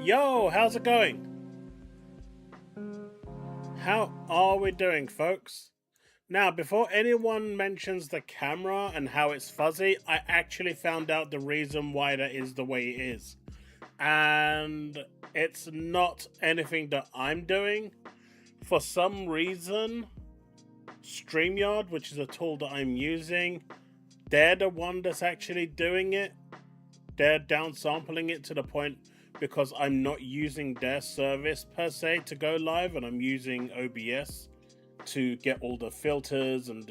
Yo, how's it going? How are we doing, folks? Now, before anyone mentions the camera and how it's fuzzy, I actually found out the reason why that is the way it is. And it's not anything that I'm doing. For some reason, StreamYard, which is a tool that I'm using, they're the one that's actually doing it. They're downsampling it to the point because I'm not using their service per se to go live, and I'm using OBS to get all the filters and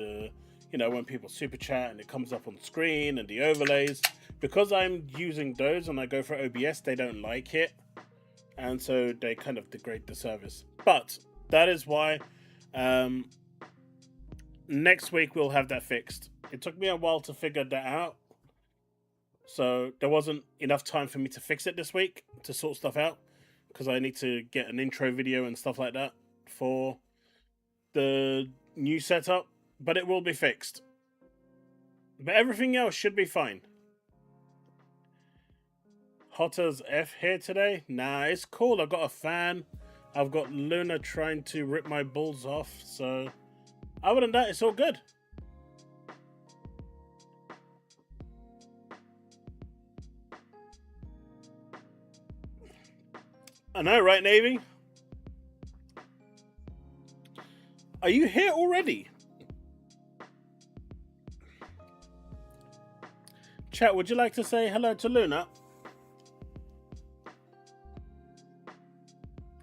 when people super chat and it comes up on screen and the overlays. Because I'm using those and I go for OBS, they don't like it, and so they kind of degrade the service. But that is why next week we'll have that fixed. It took me a while to figure that out, so there wasn't enough time for me to fix it this week to sort stuff out, because I need to get an intro video and stuff like that for the new setup, but it will be fixed. But everything else should be fine. Hot as F here today? Nah, it's cool. I've got a fan. I've got Luna trying to rip my balls off, so other than that, it's all good. I know, right, Navy? Are you here already? Chat, would you like to say hello to Luna?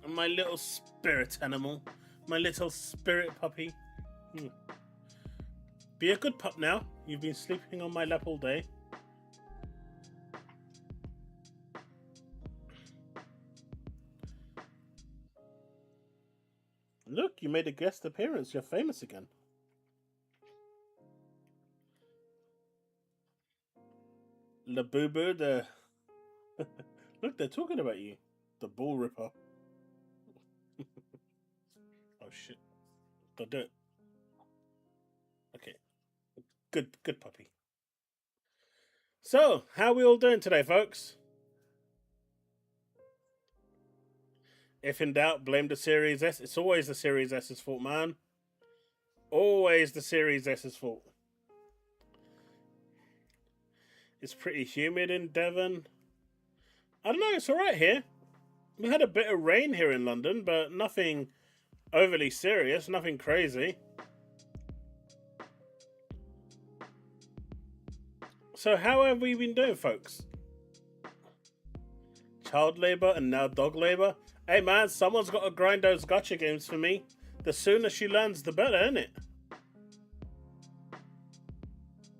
My little spirit animal. My little spirit puppy. Be a good pup now. You've been sleeping on my lap all day. Look, you made a guest appearance. You're famous again. La Boo Boo, the... Look, they're talking about you. The Ball Ripper. Oh, shit. Don't do it. Okay. Good puppy. So, how are we all doing today, folks? If in doubt, blame the Series S. It's always the Series S's fault, man. Always the Series S's fault. It's pretty humid in Devon. I don't know, it's alright here. We had a bit of rain here in London, but nothing overly serious, nothing crazy. So how have we been doing, folks? Child labour and now dog labour? Hey man, someone's got to grind those gacha games for me. The sooner she learns, the better, isn't it?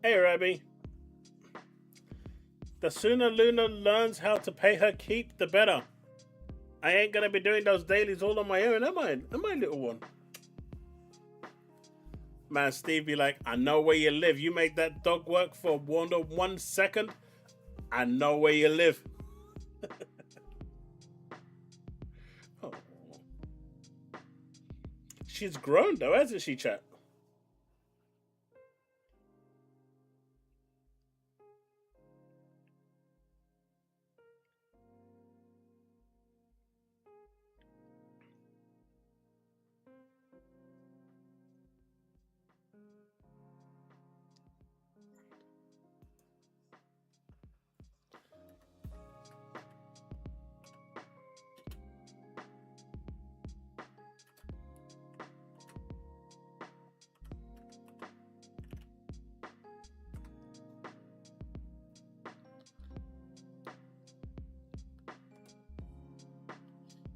Hey Rabbi. The sooner Luna learns how to pay her keep, the better. I ain't gonna be doing those dailies all on my own, am I, little one? Man, Steve be like, I know where you live. You make that dog work for 1 second. I know where you live. Oh. She's grown though, hasn't she, chat?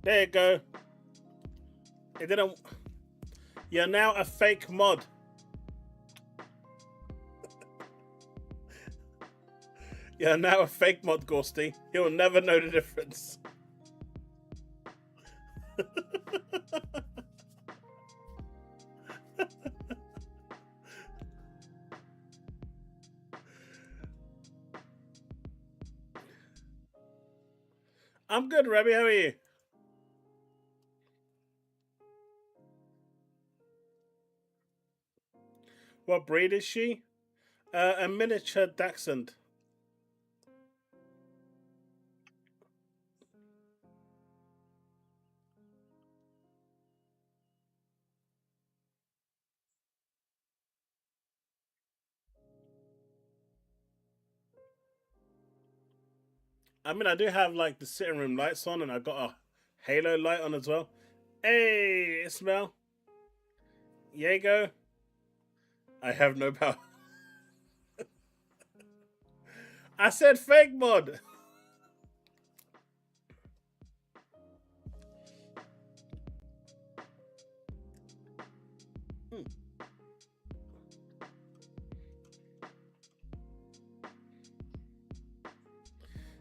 There you go. It didn't. You're now a fake mod. You're now a fake mod, Ghosty. He'll never know the difference. I'm good, Rabbi. How are you? What breed is she? A miniature dachshund. I mean, I do have like the sitting room lights on, and I got a halo light on as well. Hey, Ismail. Diego. I have no power. I said fake mod.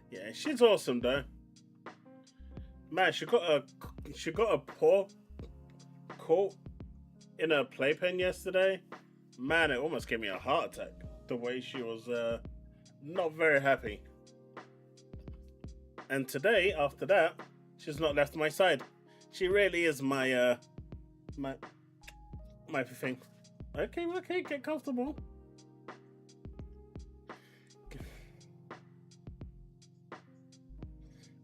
Yeah, she's awesome though. Man, she got a paw caught in a playpen yesterday. Man, it almost gave me a heart attack. The way she was not very happy. And today, after that, she's not left my side. She really is my my thing. Okay, get comfortable.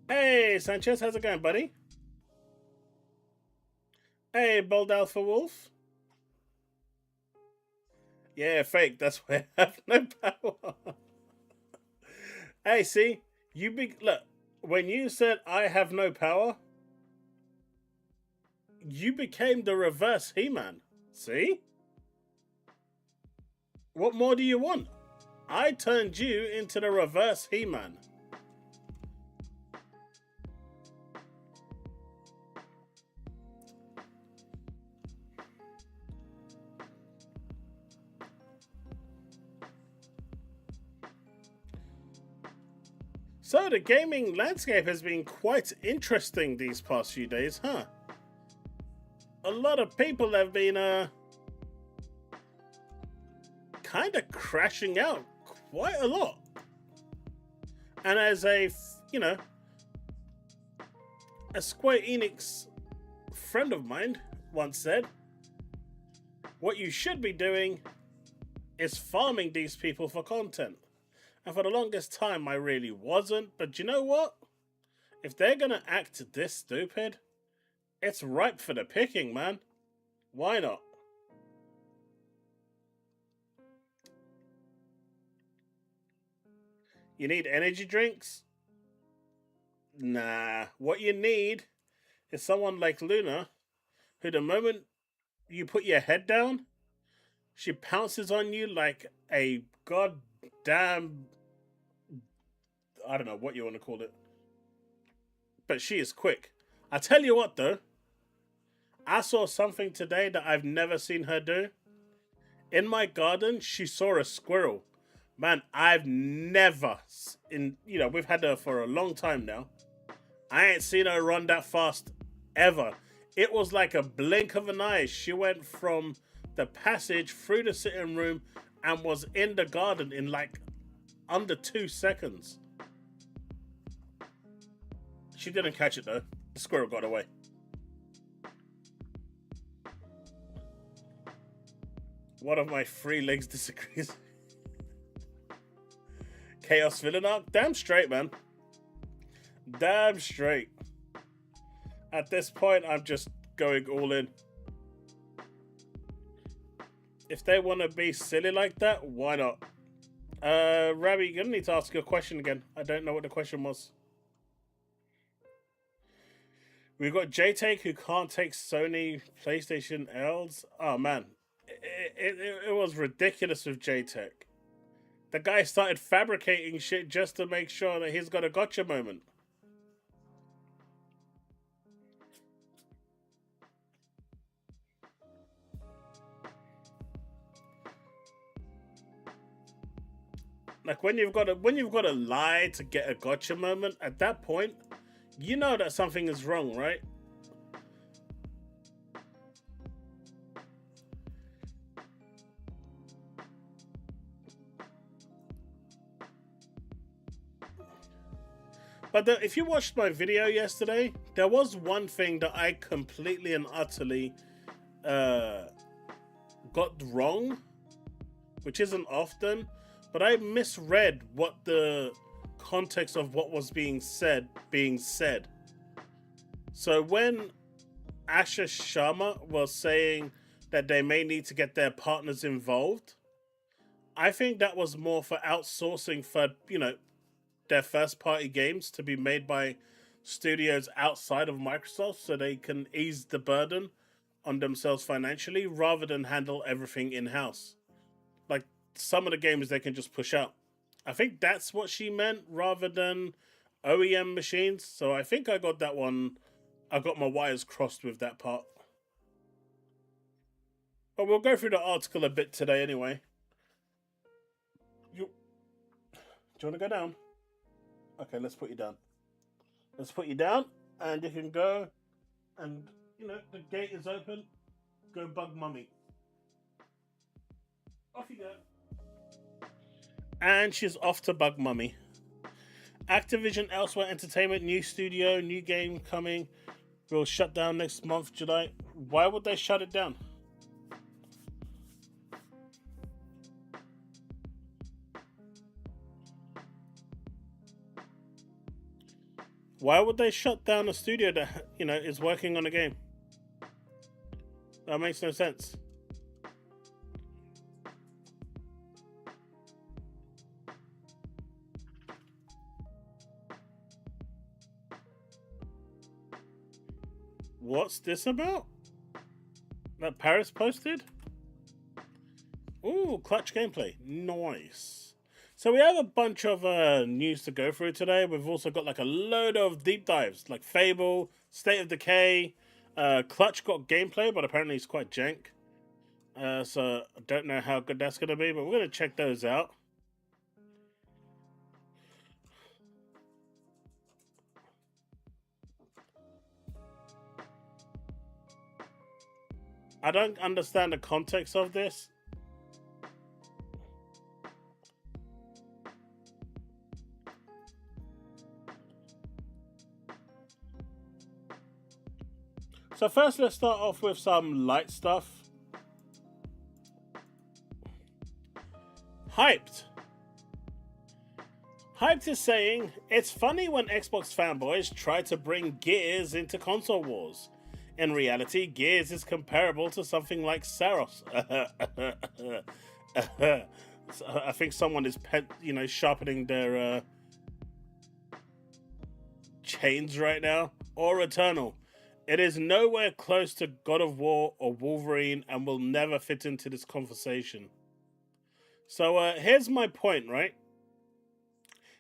Hey, Sanchez, how's it going, buddy? Hey, Bold Alpha Wolf. Yeah, fake. That's why I have no power. Hey, see, look. When you said I have no power, you became the reverse He-Man. See? What more do you want? I turned you into the reverse He-Man. So the gaming landscape has been quite interesting these past few days, huh? A lot of people have been kind of crashing out quite a lot. And as a Square Enix friend of mine once said, what you should be doing is farming these people for content. And for the longest time, I really wasn't. But you know what? If they're going to act this stupid, it's ripe for the picking, man. Why not? You need energy drinks? Nah. What you need is someone like Luna, who the moment you put your head down, she pounces on you like a goddamn... I don't know what you want to call it. But she is quick. I tell you what, though. I saw something today that I've never seen her do. In my garden, she saw a squirrel. Man, I've never... we've had her for a long time now. I ain't seen her run that fast ever. It was like a blink of an eye. She went from the passage through the sitting room and was in the garden in like under 2 seconds. She didn't catch it though. The squirrel got away. One of my 3 legs disagrees. Chaos villain arc? Damn straight, man. Damn straight. At this point, I'm just going all in. If they want to be silly like that, why not? Rabbi, you're gonna need to ask your question again. I don't know what the question was. We've got JTake who can't take Sony PlayStation Ls. Oh man, it was ridiculous with JTech. The guy started fabricating shit just to make sure that he's got a gotcha moment. Like when you've got to lie to get a gotcha moment, at that point, you know that something is wrong, right? But if you watched my video yesterday, there was one thing that I completely and utterly got wrong, which isn't often, but I misread what the context of what was being said. So when Asha Sharma was saying that they may need to get their partners involved, I think that was more for outsourcing for, their first party games to be made by studios outside of Microsoft so they can ease the burden on themselves financially rather than handle everything in house. Like some of the games they can just push out. I think that's what she meant rather than OEM machines. So I think I got that one. I got my wires crossed with that part. But we'll go through the article a bit today anyway. You, do you want to go down? Okay, let's put you down. Let's put you down, and you can go. And the gate is open. Go bug mummy. Off you go. And she's off to bug mummy. Activision Elsewhere Entertainment, new studio, new game coming. Will shut down next month, July. Why would they shut it down? Why would they shut down a studio that is working on a game? That makes no sense. What's this about? That Paris posted? Ooh, clutch gameplay. Nice. So we have a bunch of news to go through today. We've also got like a load of deep dives, like Fable, State of Decay. Clutch got gameplay, but apparently it's quite jank. So I don't know how good that's going to be, but we're going to check those out. I don't understand the context of this. So first, let's start off with some light stuff. Hyped. Hyped is saying, it's funny when Xbox fanboys try to bring Gears into console wars. In reality, Gears is comparable to something like Saros. I think someone is sharpening their chains right now. Or Eternal. It is nowhere close to God of War or Wolverine and will never fit into this conversation. So here's my point, right?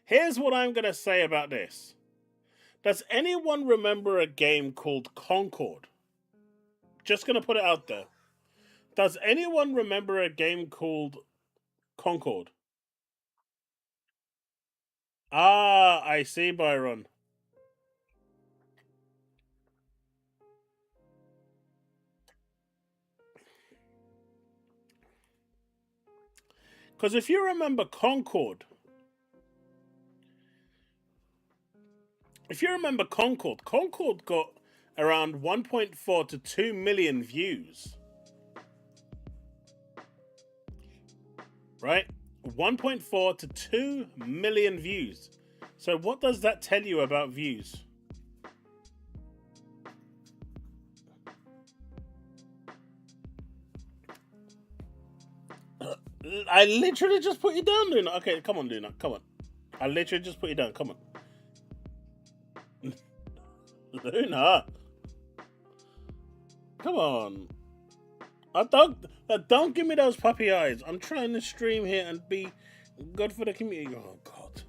Here's what I'm going to say about this. Does anyone remember a game called Concord? Just going to put it out there. Does anyone remember a game called Concord? Ah, I see, Byron. Because if you remember Concord, Concord got around 1.4 to 2 million views. Right? 1.4 to 2 million views. So what does that tell you about views? I literally just put you down, Luna. Okay, come on, Luna. Come on. I literally just put you down. Come on. Luna. Come on. Don't give me those puppy eyes. I'm trying to stream here and be good for the community. Oh, God.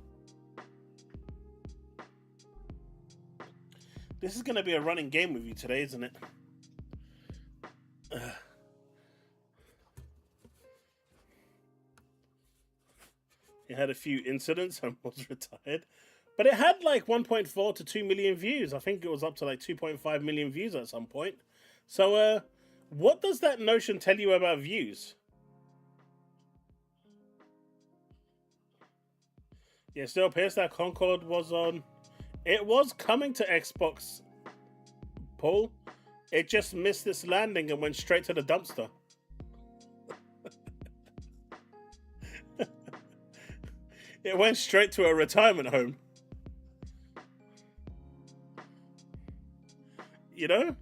This is going to be a running game with you today, isn't it? It had a few incidents and was retired. But it had like 1.4 to 2 million views. I think it was up to like 2.5 million views at some point. So, what does that notion tell you about views? Yeah, still appears that Concord was on. It was coming to Xbox, Paul. It just missed its landing and went straight to the dumpster. It went straight to a retirement home. You know?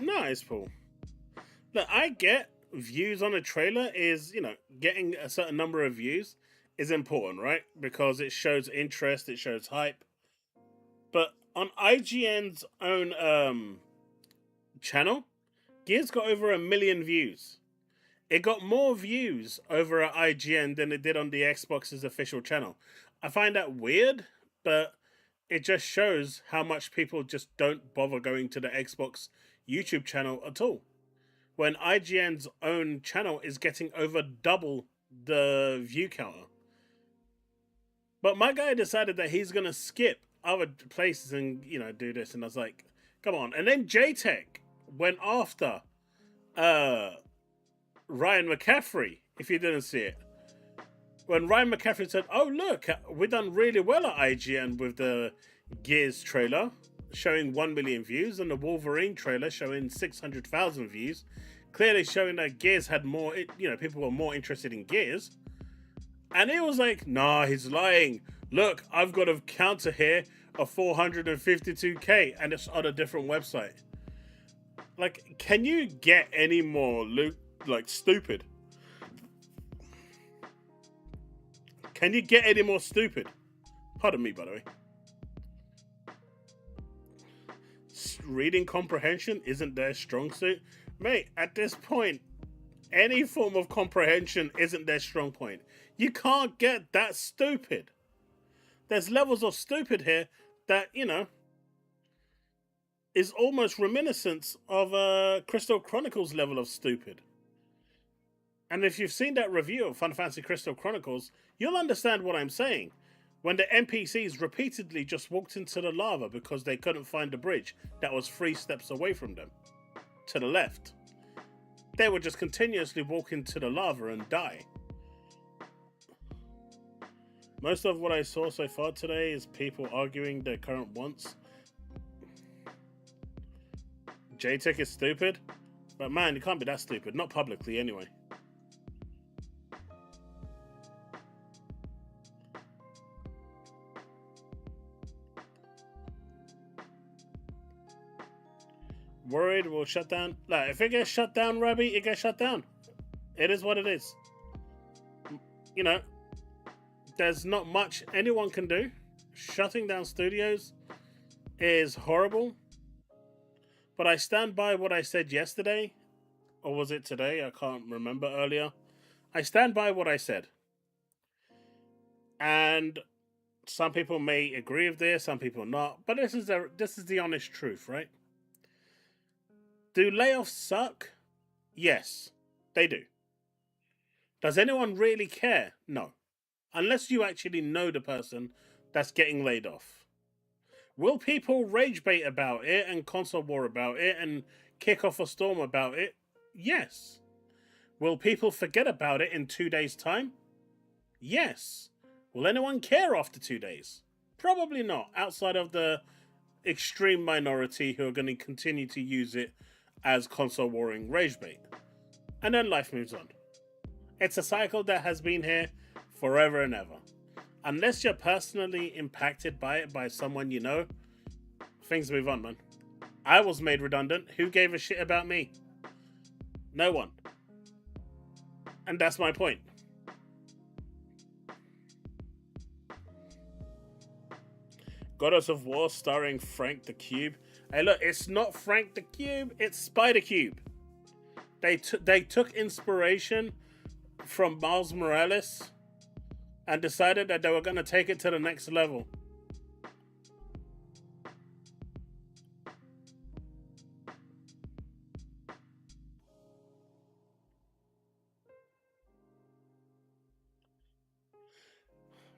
Nice, Paul. Look, I get views on a trailer is, getting a certain number of views is important, right? Because it shows interest, it shows hype. But on IGN's own channel, Gears got over 1 million views. It got more views over at IGN than it did on the Xbox's official channel. I find that weird, but it just shows how much people just don't bother going to the Xbox YouTube channel at all. When IGN's own channel is getting over double the view counter. But my guy decided that he's going to skip other places and, do this. And I was like, come on. And then JTech went after Ryan McCaffrey, if you didn't see it. When Ryan McCaffrey said, oh, look, we done really well at IGN with the Gears trailer, showing 1 million views, and the Wolverine trailer showing 600,000 views, clearly showing that Gears had more, people were more interested in Gears. And he was like, nah, he's lying. Look, I've got a counter here of 452k, and it's on a different website. Like, can you get any more, stupid? Can you get any more stupid? Pardon me, by the way. Reading comprehension isn't their strong suit. Mate, at this point, any form of comprehension isn't their strong point. You can't get that stupid. There's levels of stupid here that, is almost reminiscent of Crystal Chronicles level of stupid. And if you've seen that review of Final Fantasy Crystal Chronicles, you'll understand what I'm saying. When the NPCs repeatedly just walked into the lava because they couldn't find the bridge that was 3 steps away from them, to the left. They would just continuously walk into the lava and die. Most of what I saw so far today is people arguing their current wants. JTech is stupid? But man, you can't be that stupid. Not publicly, anyway. Worried we'll shut down. Like, if it gets shut down, Rabbi, it gets shut down. It is what it is. There's not much anyone can do. Shutting down studios is horrible. But I stand by what I said yesterday. Or was it today? I can't remember earlier. I stand by what I said. And some people may agree with this, some people not. But this is the honest truth, right? Do layoffs suck? Yes, they do. Does anyone really care? No. Unless you actually know the person that's getting laid off. Will people rage bait about it and console war about it and kick off a storm about it? Yes. Will people forget about it in 2 days' time? Yes. Will anyone care after 2 days? Probably not, outside of the extreme minority who are going to continue to use it as console warring rage bait. And then life moves on. It's a cycle that has been here forever and ever. Unless you're personally impacted by it by someone you know, things move on, man. I was made redundant. Who gave a shit about me? No one. And that's my point. Goddess of War starring Frank the Cube. Hey, look, it's not Frank the Cube, it's Spider Cube. They took inspiration from Miles Morales and decided that they were going to take it to the next level.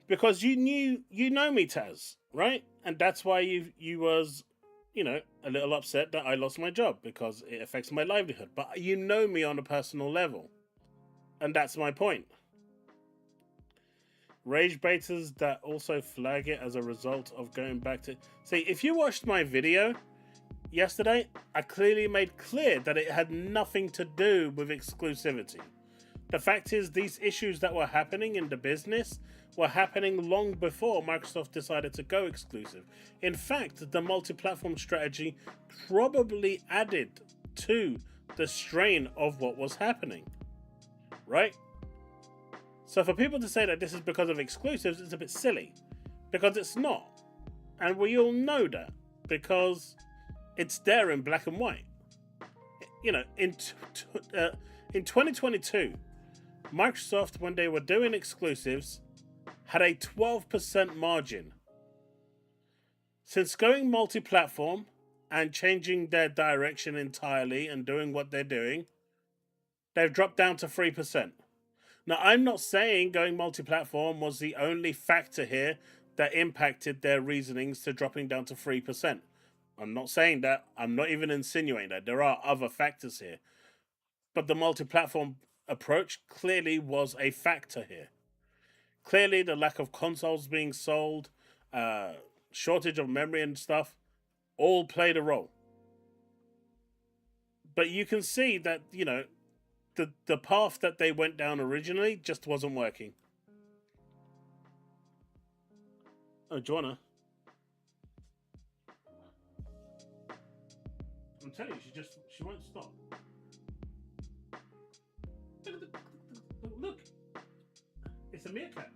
Because you know me, Taz, right? And that's why you was, a little upset that I lost my job because it affects my livelihood. But you know me on a personal level. And that's my point. Rage baiters that also flag it as a result of going back to... See, if you watched my video yesterday, I clearly made clear that it had nothing to do with exclusivity. The fact is, these issues that were happening in the business were happening long before Microsoft decided to go exclusive. In fact, the multi-platform strategy probably added to the strain of what was happening, right? So for people to say that this is because of exclusives is a bit silly, because it's not. And we all know that, because it's there in black and white. You know, in 2022, Microsoft, when they were doing exclusives, had a 12% margin. Since going multi-platform and changing their direction entirely and doing what they're doing, they've dropped down to 3%. Now, I'm not saying going multi-platform was the only factor here that impacted their reasonings to dropping down to 3%. I'm not saying that. I'm not even insinuating that. There are other factors here. But the multi-platform approach clearly was a factor here. Clearly, the lack of consoles being sold, shortage of memory and stuff, all played a role. But you can see that, you know, the path that they went down originally just wasn't working. Oh, Joanna. I'm telling you, she won't stop. Look, it's a meerkat.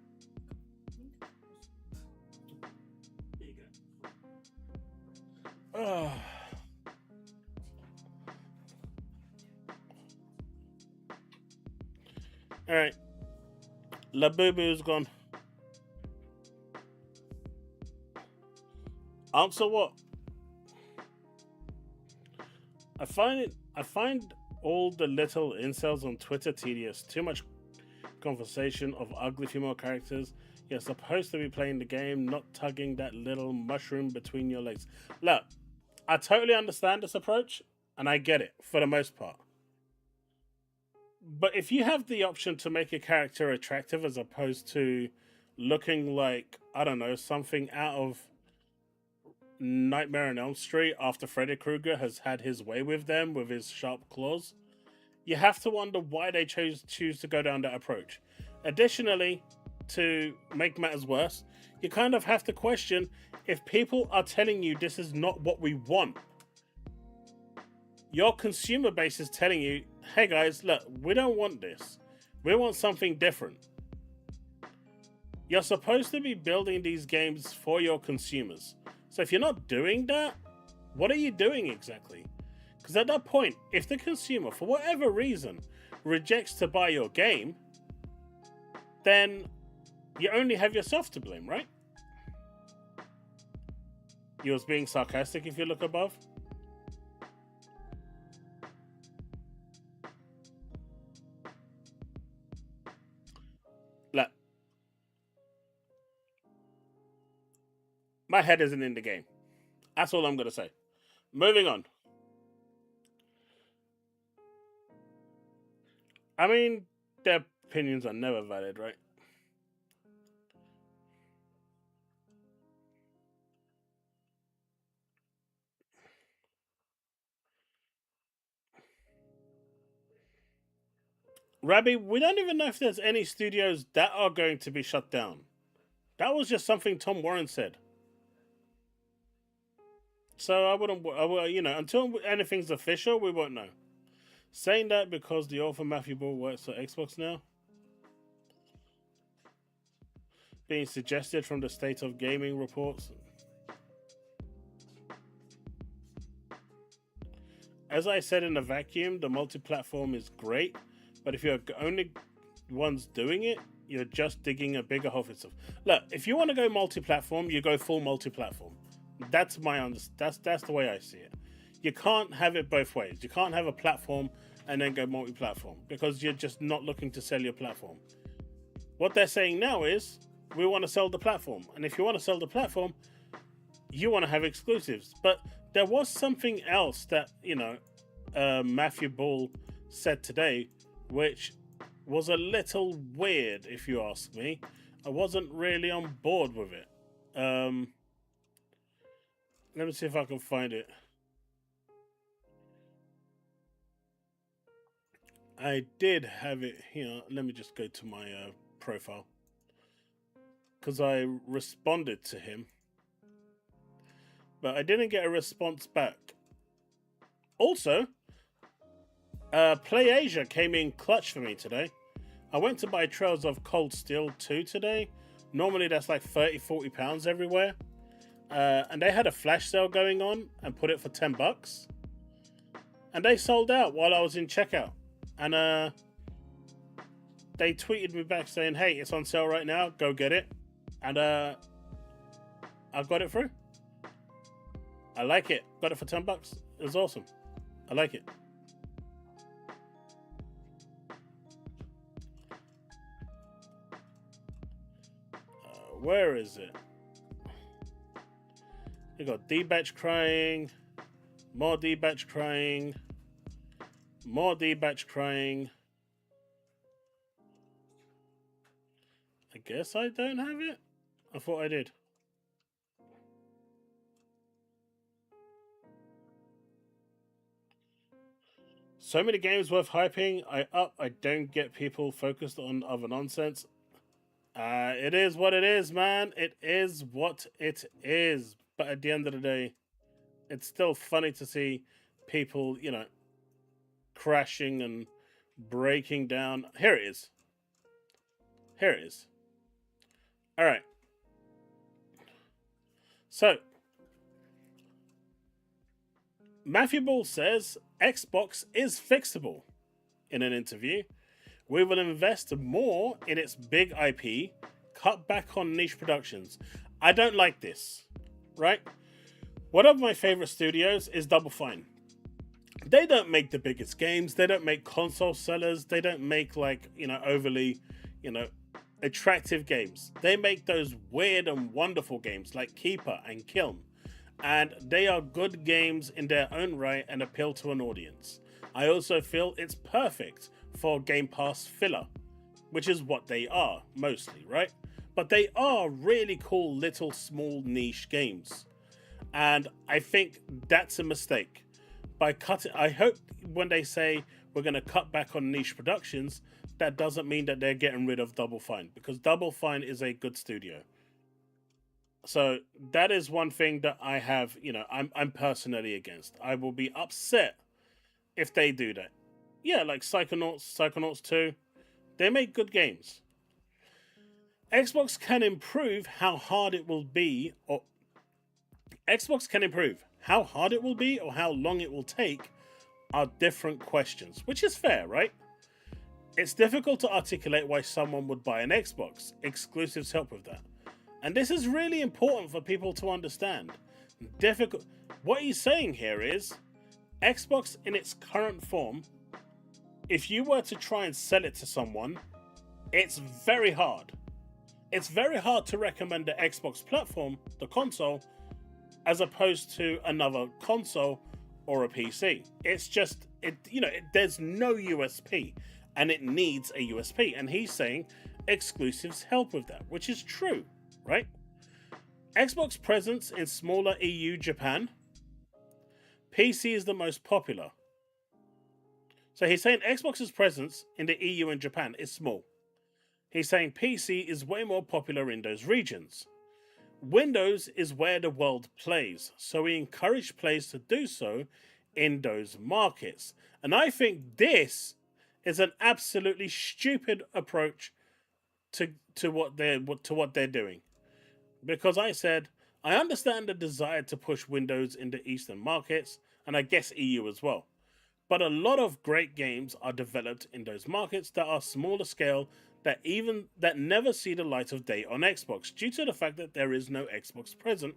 There you go. Oh. All right, La Boo Boo's gone. Answer what? I find all the little incels on Twitter tedious. Too much conversation of ugly female characters. You're supposed to be playing the game, not tugging that little mushroom between your legs. Look, I totally understand this approach, and I get it for the most part. But if you have the option to make a character attractive as opposed to looking like, I don't know, something out of Nightmare on Elm Street after Freddy Krueger has had his way with them with his sharp claws, you have to wonder why they choose to go down that approach. Additionally, to make matters worse, you kind of have to question if people are telling you this is not what we want. Your consumer base is telling you, hey guys, look, we don't want this. We want something different. You're supposed to be building these games for your consumers. So if you're not doing that, what are you doing exactly? Because at that point, if the consumer, for whatever reason, rejects to buy your game, then you only have yourself to blame, right? You was being sarcastic if you look above. Look, my head isn't in the game. That's all I'm going to say. Moving on. I mean, their opinions are never valid, right? Rabbi, we don't even know if there's any studios that are going to be shut down. That was just something Tom Warren said. So I wouldn't, you know, until anything's official, we won't know. Saying that because the author Matthew Ball works for Xbox now. Being suggested from the State of Gaming reports. As I said in a vacuum, the multi-platform is great, but if you're the only ones doing it, you're just digging a bigger hole for yourself. Look, if you want to go multi-platform, you go full multi-platform. That's that's the way I see it. You can't have it both ways. You can't have a platform and then go multi-platform because you're just not looking to sell your platform. What they're saying now is we want to sell the platform, and if you want to sell the platform, you want to have exclusives. But there was something else that Matthew Ball said today, which was a little weird, if you ask me. I wasn't really on board with it. Let me see if I can find it. I did have it here. Let me just go to my profile. Because I responded to him. But I didn't get a response back. Also, Play Asia came in clutch for me today. I went to buy Trails of Cold Steel 2 today. Normally that's like 30-40 pounds everywhere. And they had a flash sale going on and put it for $10. And they sold out while I was in checkout. And they tweeted me back saying, hey, it's on sale right now, go get it. And I got it through. I like it. Got it for $10. It was awesome. I like it. Where is it? You got D-Batch crying, more D-Batch crying, more D-Batch crying. I guess I don't have it? I thought I did. So many games worth hyping. I don't get people focused on other nonsense. It is what it is, man. It is what it is. But at the end of the day, it's still funny to see people, you know, crashing and breaking down. Here it is. Here it is. All right. So, Matthew Ball says Xbox is fixable in an interview. We will invest more in its big IP, cut back on niche productions. I don't like this, right? One of my favorite studios is Double Fine. They don't make the biggest games. They don't make console sellers. They don't make, like, you know, overly, you know, attractive games. They make those weird and wonderful games like Keeper and Kiln. And they are good games in their own right and appeal to an audience. I also feel it's perfect for Game Pass filler, which is what they are, mostly, right? But they are really cool little small niche games. And I think that's a mistake. By cutting, I hope when they say we're going to cut back on niche productions, that doesn't mean that they're getting rid of Double Fine, because Double Fine is a good studio. So that is one thing that I have, you know, I'm personally against. I will be upset if they do that. Yeah, like Psychonauts 2, they make good games. Xbox can improve how hard it will be, or Xbox can improve how hard it will be or how long it will take are different questions, which is fair, right? It's difficult to articulate why someone would buy an Xbox. Exclusives help with that. And this is really important for people to understand. Difficult. What he's saying here is Xbox in its current form, if you were to try and sell it to someone, it's very hard. It's very hard to recommend the Xbox platform, the console, as opposed to another console or a PC. It's just, there's no USP, and it needs a USP. And he's saying exclusives help with that, which is true, right? Xbox presence in smaller EU, Japan. PC is the most popular. So he's saying Xbox's presence in the EU and Japan is small. He's saying PC is way more popular in those regions. Windows is where the world plays, so we encourage players to do so in those markets. And I think this is an absolutely stupid approach to what they're doing. Because I said, I understand the desire to push Windows in the Eastern markets, and I guess EU as well. But a lot of great games are developed in those markets that are smaller scale, that never see the light of day on Xbox, due to the fact that there is no Xbox present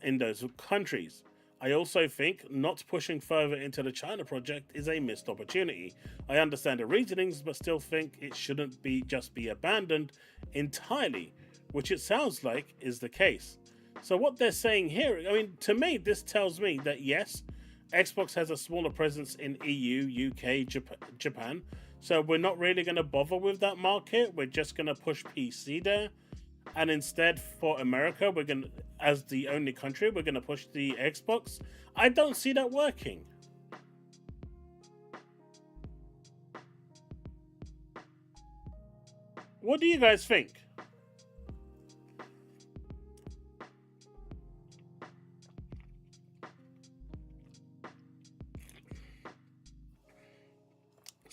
in those countries. I also think not pushing further into the China project is a missed opportunity. I understand the reasonings, but still think it shouldn't just be abandoned entirely, which it sounds like is the case. So what they're saying here, I mean, to me, this tells me that yes, Xbox has a smaller presence in EU, UK, Japan, so we're not really going to bother with that market. We're just going to push PC there. And instead, for America, we're going to, as the only country, we're going to push the Xbox. I don't see that working. What do you guys think?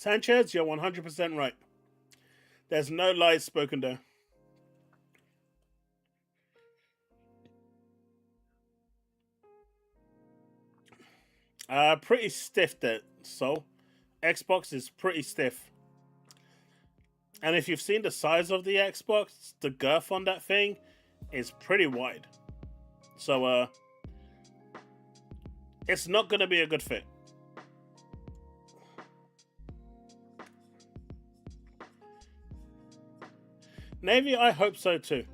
Sanchez, you're 100% right. There's no lies spoken there. Pretty stiff there, so Xbox is pretty stiff. And if you've seen the size of the Xbox, the girth on that thing is pretty wide. So it's not gonna be a good fit. Navy, I hope so too.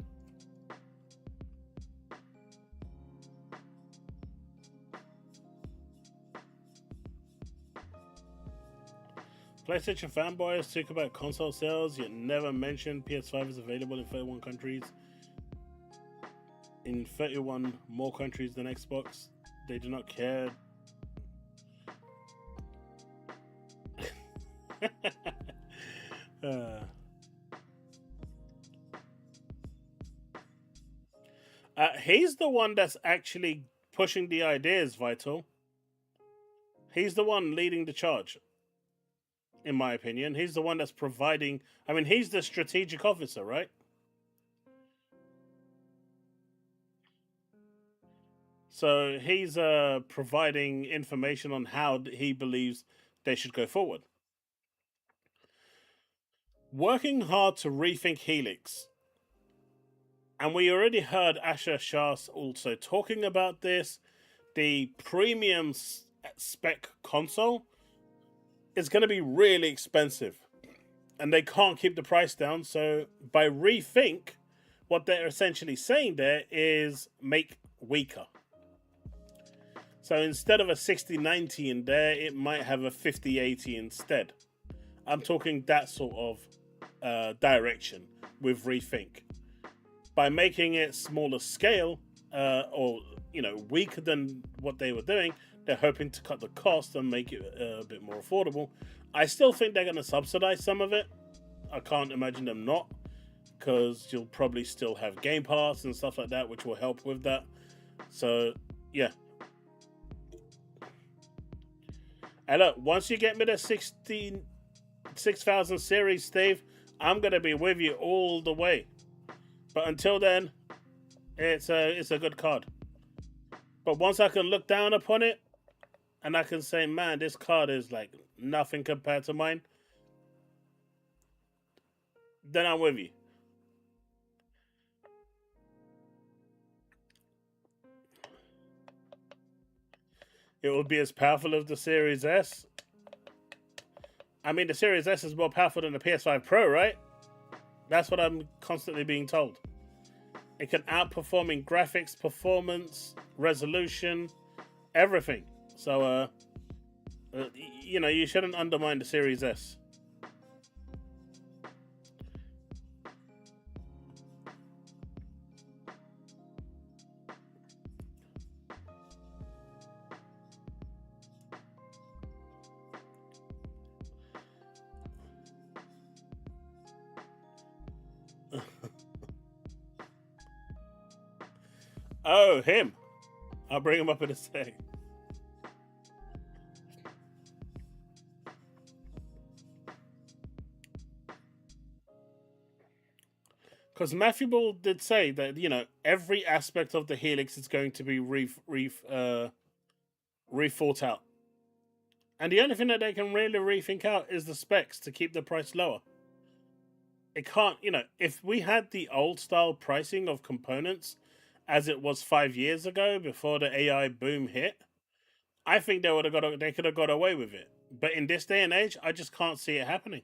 PlayStation fanboys talk about console sales, yet never mention PS5 is available in 31 countries. In 31 more countries than Xbox. They do not care. He's the one that's actually pushing the ideas, Vital. He's the one leading the charge, in my opinion. He's the one that's providing. I mean, he's the strategic officer, right? So he's providing information on how he believes they should go forward. Working hard to rethink Helix. And we already heard Asher Shah also talking about this. The premium spec console is going to be really expensive. And they can't keep the price down. So by rethink, what they're essentially saying there is make weaker. So instead of a 6090 in there, it might have a 5080 instead. I'm talking that sort of direction with rethink. By making it smaller scale, or weaker than what they were doing, they're hoping to cut the cost and make it a bit more affordable. I still think they're going to subsidize some of it. I can't imagine them not, because you'll probably still have Game Pass and stuff like that, which will help with that. So, yeah. And look, once you get me the 6000 series, Steve, I'm going to be with you all the way. But until then, it's a good card. But once I can look down upon it, and I can say, man, this card is like nothing compared to mine, then I'm with you. It will be as powerful as the Series S. I mean, the Series S is more powerful than the PS5 Pro, right? That's what I'm constantly being told. It can outperform in graphics, performance, resolution, everything. So, you shouldn't undermine the Series S. Oh, him. I'll bring him up in a sec. Because Matthew Ball did say that, every aspect of the Helix is going to be rethought out. And the only thing that they can really rethink out is the specs to keep the price lower. It can't, if we had the old style pricing of components as it was 5 years ago before the AI boom hit, I think they could have got away with it. But in this day and age, I just can't see it happening.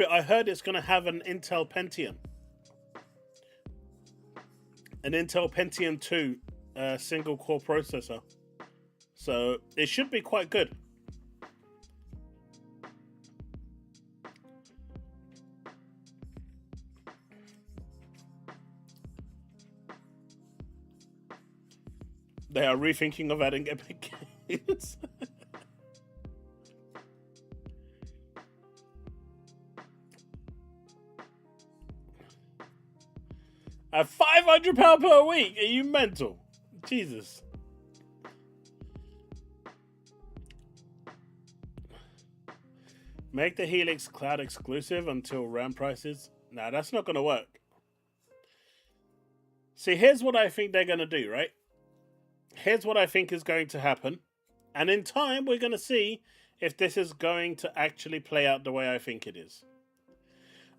I heard it's going to have an Intel Pentium. An Intel Pentium 2 single core processor. So it should be quite good. They are rethinking of adding Epic Games. At £500 per week? Are you mental? Jesus. Make the Helix cloud exclusive until RAM prices. Nah, that's not going to work. See, here's what I think they're going to do, right? Here's what I think is going to happen. And in time, we're going to see if this is going to actually play out the way I think it is.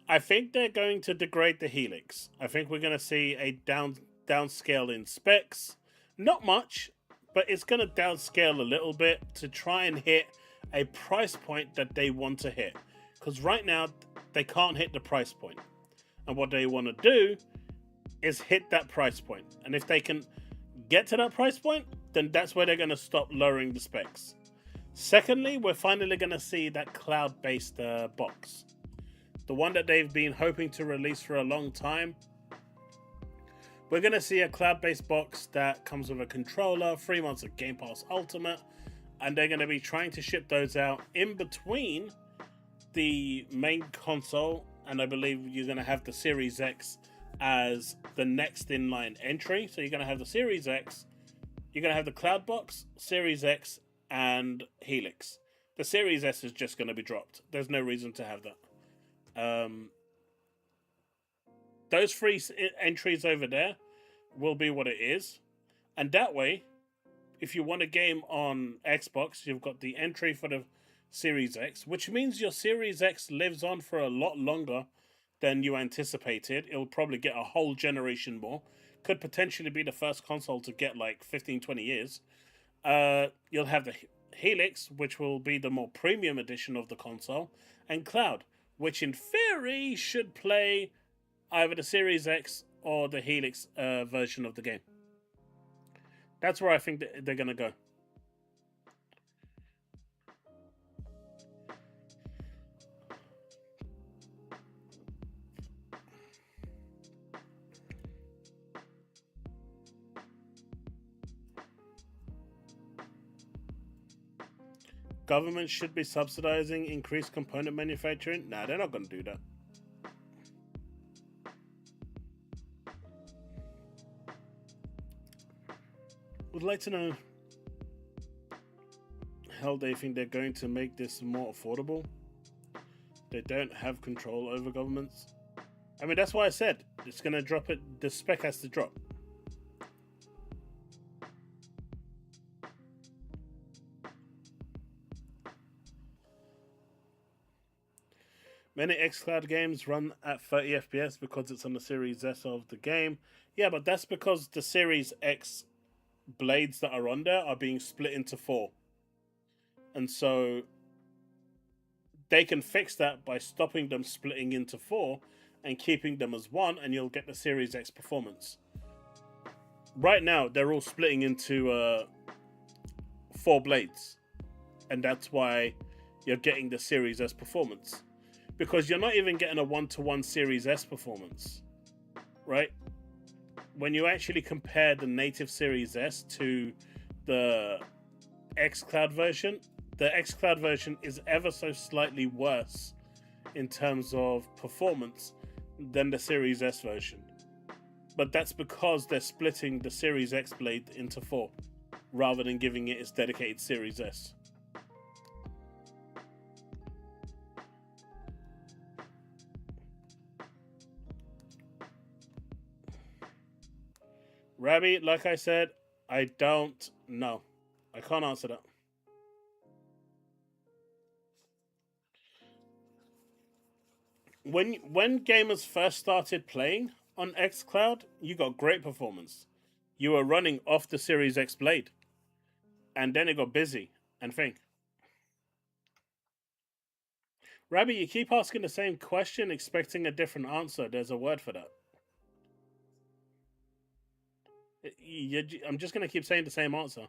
I think they're going to degrade the Helix. I think we're going to see a downscale in specs. Not much, but it's going to downscale a little bit to try and hit a price point that they want to hit. Because right now, they can't hit the price point. And what they want to do is hit that price point. And if they can get to that price point, then that's where they're going to stop lowering the specs. Secondly, we're finally going to see that cloud-based box. The one that they've been hoping to release for a long time. We're going to see a cloud-based box that comes with a controller, 3 months of Game Pass Ultimate, and they're going to be trying to ship those out in between the main console, and I believe you're going to have the Series X as the next in-line entry. So you're going to have the Series X, you're going to have the Cloud Box, Series X, and Helix. The Series S is just going to be dropped. There's no reason to have that. Those three entries over there will be what it is. And that way, if you want a game on Xbox, you've got the entry for the Series X, which means your Series X lives on for a lot longer than you anticipated. It'll probably get a whole generation more. Could potentially be the first console to get like 15, 20 years. You'll have the Helix, which will be the more premium edition of the console, and Cloud, which in theory should play either the Series X or the Helix version of the game. That's where I think they're going to go. Government should be subsidizing increased component manufacturing. Nah, they're not going to do that. Would like to know how they think they're going to make this more affordable. They don't have control over governments. I mean, that's why I said it's going to drop it. The spec has to drop. Many xCloud games run at 30 FPS because it's on the Series S of the game. Yeah, but that's because the Series X blades that are on there are being split into 4. And so they can fix that by stopping them splitting into 4 and keeping them as 1, and you'll get the Series X performance. Right now, they're all splitting into 4 blades. And that's why you're getting the Series S performance. Because you're not even getting a 1-to-1 Series S performance, right? When you actually compare the native Series S to the xCloud version, the xCloud version is ever so slightly worse in terms of performance than the Series S version. But that's because they're splitting the Series X blade into 4, rather than giving it its dedicated Series S. Rabbi, like I said, I don't know. I can't answer that. When gamers first started playing on xCloud, you got great performance. You were running off the Series X blade. And then it got busy and thing. Rabbi, you keep asking the same question, expecting a different answer. There's a word for that. I'm just going to keep saying the same answer.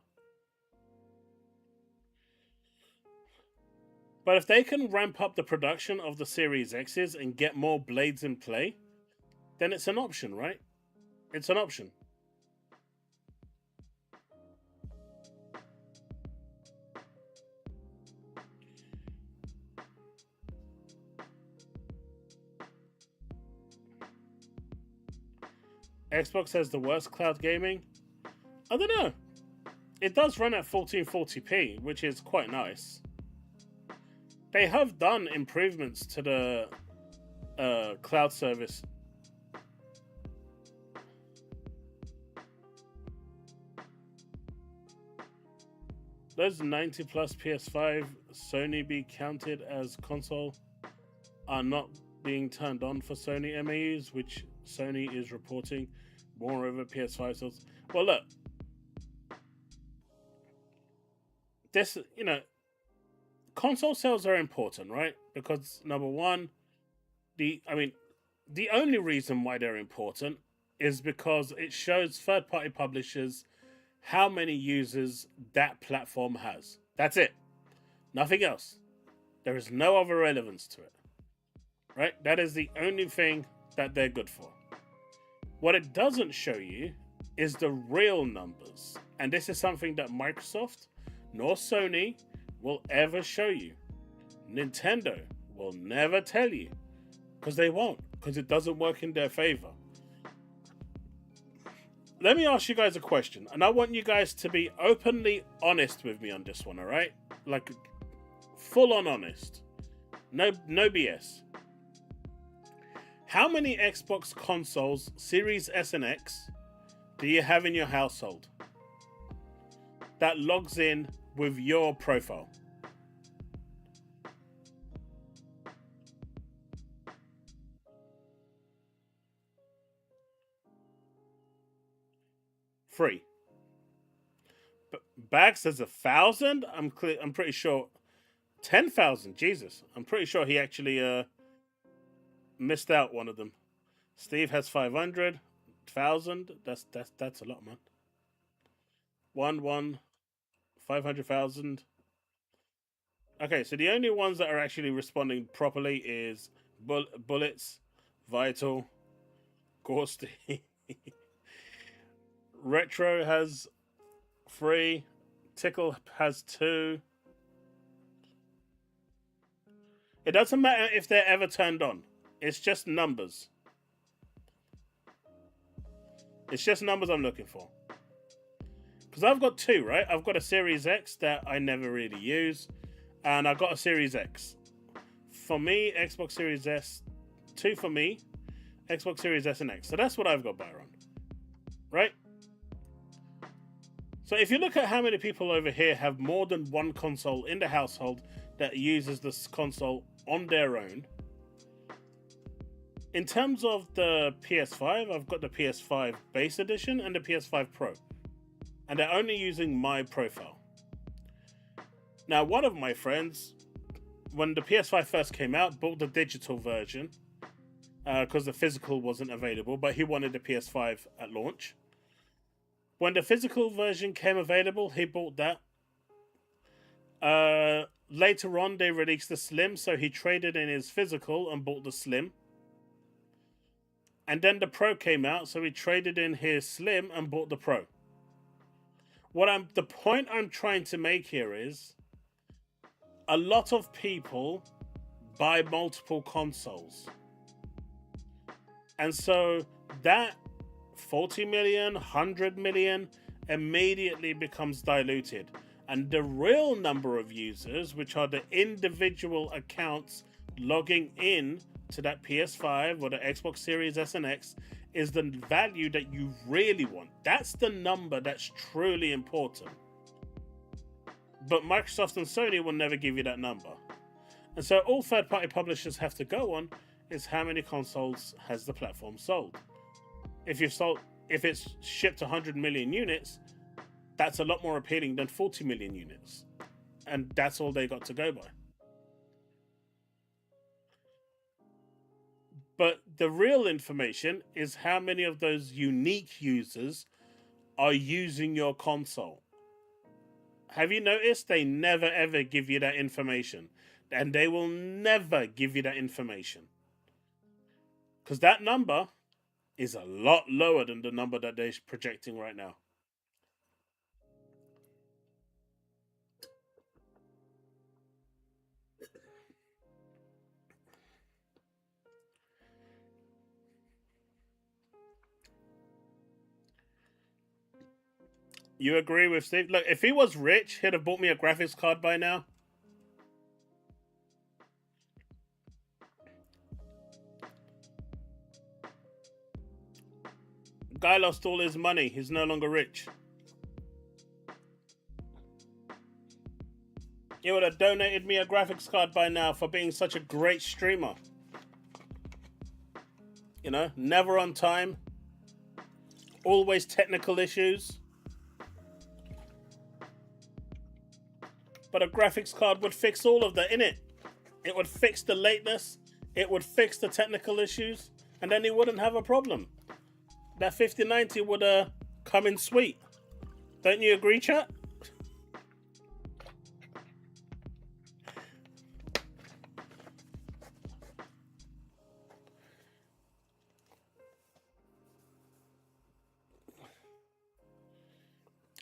But if they can ramp up the production of the Series X's and get more blades in play, then it's an option, right? It's an option. Xbox has the worst cloud gaming. I don't know. It does run at 1440p, which is quite nice. They have done improvements to the cloud service. Those 90 plus PS5 Sony be counted as console are not being turned on for Sony MAUs, which Sony is reporting. Moreover, PS5 sales. Well, look, this, console sales are important, right? Because number one, the only reason why they're important is because it shows third-party publishers how many users that platform has. That's it. Nothing else. There is no other relevance to it. Right? That is the only thing that they're good for. What it doesn't show you is the real numbers. And this is something that Microsoft nor Sony will ever show you. Nintendo will never tell you. Because they won't. Because it doesn't work in their favor. Let me ask you guys a question. And I want you guys to be openly honest with me on this one, alright? Like, full on honest. No BS. How many Xbox consoles, Series S and X, do you have in your household that logs in with your profile? Free. Bag says 1,000. I'm pretty sure 10,000. Jesus, I'm pretty sure he actually missed out one of them. Steve has 500,000. That's a lot, man. 500,000. Okay, so the only ones that are actually responding properly is Bullets, Vital, Gorsty. Retro has 3. Tickle has 2. It doesn't matter if they're ever turned on. It's just numbers. It's just numbers I'm looking for. Because I've got 2, right? I've got a Series X that I never really use. And I've got a Series X. For me, Xbox Series S. 2 for me. Xbox Series S and X. So that's what I've got, Byron. Right? So if you look at how many people over here have more than one console in the household that uses this console on their own. In terms of the PS5, I've got the PS5 base edition and the PS5 Pro. And they're only using my profile. Now, one of my friends, when the PS5 first came out, bought the digital version because the physical wasn't available, but he wanted the PS5 at launch. When the physical version came available, he bought that. Later on, they released the Slim, so he traded in his physical and bought the Slim. And then the Pro came out, so he traded in his Slim and bought the Pro. The point I'm trying to make here is a lot of people buy multiple consoles. And so that 40 million, 100 million immediately becomes diluted. And the real number of users, which are the individual accounts logging in to that PS5 or the Xbox Series S and X, is the value that you really want. That's the number that's truly important. But Microsoft and Sony will never give you that number. And so all third-party publishers have to go on is how many consoles has the platform sold. If it's shipped 100 million units, that's a lot more appealing than 40 million units. And that's all they got to go by. But the real information is how many of those unique users are using your console. Have you noticed they never ever give you that information? And they will never give you that information. Because that number is a lot lower than the number that they're projecting right now. You agree with Steve? Look, if he was rich, he'd have bought me a graphics card by now. Guy lost all his money. He's no longer rich. He would have donated me a graphics card by now for being such a great streamer. You know, never on time. Always technical issues. But a graphics card would fix all of that, innit? It would fix the lateness. It would fix the technical issues. And then he wouldn't have a problem. That 5090 would come in sweet. Don't you agree, chat?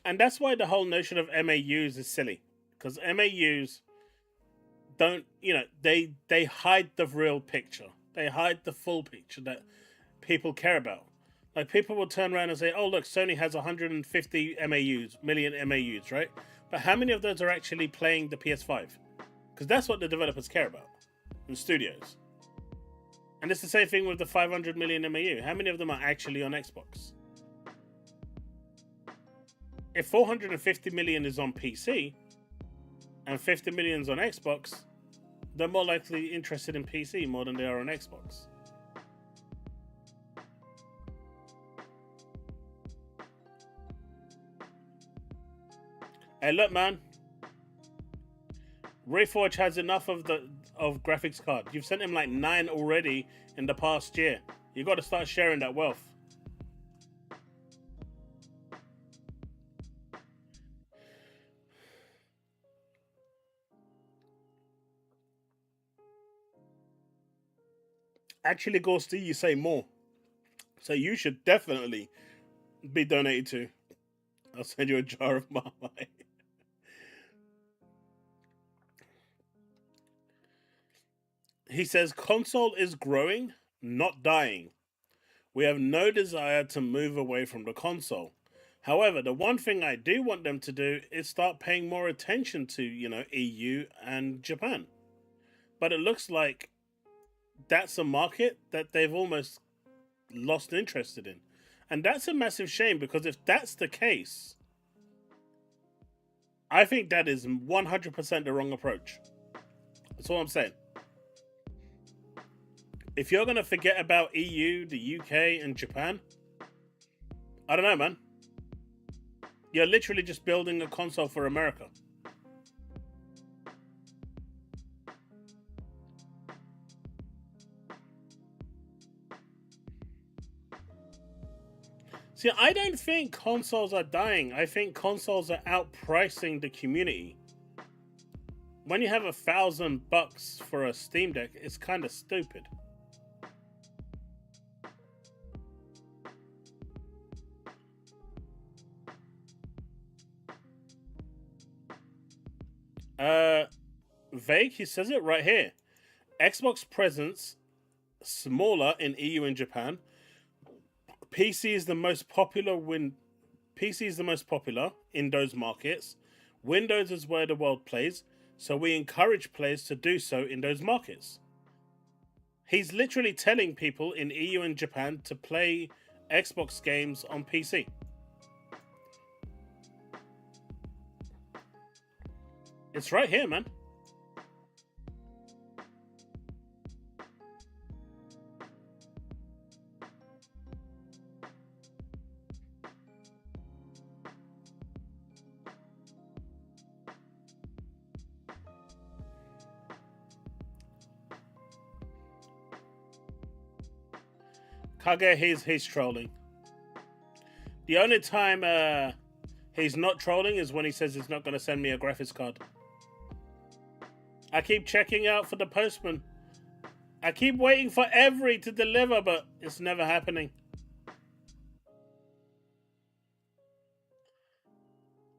And that's why the whole notion of MAUs is silly. Because MAUs don't, they hide the real picture. They hide the full picture that people care about. Like, people will turn around and say, oh, look, Sony has 150 million MAUs, right? But how many of those are actually playing the PS5? Because that's what the developers care about in studios. And it's the same thing with the 500 million MAU. How many of them are actually on Xbox? If 450 million is on PC and 50 million is on Xbox, they're more likely interested in PC more than they are on Xbox. Hey, look, man. Reforge has enough of graphics card. You've sent him like 9 already in the past year. You got to start sharing that wealth. Actually, Ghosty, you say more. So you should definitely be donated to. I'll send you a jar of Marmite. He says, console is growing, not dying. We have no desire to move away from the console. However, the one thing I do want them to do is start paying more attention to, EU and Japan. But it looks like that's a market that they've almost lost interest in. And that's a massive shame, because if that's the case, I think that is 100% the wrong approach. That's all I'm saying. If you're going to forget about EU, the UK, and Japan, I don't know, man. You're literally just building a console for America. See, I don't think consoles are dying. I think consoles are outpricing the community. When you have $1,000 for a Steam Deck, it's kind of stupid. Vague, he says it right here. Xbox presence smaller in EU and Japan. PC is the most popular in those markets. Windows is where the world plays, so we encourage players to do so in those markets. He's literally telling people in EU and Japan to play Xbox games on PC. It's right here, man. Kage, he's trolling. The only time he's not trolling is when he says he's not going to send me a graphics card. I keep checking out for the postman. I keep waiting for Every to deliver, but it's never happening.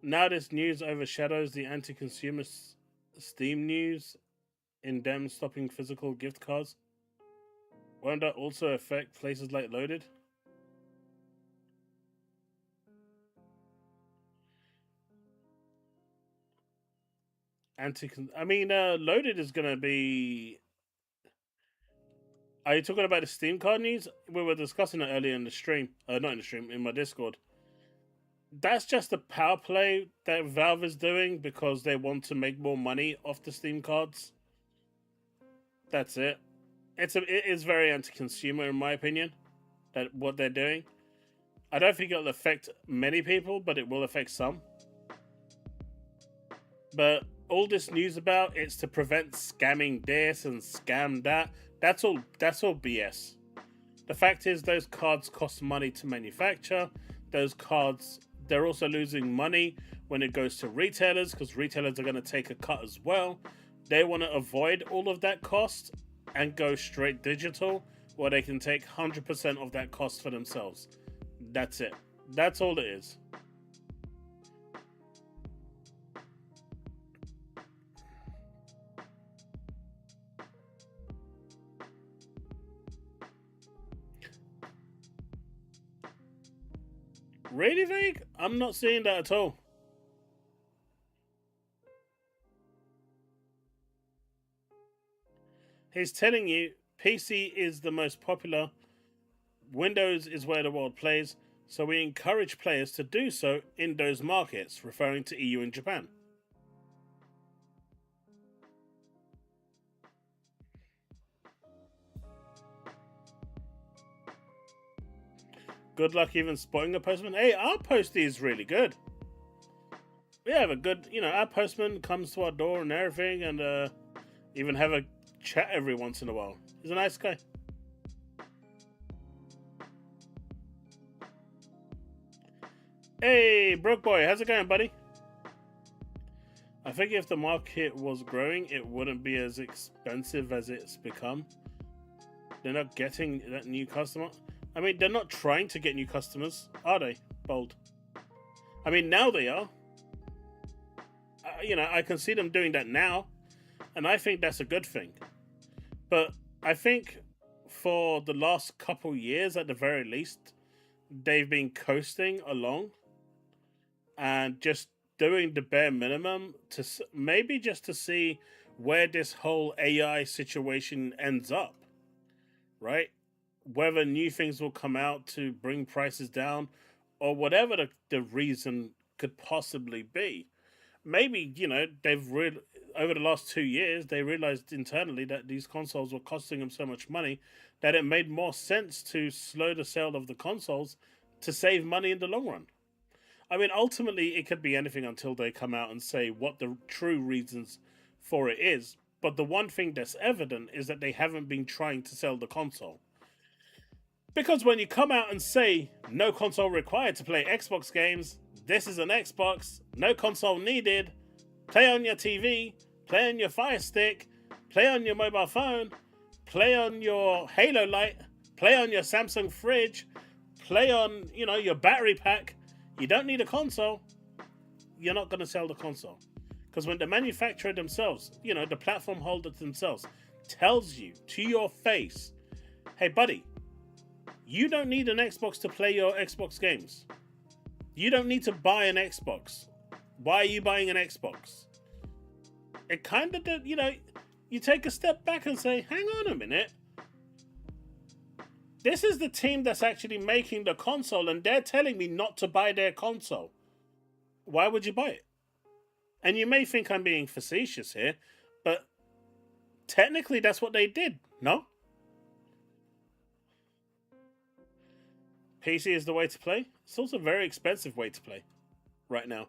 Now this news overshadows the anti-consumer Steam news in them stopping physical gift cards. Won't that also affect places like Loaded? I mean, Loaded is gonna be. Are you talking about the Steam card news? We were discussing it earlier in the stream. Not in the stream, in my Discord. That's just a power play that Valve is doing because they want to make more money off the Steam cards. That's it. It is very anti-consumer in my opinion. That what they're doing. I don't think it'll affect many people, but it will affect some. But all this news about it's to prevent scamming this and scam that. That's all BS. The fact is those cards cost money to manufacture. Those cards, they're also losing money when it goes to retailers because retailers are going to take a cut as well. They want to avoid all of that cost and go straight digital where they can take 100% of that cost for themselves. That's it. That's all it is. Really vague? I'm not seeing that at all. He's telling you PC is the most popular, Windows is where the world plays, so we encourage players to do so in those markets, referring to EU and Japan. Good luck even spotting a postman. Hey, our postie is really good. We have a good, our postman comes to our door and everything, and even have a chat every once in a while. He's a nice guy. Hey, Broke Boy, how's it going, buddy? I think if the market was growing, it wouldn't be as expensive as it's become. They're not getting that new customer. I mean, they're not trying to get new customers, are they? Bold. I mean, now they are. I can see them doing that now, and I think that's a good thing. But I think for the last couple years, at the very least, they've been coasting along and just doing the bare minimum to maybe just to see where this whole AI situation ends up, right? Whether new things will come out to bring prices down or whatever the reason could possibly be. Maybe, they've over the last 2 years, they realized internally that these consoles were costing them so much money that it made more sense to slow the sale of the consoles to save money in the long run. I mean, ultimately, it could be anything until they come out and say what the true reasons for it is. But the one thing that's evident is that they haven't been trying to sell the console. Because when you come out and say no console required to play Xbox games, this is an Xbox, no console needed, play on your TV, play on your Fire Stick, play on your mobile phone, play on your Halo Light, play on your Samsung fridge, play on, your battery pack, you don't need a console, you're not going to sell the console. Because when the manufacturer themselves, the platform holder themselves, tells you to your face, hey buddy, you don't need an Xbox to play your Xbox games. You don't need to buy an Xbox. Why are you buying an Xbox? It kind of, you take a step back and say, hang on a minute. This is the team that's actually making the console and they're telling me not to buy their console. Why would you buy it? And you may think I'm being facetious here, but technically that's what they did, no? PC is the way to play. It's also a very expensive way to play right now.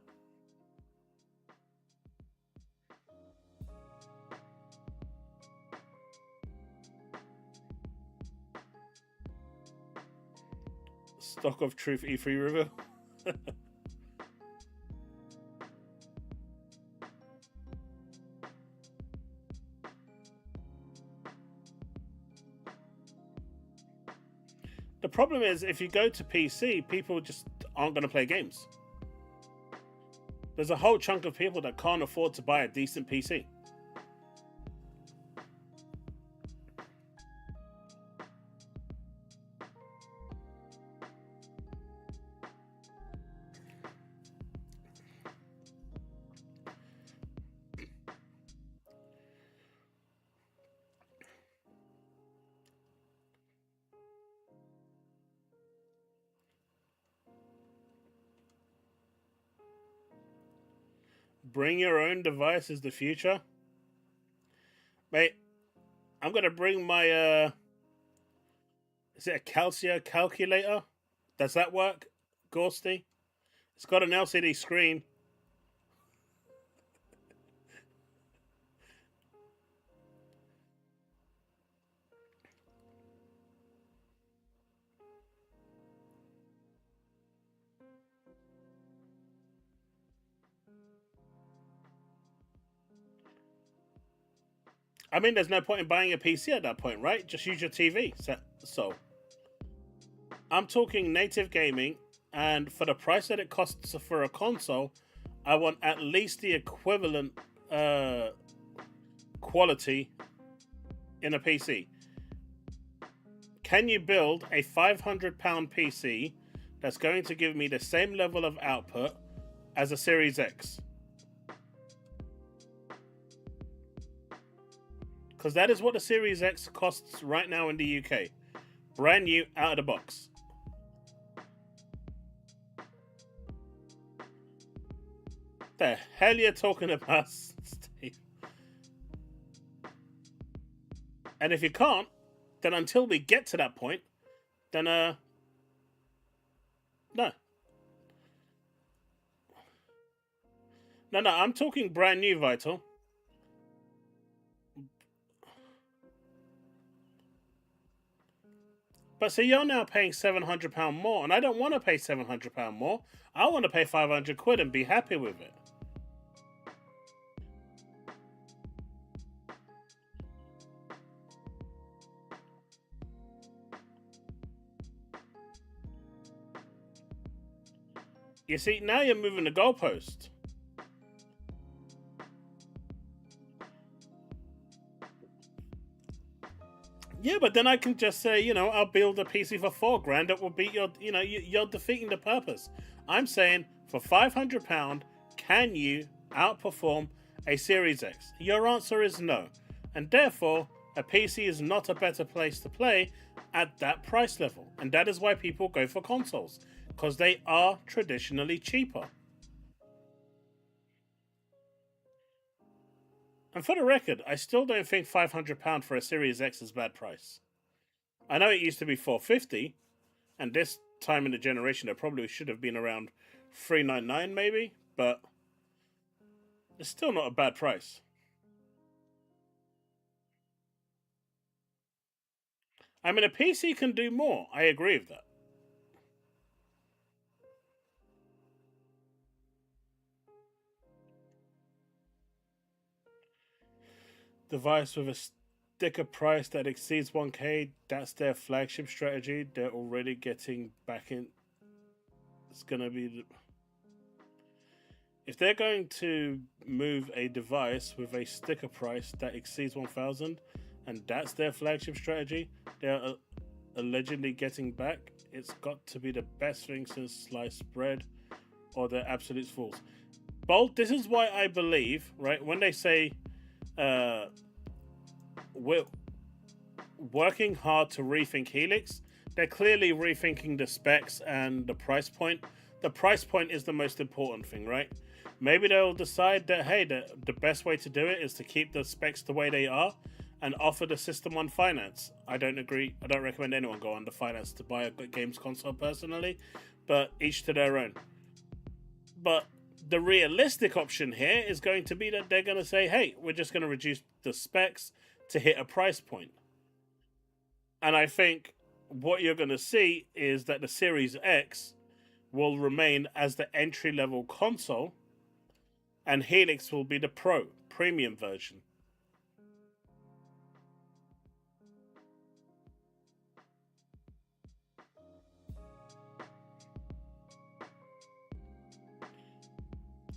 Stock of Truth E3 review. The problem is, if you go to PC, people just aren't going to play games. There's a whole chunk of people that can't afford to buy a decent PC. Bring your own device is the future. Mate, I'm gonna bring my is it a Calcia calculator? Does that work, Ghosty? It's got an LCD screen. I mean, there's no point in buying a PC at that point, right? Just use your TV. So I'm talking native gaming, and for the price that it costs for a console, I want at least the equivalent quality in a PC. Can you build a £500 PC that's going to give me the same level of output as a Series X? Because that is what the Series X costs right now in the UK. Brand new, out of the box. The hell you're talking about, Steve? And if you can't, then until we get to that point, then no. No, I'm talking brand new, Vital. But so you're now paying £700 more, and I don't want to pay £700 more. I want to pay 500 quid and be happy with it. You see, now you're moving the goalpost. Yeah, but then I can just say, I'll build a PC for £4,000. That will beat your, you're defeating the purpose. I'm saying for £500, can you outperform a Series X? Your answer is no. And therefore, a PC is not a better place to play at that price level. And that is why people go for consoles, because they are traditionally cheaper. And for the record, I still don't think £500 for a Series X is a bad price. I know it used to be $450, and this time in the generation it probably should have been around $399 maybe, but it's still not a bad price. I mean, a PC can do more. I agree with that. Device with a sticker price that exceeds 1K, that's their flagship strategy. They're already getting back in. It's going to be. If they're going to move a device with a sticker price that exceeds 1,000, and that's their flagship strategy, they're allegedly getting back, it's got to be the best thing since sliced bread, or they're absolute fools. Bolt, this is why I believe, right, when they say we're working hard to rethink Helix, they're clearly rethinking the specs and the price point. The price point is the most important thing, right? Maybe they'll decide that, hey, the best way to do it is to keep the specs the way they are and offer the system on finance. I don't agree. I don't recommend anyone go under finance to buy a games console personally, but each to their own. But the realistic option here is going to be that they're going to say, hey, we're just going to reduce the specs to hit a price point. And I think what you're going to see is that the Series X will remain as the entry-level console, and Helix will be the premium version.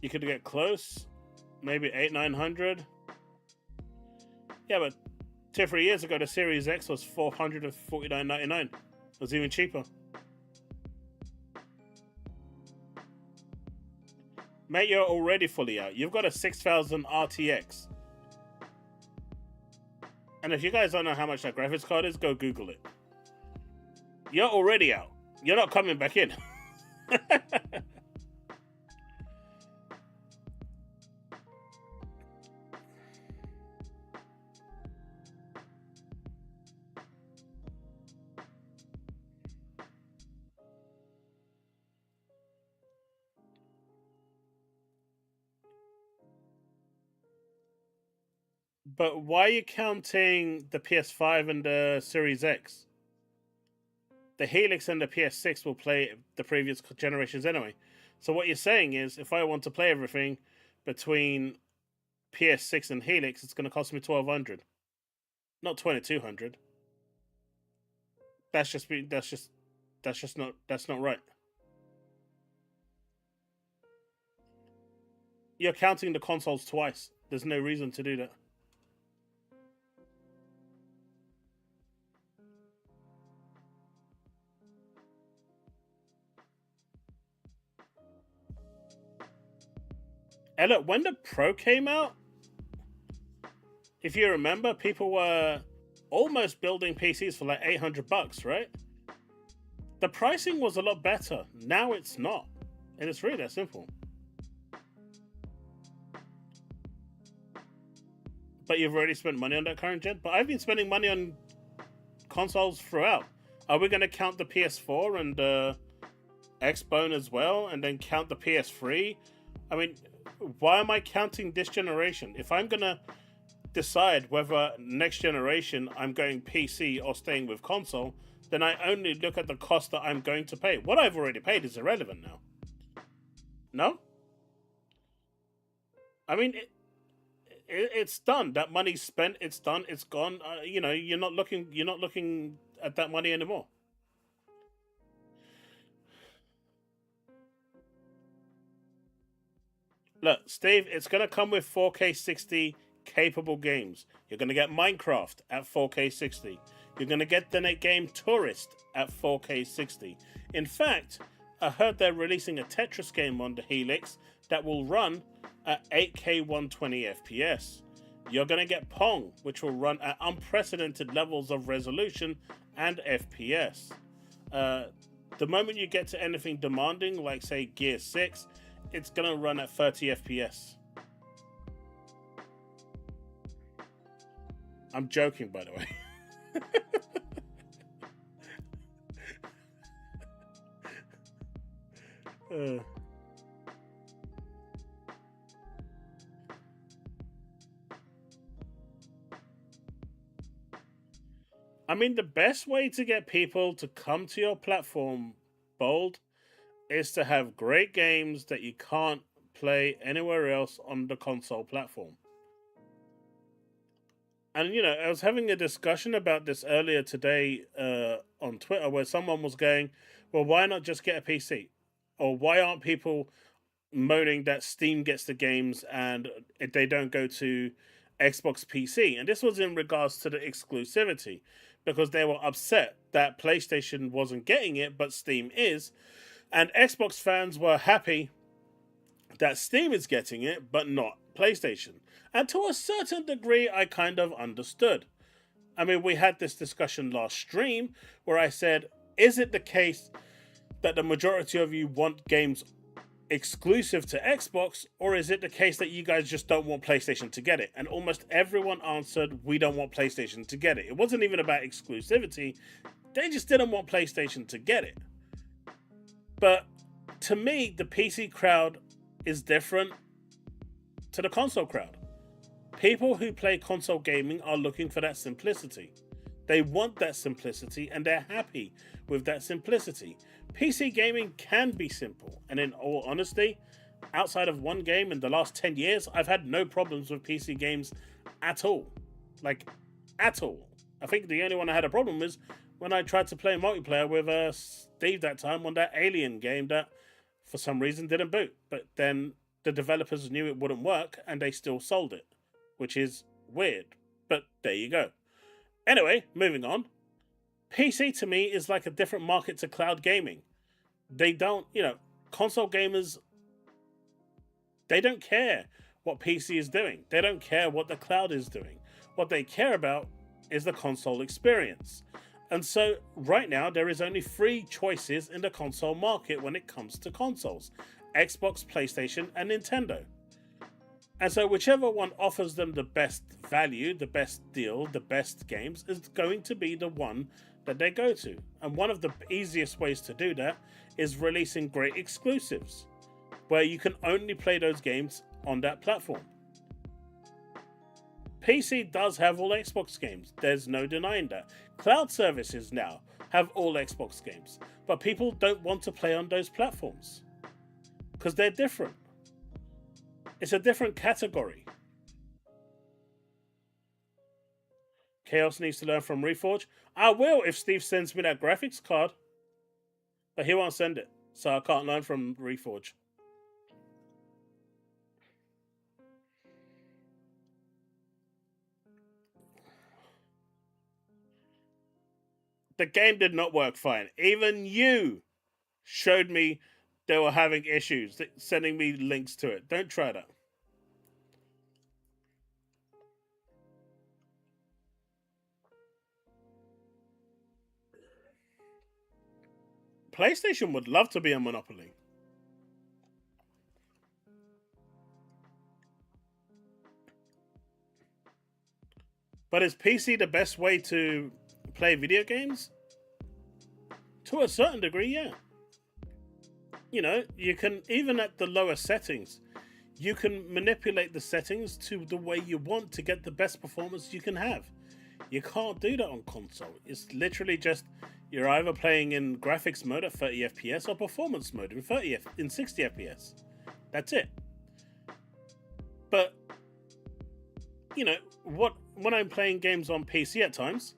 You could get close, maybe 800-900. Yeah, but 2-3 years ago, the Series X was $449.99. It was even cheaper. Mate, you're already fully out. You've got a 6000 RTX. And if you guys don't know how much that graphics card is, go Google it. You're already out. You're not coming back in. But why are you counting the PS5 and the Series X? The Helix and the PS6 will play the previous generations anyway. So what you're saying is, if I want to play everything between PS6 and Helix, it's going to cost me 1,200, not 2,200. That's not right. You're counting the consoles twice. There's no reason to do that. And look, when the Pro came out, if you remember, people were almost building PCs for like $800, right? The pricing was a lot better. Now it's not. And it's really that simple. But you've already spent money on that current gen. But I've been spending money on consoles throughout. Are we going to count the PS4 and the Xbone as well? And then count the PS3? I mean, why am I counting this generation? If I'm going to decide whether next generation I'm going PC or staying with console, then I only look at the cost that I'm going to pay. What I've already paid is irrelevant now. No? I mean, it's done. That money's spent. It's done. It's gone. You're not looking at that money anymore. Look, Steve, it's going to come with 4K 60 capable games. You're going to get Minecraft at 4K 60. You're going to get the net game Tourist at 4K 60. In fact, I heard they're releasing a Tetris game on the Helix that will run at 8K 120 FPS. You're going to get Pong, which will run at unprecedented levels of resolution and FPS. The moment you get to anything demanding, like say Gear 6, it's going to run at 30 FPS. I'm joking, by the way. I mean, the best way to get people to come to your platform, Bold, is to have great games that you can't play anywhere else on the console platform. And I was having a discussion about this earlier today on Twitter, where someone was going, "Well, why not just get a PC? Or why aren't people moaning that Steam gets the games and they don't go to Xbox PC?" And this was in regards to the exclusivity, because they were upset that PlayStation wasn't getting it, but Steam is. And Xbox fans were happy that Steam is getting it, but not PlayStation. And to a certain degree, I kind of understood. I mean, we had this discussion last stream where I said, is it the case that the majority of you want games exclusive to Xbox, or is it the case that you guys just don't want PlayStation to get it? And almost everyone answered, we don't want PlayStation to get it. It wasn't even about exclusivity. They just didn't want PlayStation to get it. But to me, the PC crowd is different to the console crowd. People who play console gaming are looking for that simplicity. They want that simplicity and they're happy with that simplicity. PC gaming can be simple, and in all honesty, outside of one game in the last 10 years, I've had no problems with PC games at all. Like, at all. I think the only one I had a problem was when I tried to play multiplayer with Steve that time on that Alien game that for some reason didn't boot. But then the developers knew it wouldn't work and they still sold it, which is weird. But there you go. Anyway, moving on. PC to me is like a different market to cloud gaming. They don't, console gamers, they don't care what PC is doing. They don't care what the cloud is doing. What they care about is the console experience. And so right now there is only 3 choices in the console market when it comes to consoles: Xbox, PlayStation, and Nintendo. And so whichever one offers them the best value, the best deal, the best games is going to be the one that they go to. And one of the easiest ways to do that is releasing great exclusives where you can only play those games on that platform. PC does have all Xbox games. There's no denying that. Cloud services now have all Xbox games. But people don't want to play on those platforms. Because they're different. It's a different category. Chaos needs to learn from Reforge. I will if Steve sends me that graphics card. But he won't send it. So I can't learn from Reforge. The game did not work fine. Even you showed me they were having issues, sending me links to it. Don't try that. PlayStation would love to be a monopoly. But is PC the best way to play video games? To a certain degree, yeah. You know, you can, even at the lower settings, you can manipulate the settings to the way you want to get the best performance you can have. You can't do that on console. It's literally just you're either playing in graphics mode at 30 FPS or performance mode in 60 FPS. That's it. But you know what? When I'm playing games on PC at times,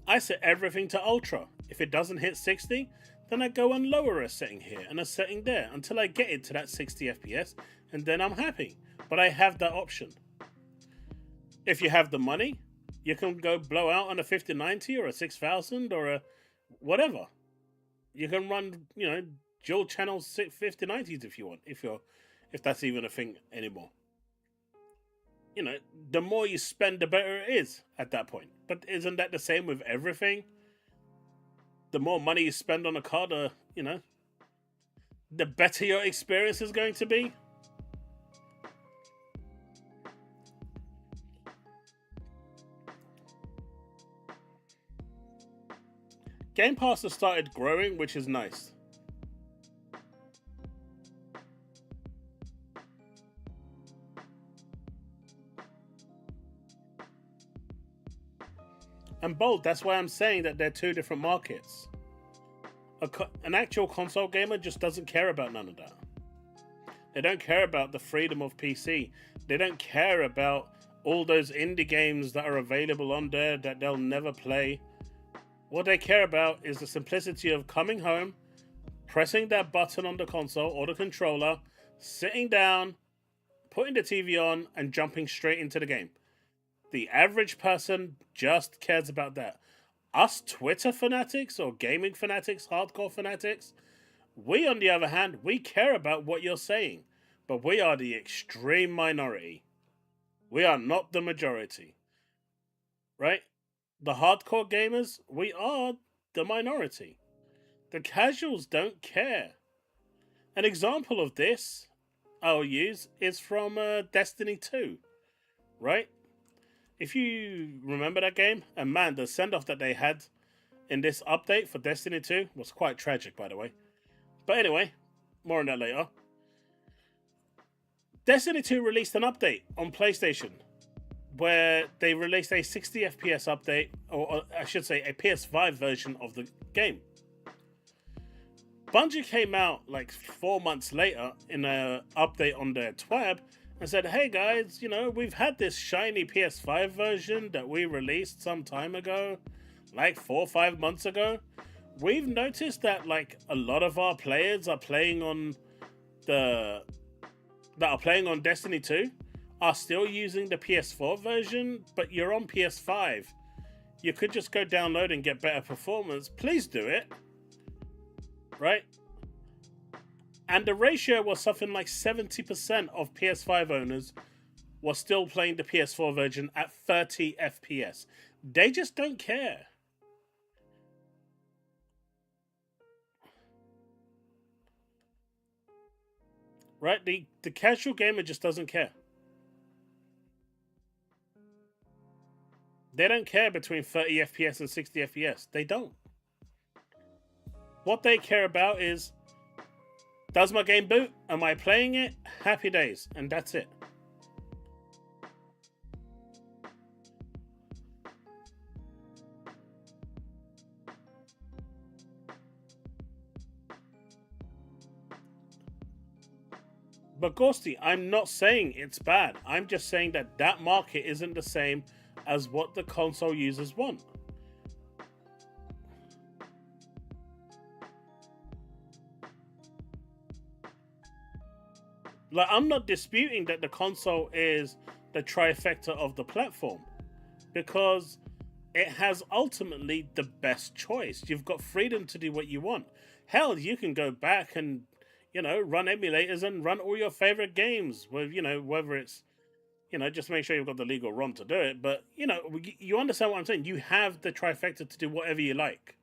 I set everything to ultra. If it doesn't hit 60, then I go and lower a setting here and a setting there until I get it to that 60 FPS, and then I'm happy. But I have that option. If you have the money, you can go blow out on a 5090 or a 6000 or a whatever. You can run, you know, dual channel 5090s if you want, if that's even a thing anymore. You know, the more you spend, the better it is at that point. But isn't that the same with everything? The more money you spend on a card, you know, the better your experience is going to be. Game Pass has started growing, which is nice. And bold, that's why I'm saying that they're two different markets. An actual console gamer just doesn't care about none of that. They don't care about the freedom of PC. They don't care about all those indie games that are available on there that they'll never play. What they care about is the simplicity of coming home, pressing that button on the console or the controller, sitting down, putting the TV on, and jumping straight into the game. The average person just cares about that. Us Twitter fanatics or gaming fanatics, hardcore fanatics, we on the other hand, we care about what you're saying, but we are the extreme minority. We are not the majority. Right? The hardcore gamers, we are the minority. The casuals don't care. An example of this I'll use is from Destiny 2. Right? If you remember that game, and man, the send-off that they had in this update for Destiny 2 was quite tragic, by the way. But anyway, more on that later. Destiny 2 released an update on PlayStation where they released a 60 FPS update, or I should say a PS5 version of the game. Bungie came out like 4 months later in an update on their TWAB and said, hey guys, you know, we've had this shiny PS5 version that we released some time ago, like 4 or 5 months ago. We've noticed that like a lot of our players are playing on Destiny 2 are still using the PS4 version, but you're on PS5. You could just go download and get better performance. Please do it. Right? And the ratio was something like 70% of PS5 owners were still playing the PS4 version at 30 FPS. They just don't care. Right? The casual gamer just doesn't care. They don't care between 30 FPS and 60 FPS. They don't. What they care about is, does my game boot? Am I playing it? Happy days. And that's it. But Ghosty, I'm not saying it's bad. I'm just saying that that market isn't the same as what the console users want. Like, I'm not disputing that the console is the trifecta of the platform, because it has ultimately the best choice. You've got freedom to do what you want. Hell, you can go back and, run emulators and run all your favorite games with, whether it's, just make sure you've got the legal ROM to do it. But, you understand what I'm saying. You have the trifecta to do whatever you like.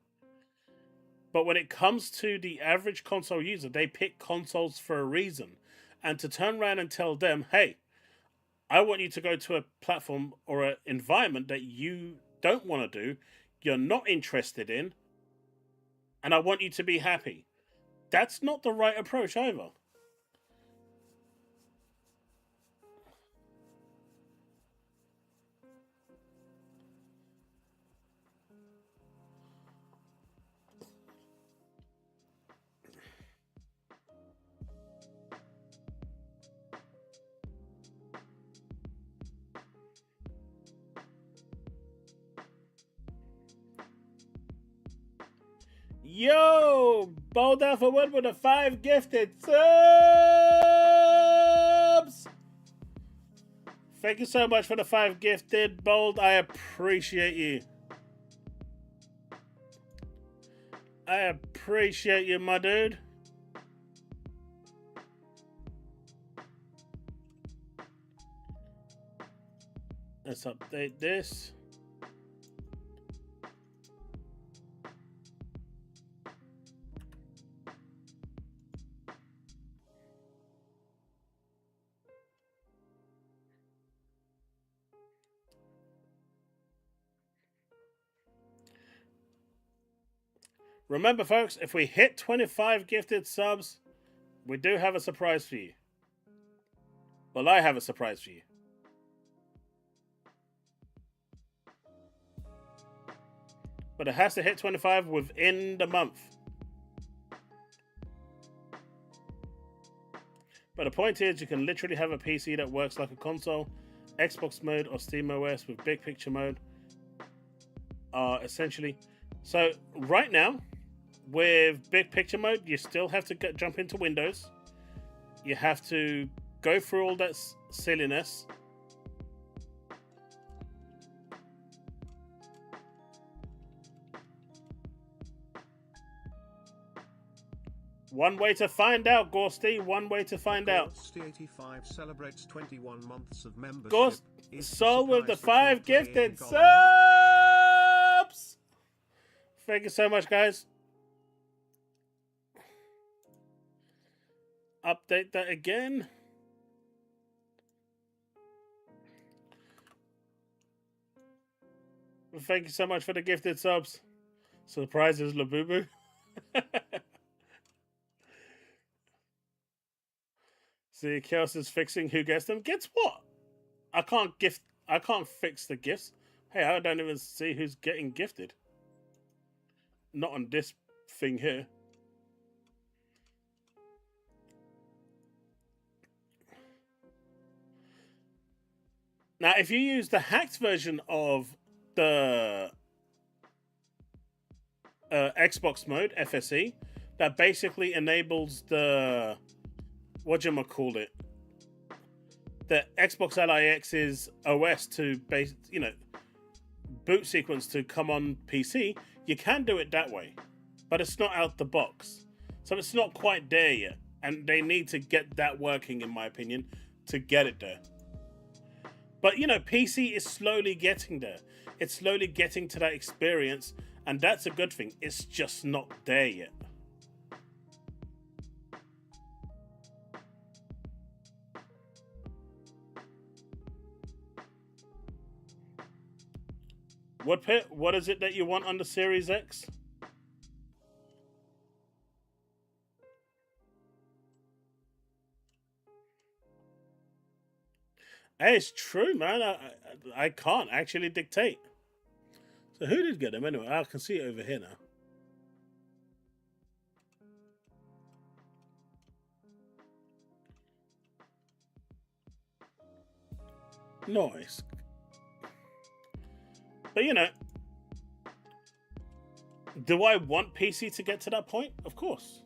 But when it comes to the average console user, they pick consoles for a reason. And to turn around and tell them, hey, I want you to go to a platform or an environment that you don't want to do, you're not interested in, and I want you to be happy. That's not the right approach either. Yo, bold out for one with the 5 gifted subs. Thank you so much for the 5 gifted, Bold. I appreciate you. I appreciate you, my dude. Let's update this. Remember, folks, if we hit 25 gifted subs, we do have a surprise for you. Well, I have a surprise for you. But it has to hit 25 within the month. But the point is, you can literally have a PC that works like a console. Xbox mode or Steam OS with big picture mode are essentially... So right now, with big picture mode, you still have to jump into Windows. You have to go through all that silliness. One way to find out, Ghosty. One way to find out. Ghosty85 celebrates 21 months of membership. Ghost Soul with the 5 gifted subs. Thank you so much, guys. Update that again. Thank you so much for the gifted subs. Surprises, Labubu. See, Chaos is fixing who gets them. Gets what? I can't fix the gifts. Hey, I don't even see who's getting gifted. Not on this thing here. Now, if you use the hacked version of the Xbox mode, FSE, that basically enables the... whatchamacallit, the Xbox LIX's OS to boot sequence to come on PC, you can do it that way, but it's not out the box, so it's not quite there yet, and they need to get that working, in my opinion, to get it there. But PC is slowly getting there. It's slowly getting to that experience, and that's a good thing. It's just not there yet. Woodpit, what is it that you want on the Series X? Hey, it's true, man. I can't actually dictate. So who did get them anyway? I can see it over here now. Nice. But you know, do I want PC to get to that point? Of course.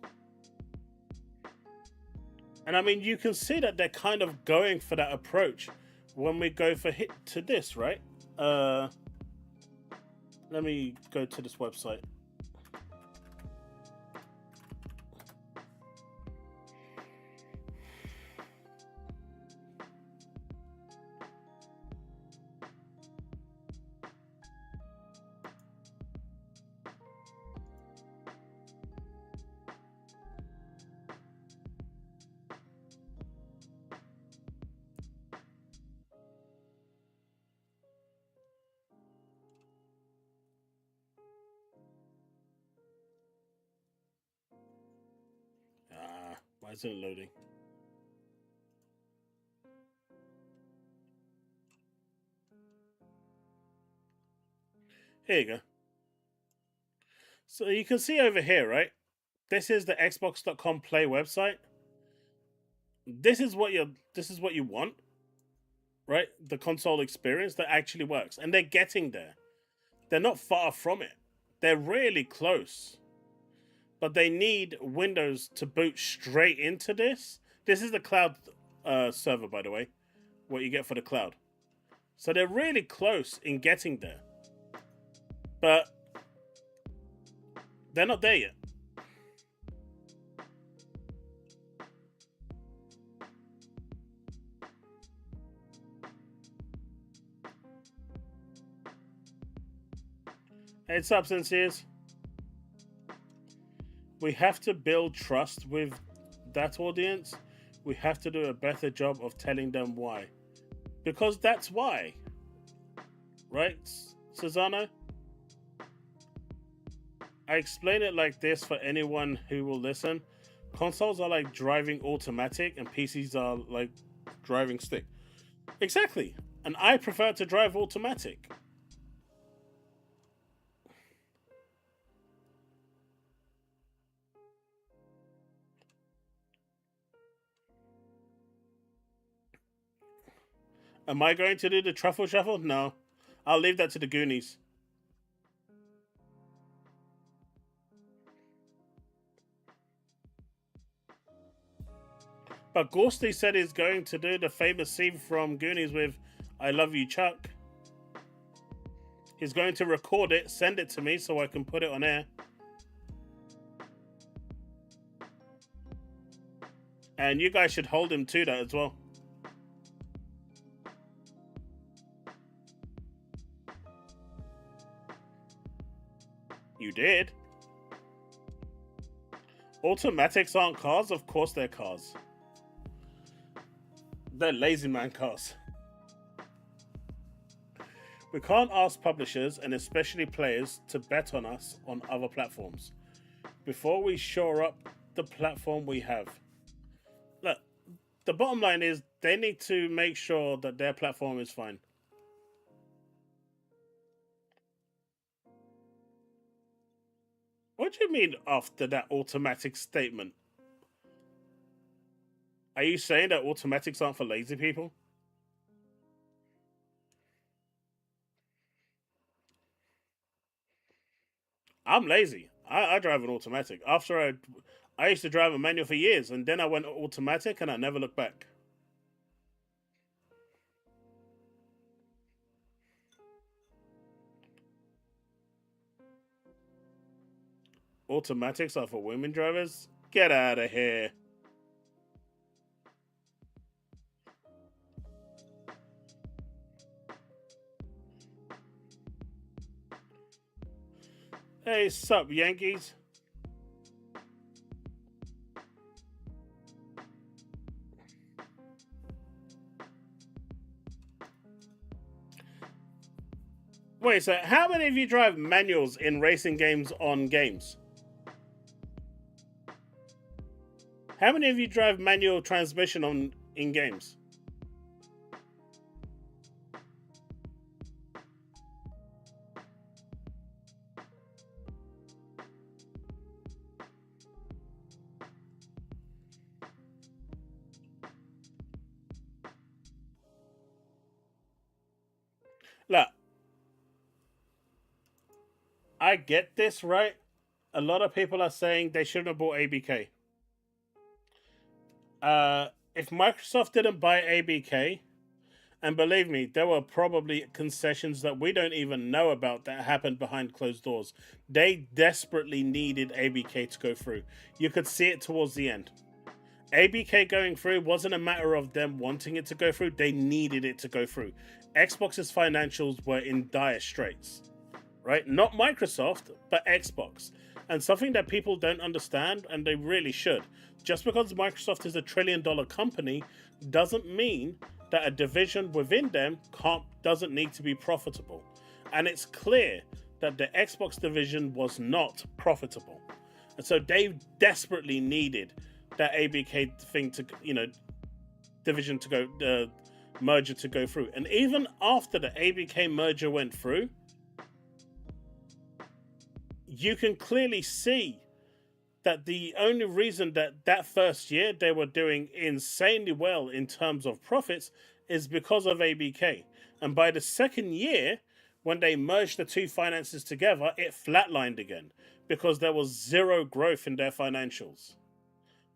And I mean, you can see that they're kind of going for that approach when we go for hit to this, right? Let me go to this website. Why isn't it loading? Here you go. So you can see over here, right? This is the Xbox.com Play website. This is what you want, right? The console experience that actually works, and they're getting there. They're not far from it. They're really close. But they need Windows to boot straight into this. This is the cloud server, by the way, what you get for the cloud. So they're really close in getting there. But they're not there yet. Hey, substances. We have to build trust with that audience. We have to do a better job of telling them why. Because that's why. Right, Susano? I explain it like this for anyone who will listen. Consoles are like driving automatic and PCs are like driving stick. Exactly. And I prefer to drive automatic. Am I going to do the truffle shuffle? No. I'll leave that to the Goonies. But Ghosty said he's going to do the famous scene from Goonies with I Love You, Chuck. He's going to record it, send it to me so I can put it on air. And you guys should hold him to that as well. You did? Automatics aren't cars? Of course they're cars. They're lazy man cars. We can't ask publishers, and especially players, to bet on us on other platforms before we shore up the platform we have. Look, the bottom line is they need to make sure that their platform is fine. What do you mean after that automatic statement? Are you saying that automatics aren't for lazy people? I'm lazy. I drive an automatic. I used to drive a manual for years, and then I went automatic, and I never looked back. Automatics are for women drivers? Get out of here. Hey, sup, Yankees? Wait, so how many of you drive manuals in racing games on games? How many of you drive manual transmission in games? Look, I get this, right? A lot of people are saying they shouldn't have bought ABK. If Microsoft didn't buy ABK, and believe me, there were probably concessions that we don't even know about that happened behind closed doors. They desperately needed ABK to go through. You could see it towards the end. ABK going through wasn't a matter of them wanting it to go through, they needed it to go through. Xbox's financials were in dire straits, right? Not Microsoft, but Xbox. And something that people don't understand, and they really should, just because Microsoft is $1 trillion company doesn't mean that a division within them doesn't need to be profitable. And it's clear that the Xbox division was not profitable. And so they desperately needed that ABK thing to, division to go, merger to go through. And even after the ABK merger went through, you can clearly see that the only reason that first year they were doing insanely well in terms of profits is because of ABK. And by the second year, when they merged the two finances together, it flatlined again because there was zero growth in their financials.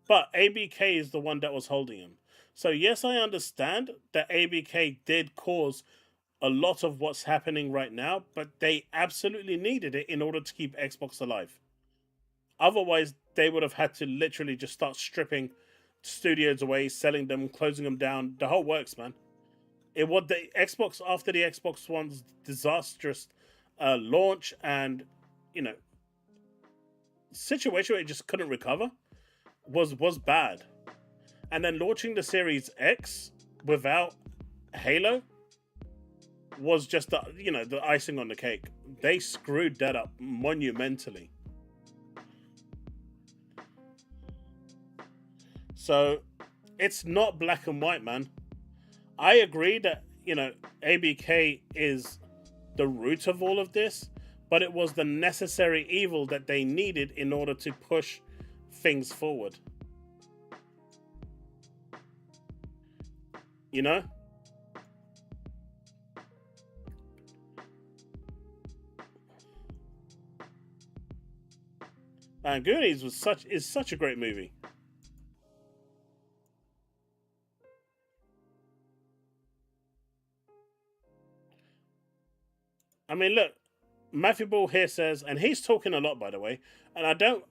But ABK is the one that was holding them. So yes, I understand that ABK did cause a lot of what's happening right now, but they absolutely needed it in order to keep Xbox alive. Otherwise, they would have had to literally just start stripping studios away, selling them, closing them down. The whole works, man. It was the Xbox after the Xbox One's disastrous launch and situation where it just couldn't recover was bad. And then launching the Series X without Halo was just the icing on the cake. They screwed that up monumentally. So it's not black and white, man. I agree that ABK is the root of all of this, but it was the necessary evil that they needed in order to push things forward. And Goonies is such a great movie. I mean, look, Matthew Ball here says, and he's talking a lot, by the way, and I don't,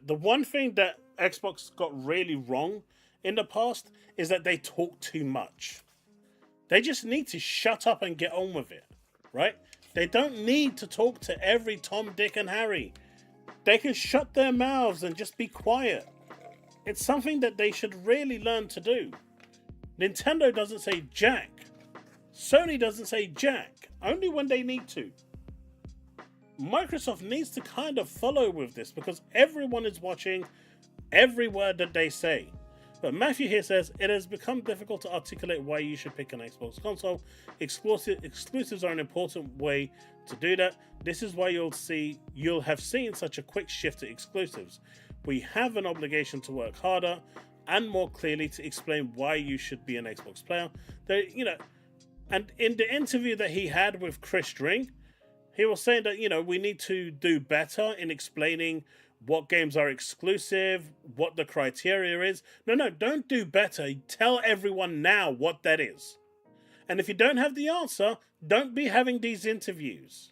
the one thing that Xbox got really wrong in the past is that they talk too much. They just need to shut up and get on with it, right? They don't need to talk to every Tom, Dick, and Harry. They can shut their mouths and just be quiet. It's something that they should really learn to do. Nintendo doesn't say jack. Sony doesn't say jack. Only when they need to. Microsoft needs to kind of follow with this because everyone is watching every word that they say. But Matthew here says, it has become difficult to articulate why you should pick an Xbox console. Exclusives are an important way to do that. This is why you'll have seen such a quick shift to exclusives. We have an obligation to work harder and more clearly to explain why you should be an Xbox player. And in the interview that he had with Chris String, he was saying that, we need to do better in explaining what games are exclusive, what the criteria is. No, don't do better. Tell everyone now what that is. And if you don't have the answer, don't be having these interviews.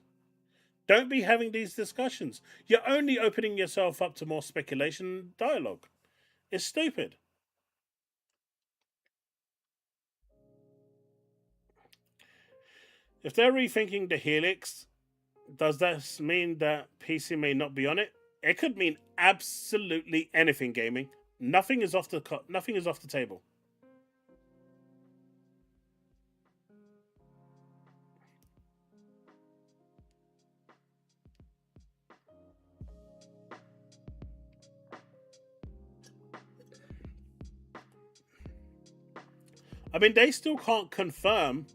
Don't be having these discussions. You're only opening yourself up to more speculation and dialogue. It's stupid. If they're rethinking the Helix, does that mean that PC may not be on it? It could mean absolutely anything, gaming. Nothing is off the table. I mean, they still can't confirm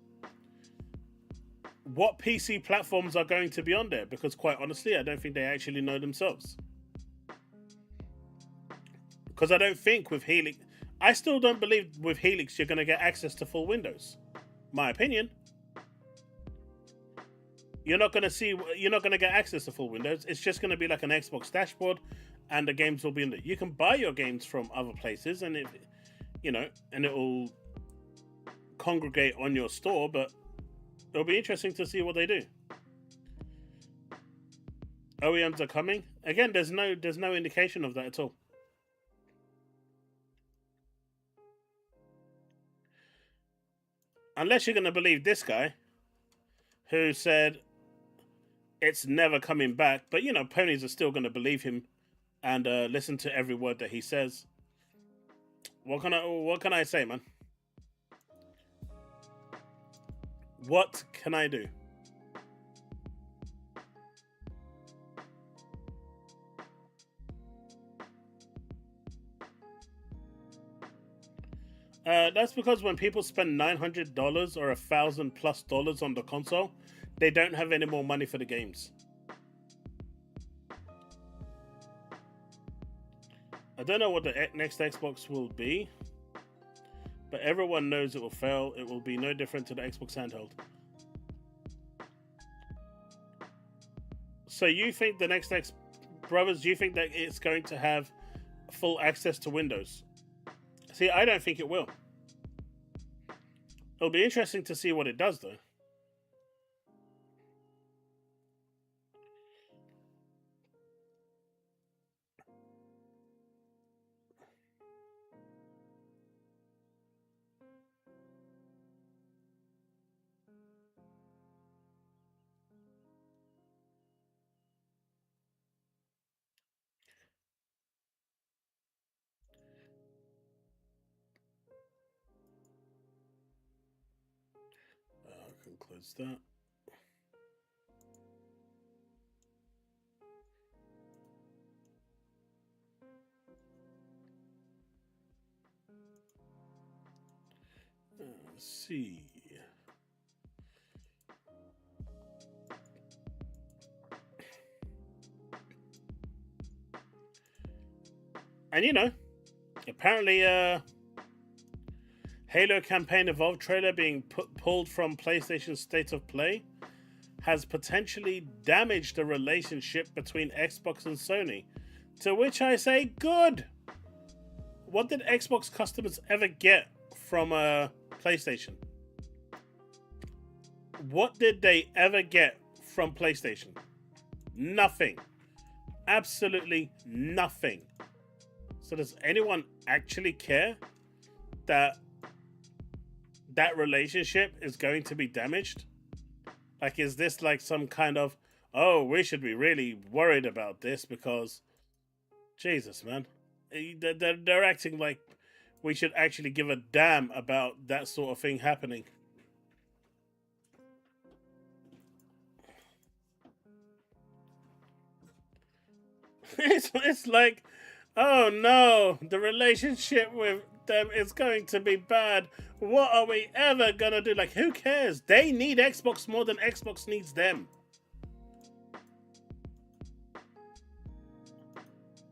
what PC platforms are going to be on there because, quite honestly, I don't think they actually know themselves. Because I don't think with Helix, I still don't believe with Helix you're going to get access to full Windows. My opinion. you're not gonna get access to full Windows. It's just gonna be like an Xbox dashboard, and the games will be in there. You can buy your games from other places, and and it will congregate on your store. But it'll be interesting to see what they do. OEMs are coming again. There's no indication of that at all. Unless you're going to believe this guy who said it's never coming back. But, ponies are still going to believe him and listen to every word that he says. What can I say, man? What can I do? That's because when people spend $900 or $1,000+ on the console, they don't have any more money for the games. I don't know what the next Xbox will be, but everyone knows it will fail. It will be no different to the Xbox handheld. So you think the next brothers, do you think that it's going to have full access to Windows? See, I don't think it will. It'll be interesting to see what it does, though. I can close that. Let's see. And apparently Halo Campaign Evolved trailer being pulled from PlayStation's State of Play has potentially damaged the relationship between Xbox and Sony. To which I say, good! What did Xbox customers ever get from PlayStation? What did they ever get from PlayStation? Nothing. Absolutely nothing. So does anyone actually care that relationship is going to be damaged? Like, is this like some kind of, oh, we should be really worried about this because, Jesus, man. They're acting like we should actually give a damn about that sort of thing happening. It's like, oh no, the relationship with them is going to be bad. What are we ever gonna do? Like, who cares? They need Xbox more than Xbox needs them.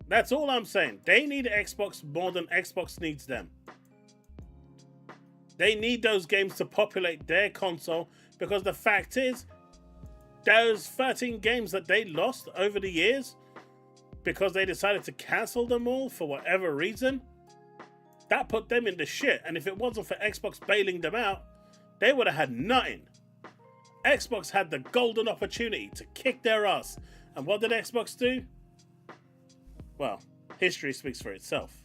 That's all I'm saying. They need Xbox more than Xbox needs them. They need those games to populate their console, because the fact is, those 13 games that they lost over the years because they decided to cancel them all for whatever reason, that put them in the shit. And if it wasn't for Xbox bailing them out, they would have had nothing. Xbox had the golden opportunity to kick their ass. And what did Xbox do? Well, history speaks for itself.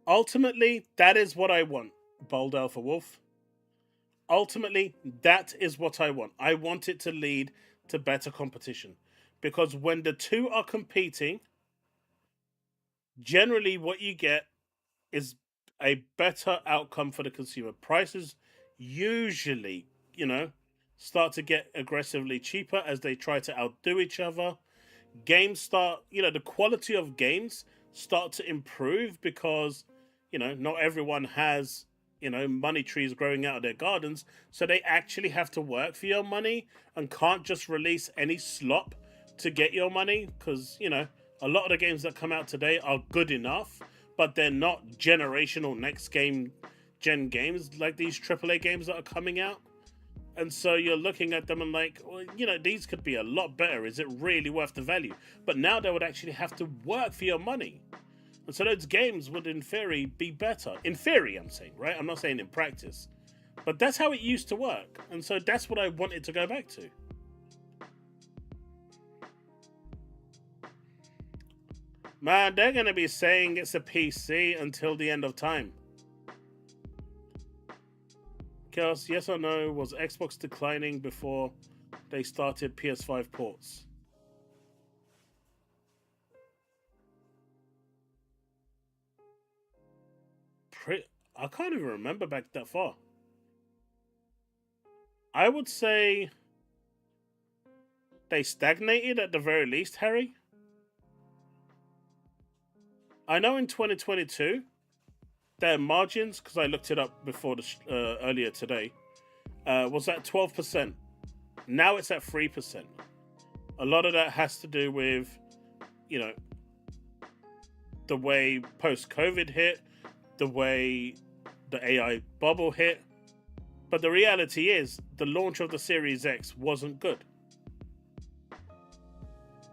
Ultimately, that is what I want, Bold Alpha Wolf. Ultimately, that is what I want. I want it to lead to better competition. Because when the two are competing, generally what you get is a better outcome for the consumer. Prices usually, start to get aggressively cheaper as they try to outdo each other. Games start, the quality of games start to improve because, not everyone has, money trees growing out of their gardens. So they actually have to work for your money and can't just release any slop to get your money because, A lot of the games that come out today are good enough, but they're not generational next gen games like these AAA games that are coming out. And so you're looking at them and like, well, these could be a lot better. Is it really worth the value? But now they would actually have to work for your money. And so those games would, in theory, be better. In theory, I'm saying, right? I'm not saying in practice. But that's how it used to work. And so that's what I wanted to go back to. Man, they're going to be saying it's a PC until the end of time. Chaos, yes or no, was Xbox declining before they started PS5 ports? I can't even remember back that far. I would say they stagnated at the very least, Harry. I know in 2022, their margins, because I looked it up before earlier today, was at 12%. Now it's at 3%. A lot of that has to do with, the way post-COVID hit, the way the AI bubble hit. But the reality is, the launch of the Series X wasn't good.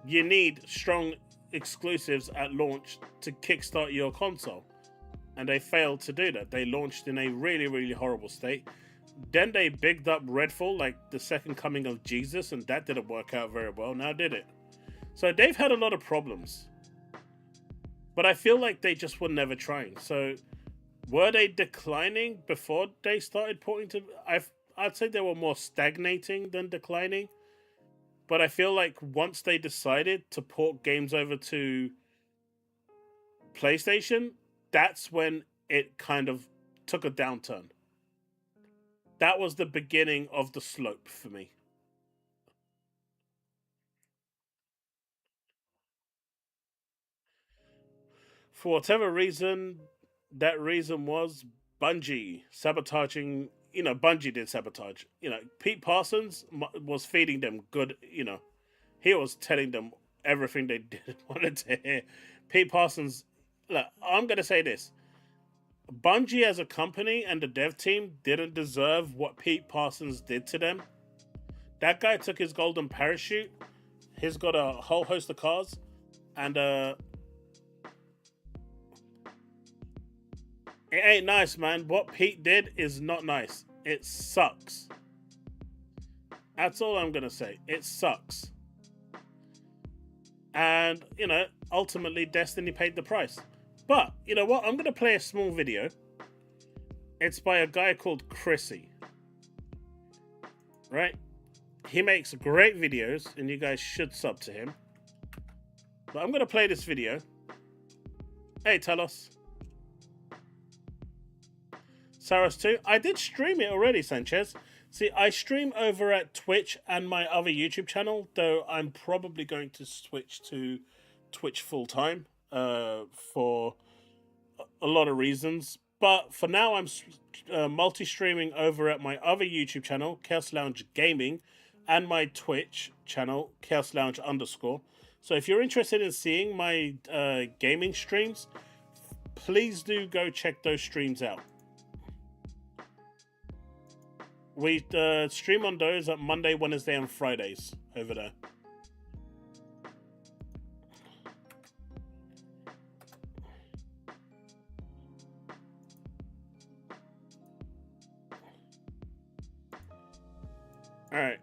You need strong exclusives at launch to kickstart your console. And they failed to do that. They launched in a really, really horrible state. Then they bigged up Redfall like the second coming of Jesus, and that didn't work out very well, now did it? So they've had a lot of problems. But I feel like they just were never trying. So were they declining before they started porting to... I'd say they were more stagnating than declining. But I feel like once they decided to port games over to PlayStation, that's when it kind of took a downturn. That was the beginning of the slope for me. For whatever reason, that reason was Bungie sabotaging. Bungie did sabotage. Pete Parsons was feeding them good. He was telling them everything they wanted to hear. Pete Parsons, look, I'm going to say this. Bungie as a company and the dev team didn't deserve what Pete Parsons did to them. That guy took his golden parachute. He's got a whole host of cars. And it ain't nice, man. What Pete did is not nice. It sucks. That's all I'm going to say. It sucks. And, ultimately Destiny paid the price. But, you know what? I'm going to play a small video. It's by a guy called Chrissy. Right? He makes great videos, and you guys should sub to him. But I'm going to play this video. Hey, Talos. Saros 2. I did stream it already, Sanchez. See, I stream over at Twitch and my other YouTube channel, though I'm probably going to switch to Twitch full-time for a lot of reasons. But for now, I'm multi-streaming over at my other YouTube channel, Chaos Lounge Gaming, and my Twitch channel, Chaos Lounge _. So if you're interested in seeing my gaming streams, please do go check those streams out. We stream on those at Monday, Wednesday, and Fridays over there. Alright.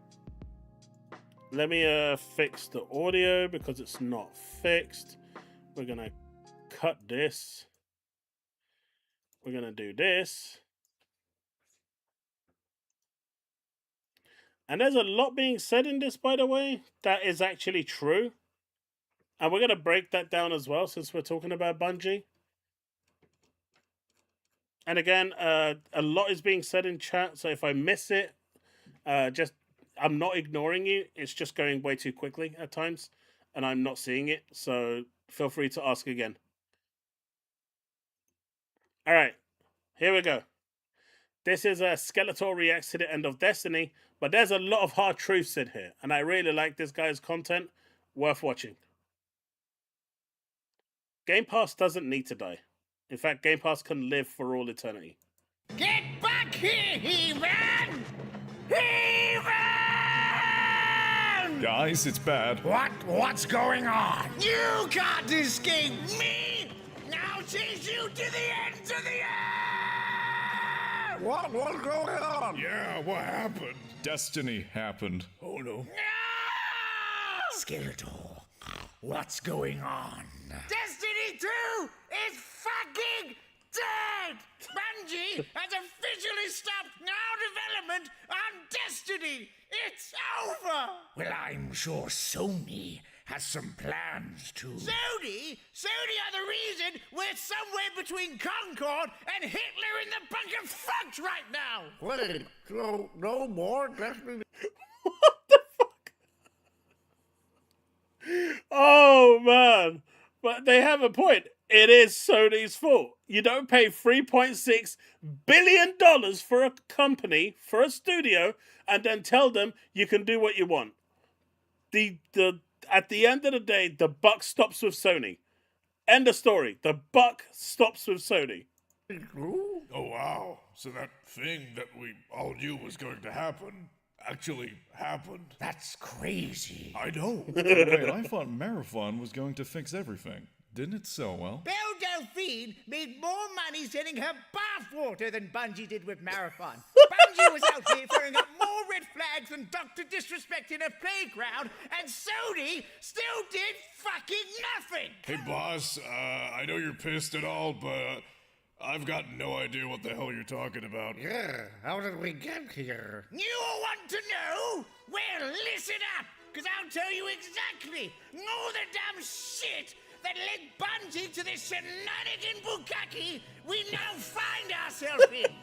Let me fix the audio because it's not fixed. We're going to cut this. We're going to do this. And there's a lot being said in this, by the way, that is actually true. And we're going to break that down as well, since we're talking about Bungie. And again, a lot is being said in chat, so if I miss it, I'm not ignoring you. It's just going way too quickly at times, and I'm not seeing it, so feel free to ask again. Alright, here we go. This is a Skeletor reacts to the end of Destiny, but there's a lot of hard truths in here, and I really like this guy's content. Worth watching. Game Pass doesn't need to die. In fact, Game Pass can live for all eternity. Get back here, He-Man! He-Man! Guys, it's bad. What's going on? You can't escape me! Now chase you to the ends of the earth! What's going on? Yeah, what happened? Destiny happened. Oh no. No! Skeletor, what's going on? Destiny 2 is fucking dead! Bungie has officially stopped now development on Destiny! It's over! Well, I'm sure Sony has some plans too. Sony? Sony are the reason we're somewhere between Concord and Hitler in the bunker fucked right now! Wait, no more Destiny. Oh man, but they have a point. It is Sony's fault. You don't pay $3.6 billion for a company, for a studio, and then tell them you can do what you want. At the end of the day, the buck stops with Sony. End of story. The buck stops with Sony. Oh wow, so that thing that we all knew was going to happen actually happened. That's crazy. I know. Wait, I thought Marathon was going to fix everything. Didn't it sell well? Belle Delphine made more money selling her bathwater than Bungie did with Marathon. Bungie was out here throwing up more red flags than Dr. Disrespect in a playground, and Sony still did fucking nothing! Hey boss, I know you're pissed and all, but I've got no idea what the hell you're talking about. Yeah, how did we get here? You want to know? Well, listen up, because I'll tell you exactly all the damn shit that led Bungie to this shenanigan bukkake we now find ourselves in.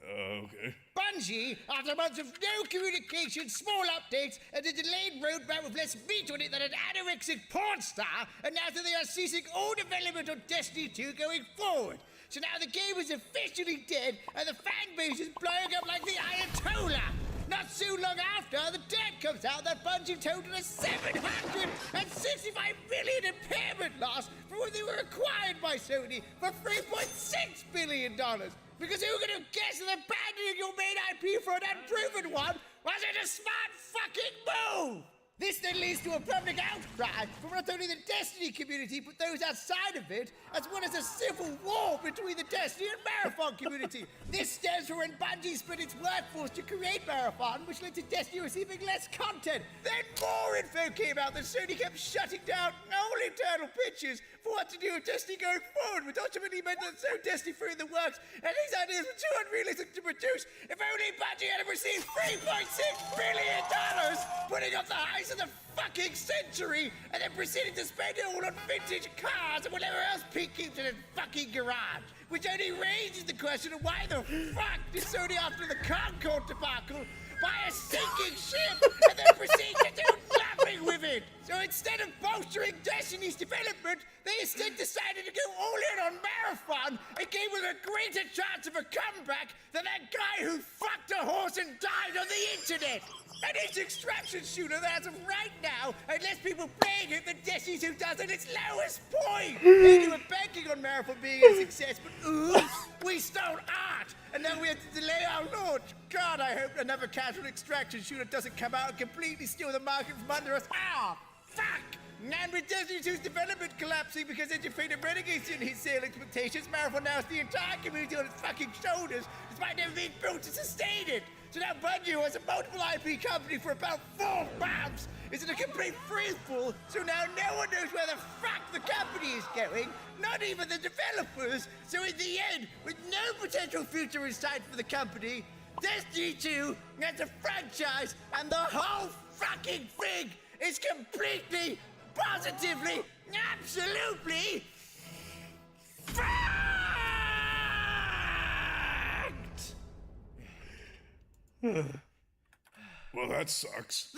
Okay. Bungie, after months of no communication, small updates, and a delayed roadmap with less meat on it than an anorexic porn star, announced that they are ceasing all development on Destiny 2 going forward. So now the game is officially dead, and the fan base is blowing up like the Ayatollah. Not so long after, the dirt comes out that Bungie totaled a $765 million impairment loss for when they were acquired by Sony for $3.6 billion. Because who could have guessed that abandoning your main IP for an unproven one wasn't a smart fucking move? This then leads to a public outcry from not only the Destiny community, but those outside of it, as well as a civil war between the Destiny and Marathon community. This stems from when Bungie split its workforce to create Marathon, which led to Destiny receiving less content. Then more info came out that Sony kept shutting down all internal pitches for what to do with Destiny going forward, which ultimately meant that so Destiny threw in the works, and these ideas were too unrealistic to produce. If only Bungie had received $3.6 billion, putting up the highs of the fucking century, and then proceeding to spend it all on vintage cars and whatever else Pete keeps in his fucking garage. Which only raises the question of why the fuck did Sony, after the Concord debacle, buy a sinking ship and then proceed to do nothing with it? So instead of bolstering Destiny's development, they instead decided to go all in on Marathon and gave it a greater chance of a comeback than that guy who fucked a horse and died on the internet. And it's extraction shooter that as of right now, unless people playing it, the Destiny 2 does at its lowest point. They were banking on Marathon being a success, but oops, we stole art, and now we have to delay our launch. God, I hope another casual extraction shooter doesn't come out and completely steal the market from under us. Ah, fuck! And with Destiny 2's development collapsing because Age of Freedom Renegades didn't hit sale expectations, Marathon now has the entire community on its fucking shoulders, despite never being built to sustain it. So now Bungie, who has a multiple IP company for about 4 months, is in a complete freefall, so now no one knows where the fuck the company is going, not even the developers. So in the end, with no potential future in sight for the company, Destiny 2 as a franchise and the whole fucking thing is completely, positively, absolutely fucked! Well, that sucks.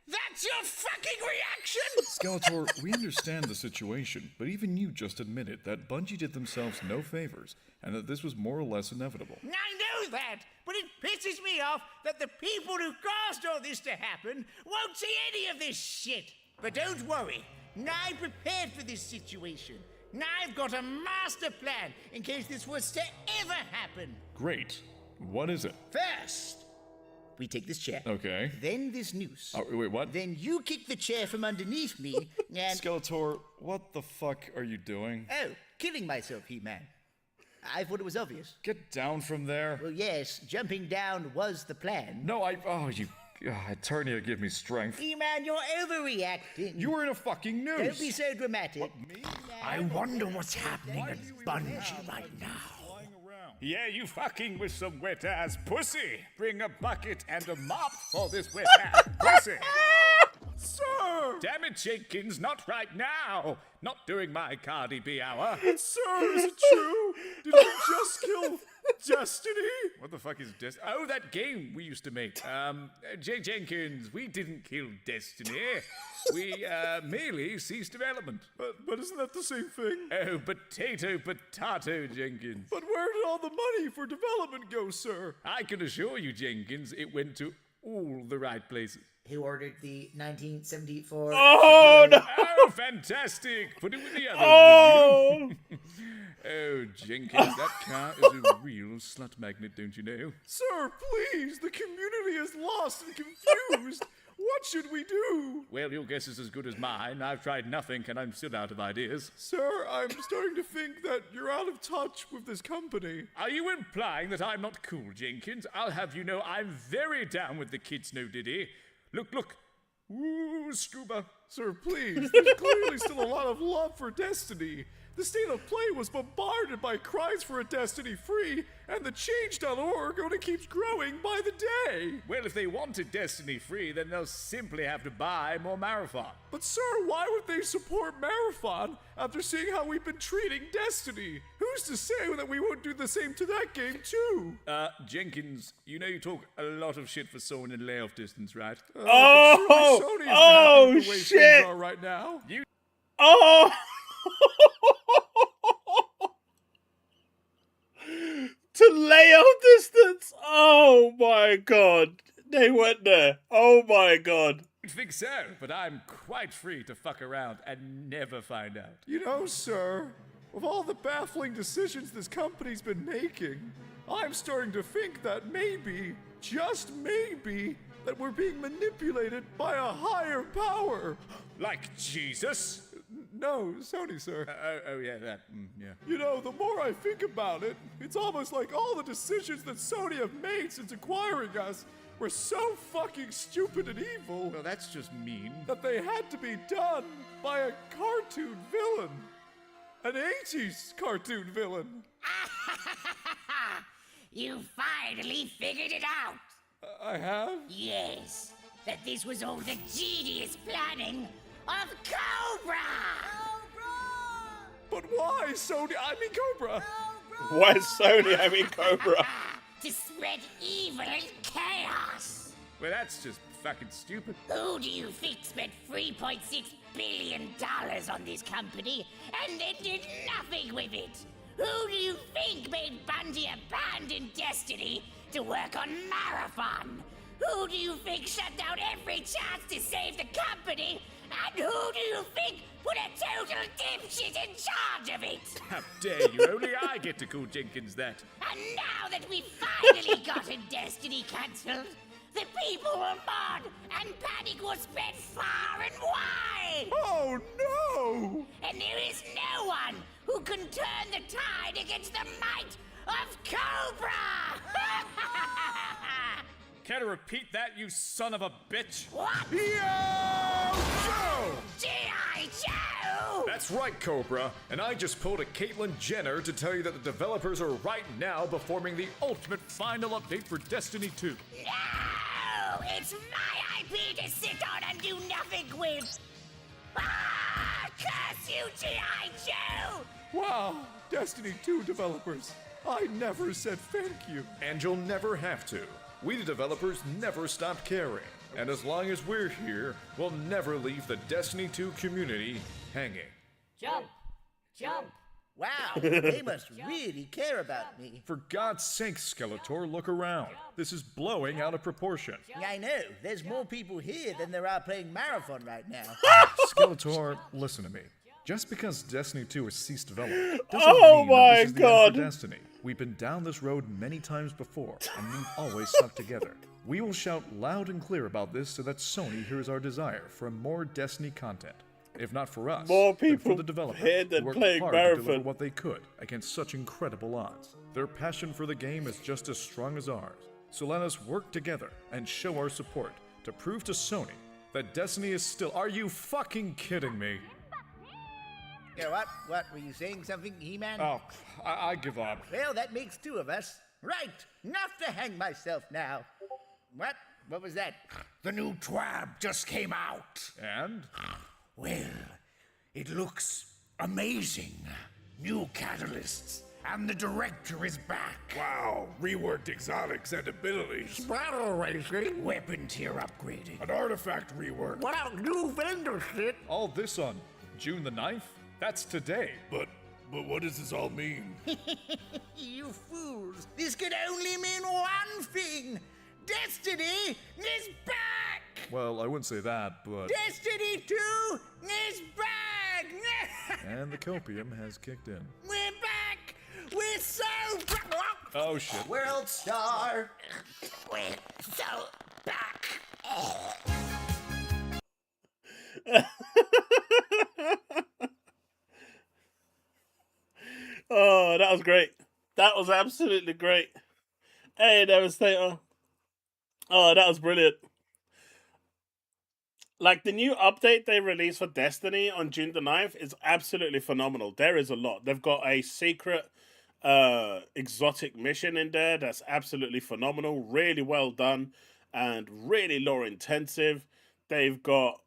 That's your fucking reaction? Skeletor, we understand the situation, but even you just admitted that Bungie did themselves no favors, and that this was more or less inevitable. I know that, but it pisses me off that the people who caused all this to happen won't see any of this shit. But don't worry, I'm prepared for this situation. Now I've got a master plan in case this was to ever happen. Great. What is it? First, we take this chair. Okay. Then this noose. Oh, wait, what? Then you kick the chair from underneath me and... Skeletor, what the fuck are you doing? Oh, killing myself, He-Man. I thought it was obvious. Get down from there. Well, yes, jumping down was the plan. No, Eternia, give me strength. He-Man, you're overreacting. You were in a fucking noose. Don't be so dramatic. Me? I wonder what's happening at Bungie right now. Yeah, you fucking with some wet-ass pussy. Bring a bucket and a mop for this wet-ass pussy. Sir! Damn it, Jenkins, not right now. Not during my Cardi B hour. Sir, is it true? Did you just kill Destiny? What the fuck is Destiny? Oh, that game we used to make. Jay Jenkins, we didn't kill Destiny. We, merely ceased development. But isn't that the same thing? Oh, potato, Jenkins. But where did all the money for development go, sir? I can assure you, Jenkins, it went to all the right places. Who ordered the 1974... Oh, no! Oh, fantastic! Put it with the others. Oh! Oh, Jenkins, that car is a real slut magnet, don't you know? Sir, please, the community is lost and confused. What should we do? Well, your guess is as good as mine. I've tried nothing, and I'm still out of ideas. Sir, I'm starting to think that you're out of touch with this company. Are you implying that I'm not cool, Jenkins? I'll have you know I'm very down with the kids, no diddy. Look. Ooh, scuba. Sir, please, there's clearly still a lot of love for Destiny. The state of play was bombarded by cries for a Destiny free, and the change.org only keeps growing by the day. Well, if they wanted Destiny free, then they'll simply have to buy more Marathon. But sir, why would they support Marathon after seeing how we've been treating Destiny? Who's to say that we won't do the same to that game too? Jenkins, you know you talk a lot of shit for someone in layoff distance, right? Oh, the way shit! things are right now. Oh! To lay off distance. Oh my god. They went there. Oh my god. I think so, but I'm quite free to fuck around and never find out. You know, sir, with all the baffling decisions this company's been making, I'm starting to think that maybe, just maybe, that we're being manipulated by a higher power. Like Jesus? No, Sony, sir. Yeah, that. Yeah. You know, the more I think about it, it's almost like all the decisions that Sony have made since acquiring us were so fucking stupid and evil Well, that's just mean. that they had to be done by a cartoon villain. An 80s cartoon villain. You finally figured it out! I have? Yes, that this was all the genius planning of Cobra! But why, Sony? I mean, Cobra. Why Sony? I mean Cobra. To spread evil and chaos! Well, that's just fucking stupid. Who do you think spent $3.6 billion on this company and then did nothing with it? Who do you think made Bungie abandon Destiny to work on Marathon? Who do you think shut down every chance to save the company? And who do you think put a total dipshit in charge of it? How dare you? Only I get to call Jenkins that. And now that we've finally gotten Destiny cancelled, the people were mad and panic was spread far and wide. Oh, no! And there is no one who can turn the tide against the might of Cobra! Care to repeat that, you son of a bitch? What? Yo, Joe! G.I. Joe! That's right, Cobra. And I just pulled a Caitlyn Jenner to tell you that the developers are right now performing the ultimate final update for Destiny 2. No! It's my IP to sit on and do nothing with! Ah! Curse you, G.I. Joe! Wow, Destiny 2 developers, I never said thank you. And you'll never have to. We the developers never stop caring. And as long as we're here, we'll never leave the Destiny 2 community hanging. Jump! Jump! Wow, they must really care about me. For God's sake, Skeletor, look around. This is blowing out of proportion. I know, there's more people here than there are playing Marathon right now. Skeletor, listen to me. Just because Destiny 2 has ceased development doesn't Oh mean that my this is the God. end for Destiny. We've been down this road many times before, and we've always stuck together. We will shout loud and clear about this so that Sony hears our desire for more Destiny content. If not for us, More then people for the developers here who than worked playing hard to deliver Marathon. what they could against such incredible odds. Their passion for the game is just as strong as ours. So let us work together and show our support to prove to Sony that Destiny is still— Are you fucking kidding me? Yeah, what? Were you saying something, He-Man? Oh, I give up. Well, that makes two of us. Right, enough to hang myself now. What? What was that? The new TWAB just came out. And? Well, it looks amazing. New catalysts, and the director is back. Wow, reworked exotics and abilities. Battle racing, weapon tier upgrading. An artifact rework. What else? New vendor shit. All this on June the 9th? That's today. But what does this all mean? You fools! This could only mean one thing! Destiny is back! Well, I wouldn't say that, but... Destiny 2 is back! And the copium has kicked in. We're back! We're so back! Oh shit. World Star! We're so back. Oh, that was great. That was absolutely great. Hey, Devastator. Oh, that was brilliant. Like, the new update they released for Destiny on June the 9th is absolutely phenomenal. There is a lot. They've got a secret exotic mission in there that's absolutely phenomenal. Really well done and really lore intensive. They've got,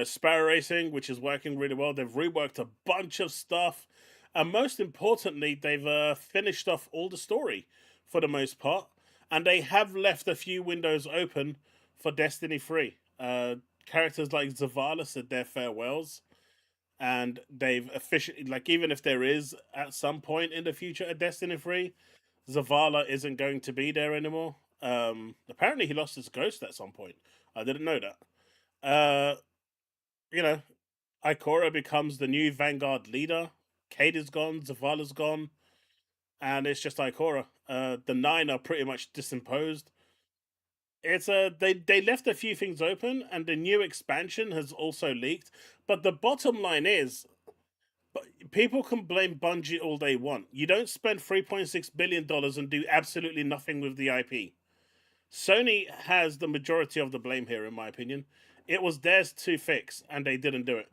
Sparrow Racing, which is working really well. They've reworked a bunch of stuff. And most importantly, they've finished off all the story for the most part. And they have left a few windows open for Destiny 3. Characters like Zavala said their farewells. And they've officially, even if there is at some point in the future a Destiny 3, Zavala isn't going to be there anymore. Apparently he lost his ghost at some point. I didn't know that. Ikora becomes the new Vanguard leader. Cade is gone, Zavala's gone, and it's just Ikora. The 9 are pretty much disimposed. It's they left a few things open, and the new expansion has also leaked. But the bottom line is, people can blame Bungie all they want. You don't spend $3.6 billion and do absolutely nothing with the IP. Sony has the majority of the blame here, in my opinion. It was theirs to fix, and they didn't do it.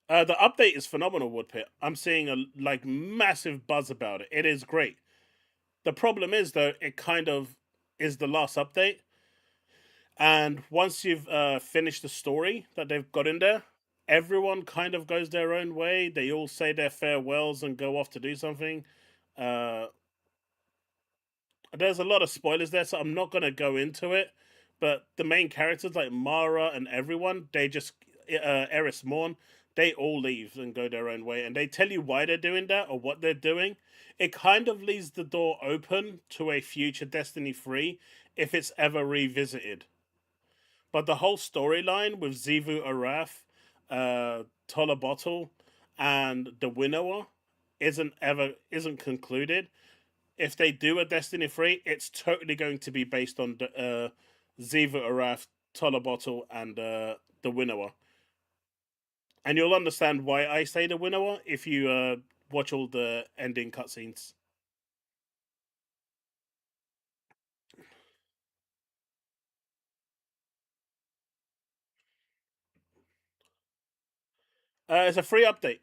The update is phenomenal, Woodpit. I'm seeing a massive buzz about it. It is great. The problem is, though, it kind of is the last update. And once you've finished the story that they've got in there, everyone kind of goes their own way. They all say their farewells and go off to do something. There's a lot of spoilers there, so I'm not going to go into it. But the main characters, like Mara and everyone, they just... Eris Morn, they all leave and go their own way. And they tell you why they're doing that or what they're doing. It kind of leaves the door open to a future Destiny 3 if it's ever revisited. But the whole storyline with Xivu Arath, Tola Bottle, and the Winnower isn't concluded. If they do a Destiny 3, it's totally going to be based on Xivu Arath, Tola Bottle, and the Winnower. And you'll understand why I say the Winnower if you watch all the ending cutscenes. It's a free update.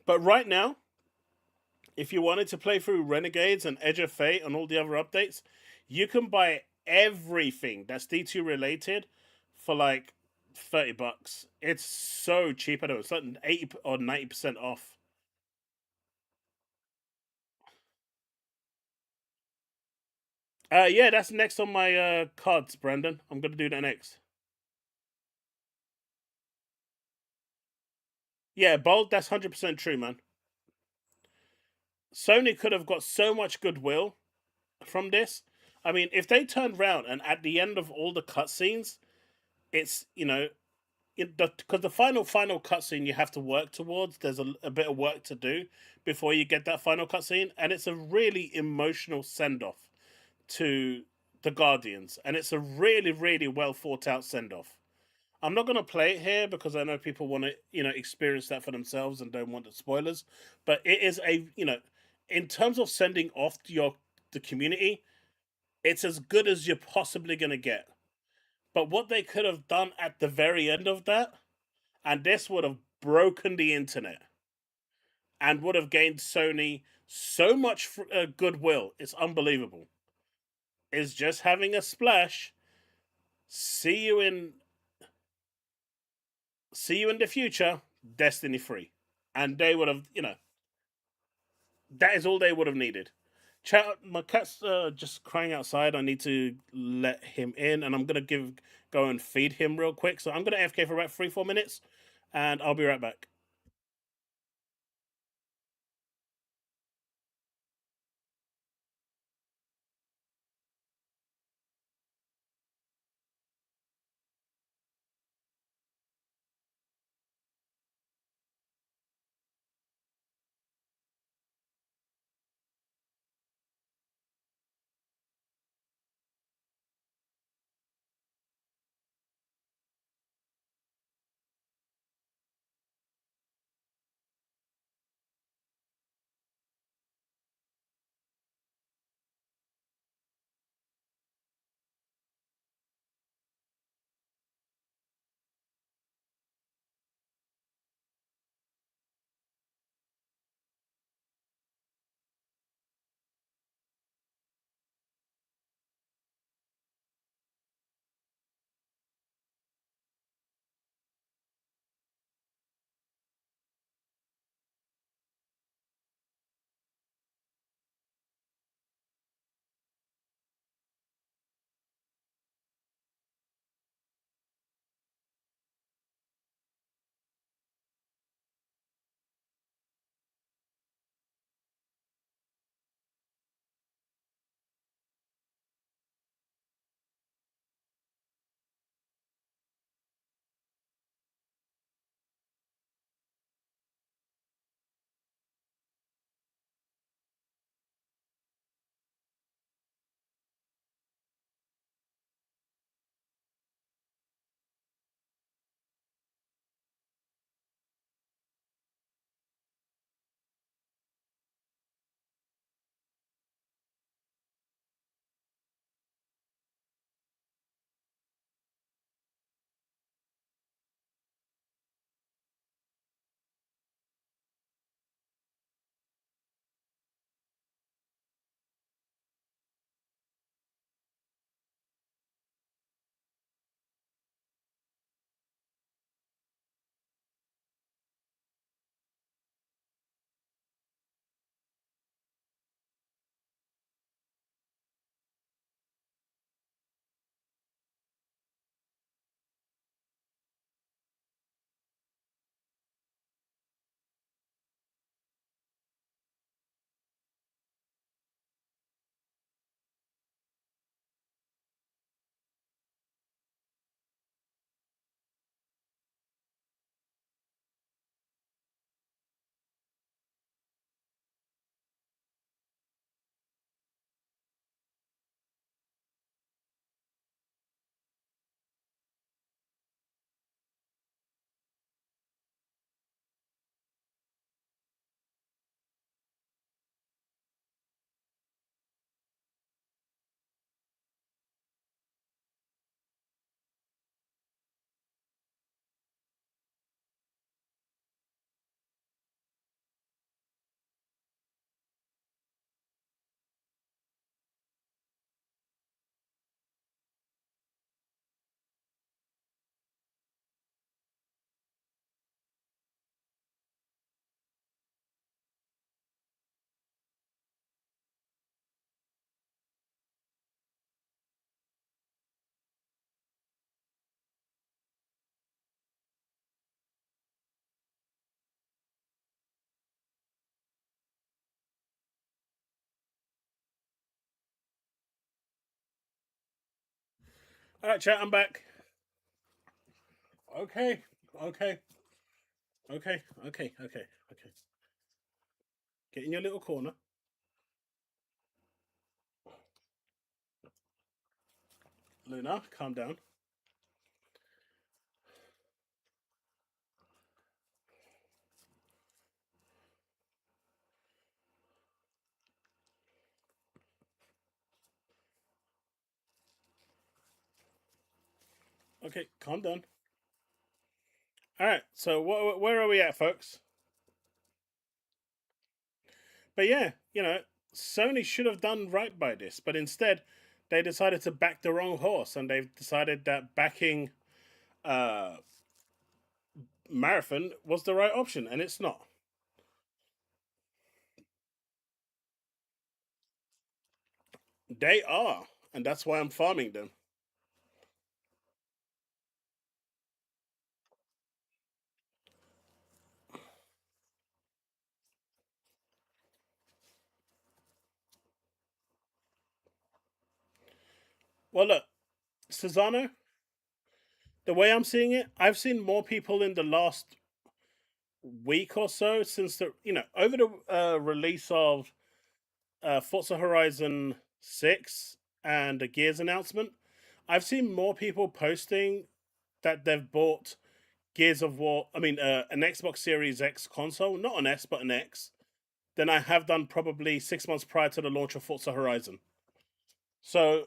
But right now, if you wanted to play through Renegades and Edge of Fate and all the other updates, you can buy everything that's D2 related for like $30. It's so cheap. I know it's like 80 or 90% off. Yeah, that's next on my cards, Brandon. I'm gonna do that next. Yeah, Bold, that's 100% true, man. Sony could have got so much goodwill from this. I mean, if they turned around and at the end of all the cutscenes, it's because the final cutscene you have to work towards. There's a bit of work to do before you get that final cutscene, and it's a really emotional send off to the Guardians, and it's a really really well thought out send off. I'm not going to play it here because I know people want to experience that for themselves and don't want the spoilers. But it is in terms of sending off the community, it's as good as you're possibly going to get. But what they could have done at the very end of that, and this would have broken the internet and would have gained Sony so much goodwill. It's unbelievable. Is just having a splash. See you in the future. Destiny 3, and they would have that is all they would have needed. Chat, my cat's just crying outside. I need to let him in, and I'm gonna go and feed him real quick. So I'm gonna AFK for about 3-4 minutes, and I'll be right back. All right, chat, I'm back. Okay. Get in your little corner. Luna, calm down. Okay, calm down. All right, so where are we at, folks? But yeah, you know, Sony should have done right by this, but instead they decided to back the wrong horse, and they've decided that backing Marathon was the right option, and it's not. They are, and that's why I'm farming them. Well, look, Cesano, the way I'm seeing it, I've seen more people in the last week or so since over the release of Forza Horizon 6 and the Gears announcement. I've seen more people posting that they've bought Gears of War, an Xbox Series X console, not an S, but an X, than I have done probably 6 months prior to the launch of Forza Horizon. So,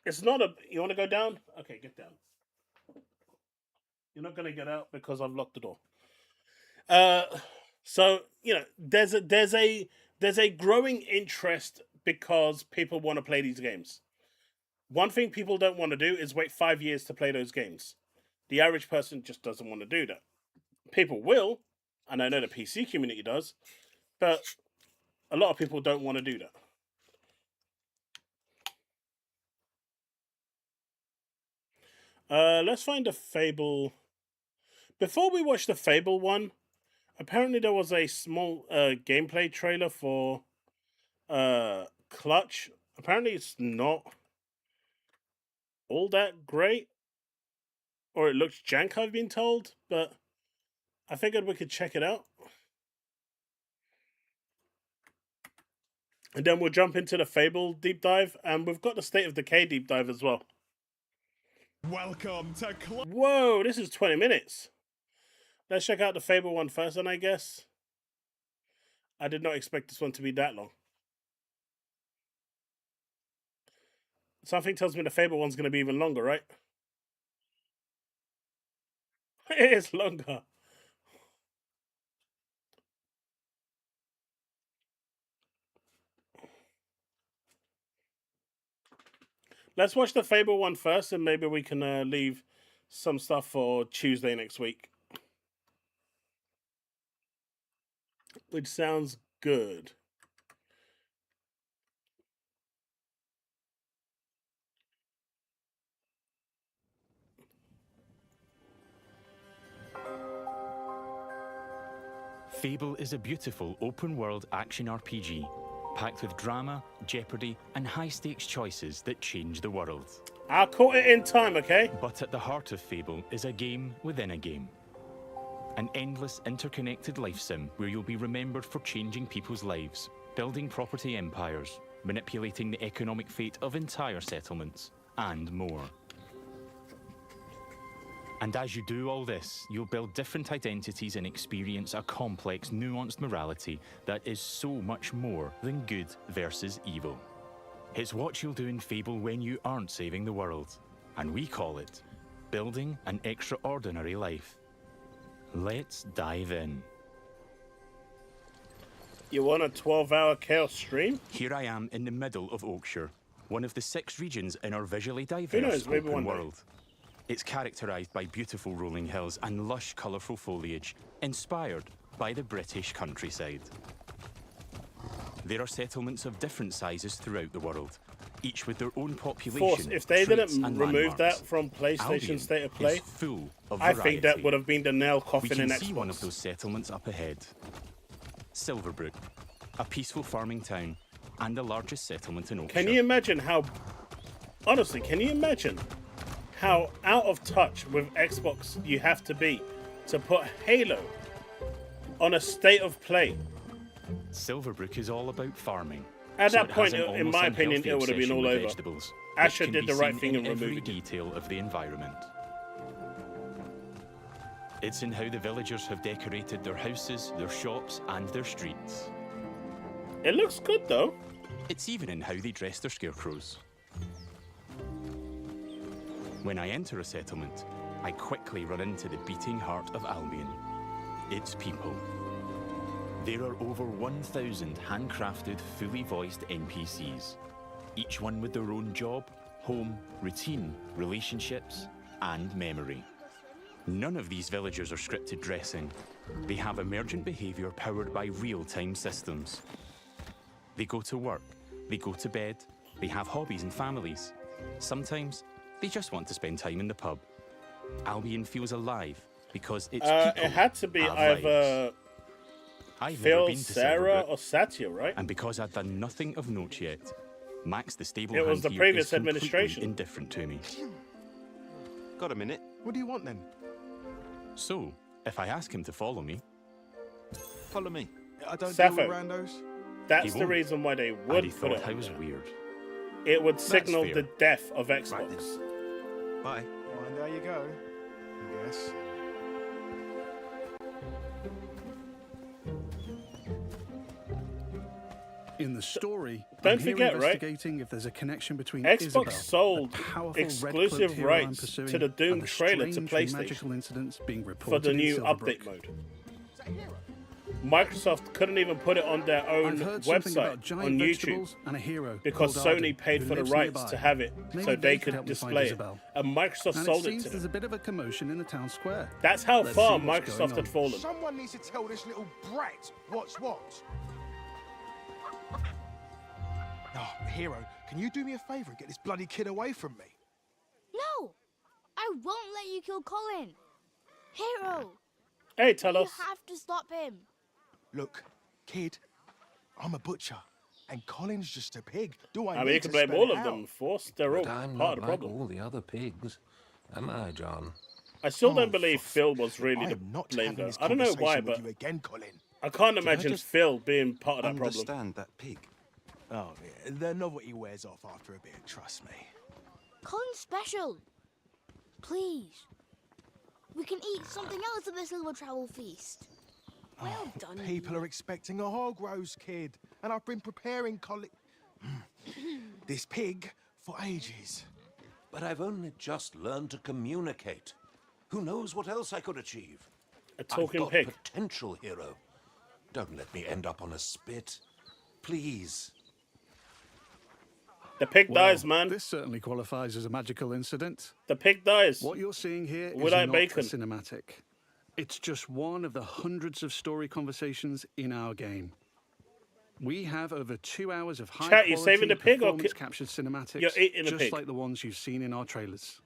it's not a... You want to go down? Okay, get down. You're not going to get out because I've locked the door. So, there's a growing interest because people want to play these games. One thing people don't want to do is wait 5 years to play those games. The average person just doesn't want to do that. People will, and I know the PC community does, but a lot of people don't want to do that. Let's find a Fable. Before we watch the Fable one, apparently there was a small gameplay trailer for Clutch. Apparently it's not all that great, or it looks jank, I've been told, but I figured we could check it out. And then we'll jump into the Fable deep dive, and we've got the State of Decay deep dive as well. Welcome to Whoa, this is 20 minutes. Let's check out the Fable one first, then, I guess. I did not expect this one to be that long. Something tells me the Fable one's going to be even longer, right? It is longer. Let's watch the Fable one first, and maybe we can leave some stuff for Tuesday next week. Which sounds good. Fable is a beautiful open-world action RPG, packed with drama, jeopardy, and high-stakes choices that change the world. I'll call it in time, okay? But at the heart of Fable is a game within a game. An endless, interconnected life sim where you'll be remembered for changing people's lives, building property empires, manipulating the economic fate of entire settlements, and more. And as you do all this, you'll build different identities and experience a complex, nuanced morality that is so much more than good versus evil. It's what you'll do in Fable when you aren't saving the world, and we call it building an extraordinary life. Let's dive in. You want a 12-hour chaos stream? Here I am in the middle of Oakshire, one of the 6 regions in our visually diverse open world. It's characterised by beautiful rolling hills and lush, colourful foliage, inspired by the British countryside. There are settlements of different sizes throughout the world, each with their own population. Force, if they didn't remove that from PlayStation State of Play, I think that would have been the nail coffin in Xbox. We can see one of those settlements up ahead. Silverbrook, a peaceful farming town, and the largest settlement in Oakshire. Can you imagine how Honestly, can you imagine how out of touch with Xbox you have to be to put Halo on a state of play? Silverbrook is all about farming. At so that it point, has an in almost my opinion, unhealthy it would have been obsession all with over. vegetables, Asher which can did be the right seen thing in and every removed it. detail of the environment. It's in how the villagers have decorated their houses, their shops, and their streets. It looks good though. It's even in how they dress their scarecrows. When I enter a settlement, I quickly run into the beating heart of Albion. Its people. There are over 1,000 handcrafted, fully voiced NPCs, each one with their own job, home, routine, relationships, and memory. None of these villagers are scripted dressing. They have emergent behavior powered by real-time systems. They go to work, they go to bed, they have hobbies and families. Sometimes, they just want to spend time in the pub. Albion feels alive because its people It had to be have either lives. I've never Phil, been to Sarah, Silverbrook, or Satya, right? and because I've done nothing of note yet, Max the stable It was hand the here previous is completely administration. indifferent to me. Got a minute? What do you want then? So, if I ask him to follow me, Follow me. I don't Sappho. deal with randos. That's He the won't. reason why they and would he put thought it I on was there. weird. It would signal fair. the death of Right Xbox. then. Bye. Well, and there you go. I guess. In the story, Don't I'm here forget, right? investigating if there's a connection between Xbox Isabel, sold the powerful exclusive red-cloaked hero I'm rights pursuing, to the Doom and the trailer to strange PlayStation magical incidents being for reported the in new Silverbrook. update mode. Microsoft couldn't even put it on their own I've heard something about website giant on YouTube vegetables and a hero because called Sony Arden, paid who for the lives rights nearby. to have it Maybe so they could could help me find display it. Isabel. And Microsoft And sold it it seems to there's them. a bit of a commotion in the town square. That's how Let's far see what's Microsoft going had on. fallen. Someone needs to tell this little brat what's what. Oh, Hero, can you do me a favour and get this bloody kid away from me? No! I won't let you kill Colin! Hero! Hey, tell You us. have to stop him! Look, kid, I'm a butcher, and Colin's just a pig. Do I I mean, need you to can blame spell all it of them, out? Force. They're all But I'm part not of the like problem. all the other pigs, am I, John? I still Oh, don't believe for Phil was really I the am not blame, having though. this I don't know why, conversation with but you again, Colin. I can't Can I imagine just Phil being part of that problem. Understand that pig. Oh, yeah, the novelty wears off after a bit, trust me. Colin's special! Please. We can eat something else at the Silver Travel Feast. Well done. People are expecting a hog roast, kid, and I've been preparing this pig for ages. But I've only just learned to communicate. Who knows what else I could achieve? A talking I've got pig. potential, Hero. Don't let me end up on a spit. Please. The pig Well, dies, man. This certainly qualifies as a magical incident. The pig dies. What you're seeing here is Without not bacon. a cinematic. It's just one of the hundreds of story conversations in our game. We have over 2 hours of high Chat, you quality saving the pig or performance captured cinematics, You're eating the just pig. like the ones you've seen in our trailers.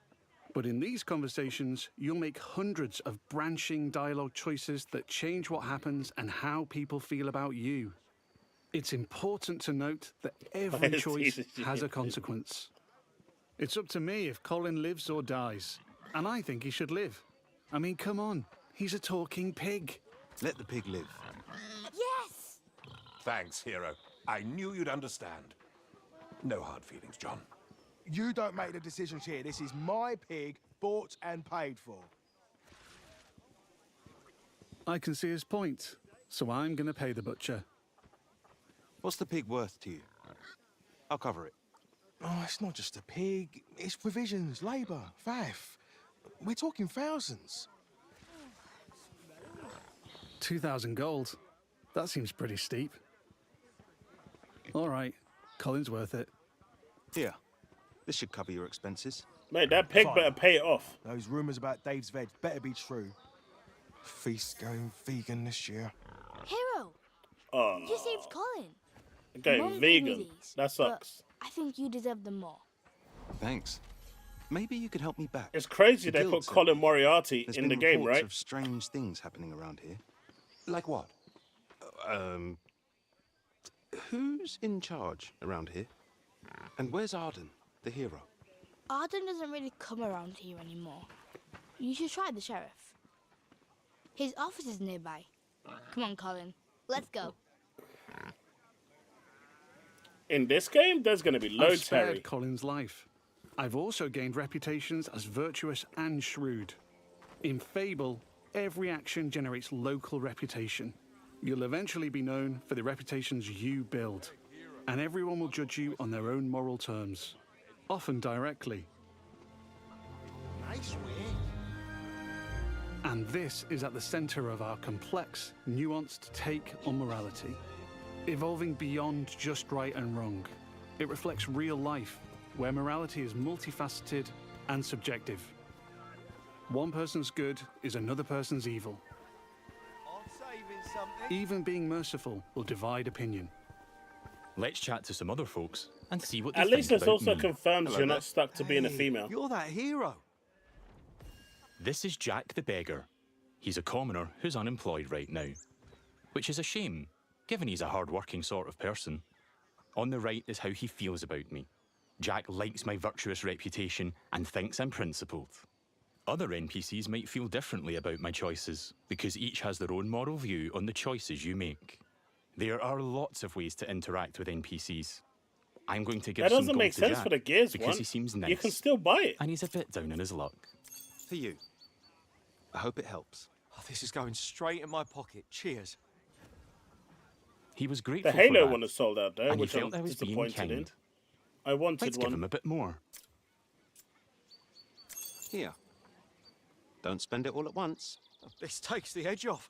But in these conversations, you'll make hundreds of branching dialogue choices that change what happens and how people feel about you. It's important to note that every Yes, choice yes, has a yes. consequence. It's up to me if Colin lives or dies, and I think he should live. I mean, come on, he's a talking pig. Let the pig live. Yes! Thanks, Hero. I knew you'd understand. No hard feelings, John. You don't make the decisions here. This is my pig, bought and paid for. I can see his point, so I'm going to pay the butcher. What's the pig worth to you? I'll cover it. Oh, it's not just a pig. It's provisions, labour, faff. We're talking thousands. 2,000 gold. That seems pretty steep. All right, Colin's worth it. Here. This should cover your expenses. Mate, that pig Fine. better pay it off. Those rumours about Dave's veg better be true. Feast going vegan this year. Hero! Oh, You saved Colin. okay, Won't give vegan. me these, That sucks. but I think you deserve them more. Thanks. Maybe you could help me back. It's crazy The they guild put said Colin Moriarty There's in been the game, reports right? of strange things happening around here. Like what? Who's in charge around here? And where's Arden, the hero? Arden doesn't really come around here anymore. You should try the sheriff. His office is nearby. Come on, Colin. Let's go. In this game, there's going to be I've loads, spared Harry. Colin's life. I've also gained reputations as virtuous and shrewd. In Fable, every action generates local reputation. You'll eventually be known for the reputations you build, and everyone will judge you on their own moral terms, often directly. Nice way. And this is at the center of our complex, nuanced take on morality, evolving beyond just right and wrong. It reflects real life, where morality is multifaceted and subjective. One person's good is another person's evil. Even being merciful will divide opinion. Let's chat to some other folks and see what they At think least this about also me. confirms Hello you're there. not stuck to being a female. You're that hero. This is Jack the Beggar. He's a commoner who's unemployed right now, which is a shame, given he's a hard-working sort of person. On the right is how he feels about me. Jack likes my virtuous reputation and thinks I'm principled. Other NPCs might feel differently about my choices, because each has their own moral view on the choices you make. There are lots of ways to interact with NPCs. I'm going to give That some doesn't gold make to sense Jack for the Gears because one. he seems nice. You can still buy it. And he's a bit down on his luck. For you. I hope it helps. Oh, this is going straight in my pocket. Cheers. He was grateful The for Halo that, one is sold out there, and he which I'm felt I was being disappointed in. kind. I wanted Let's give one. him a bit more. Here. Don't spend it all at once. This takes the edge off.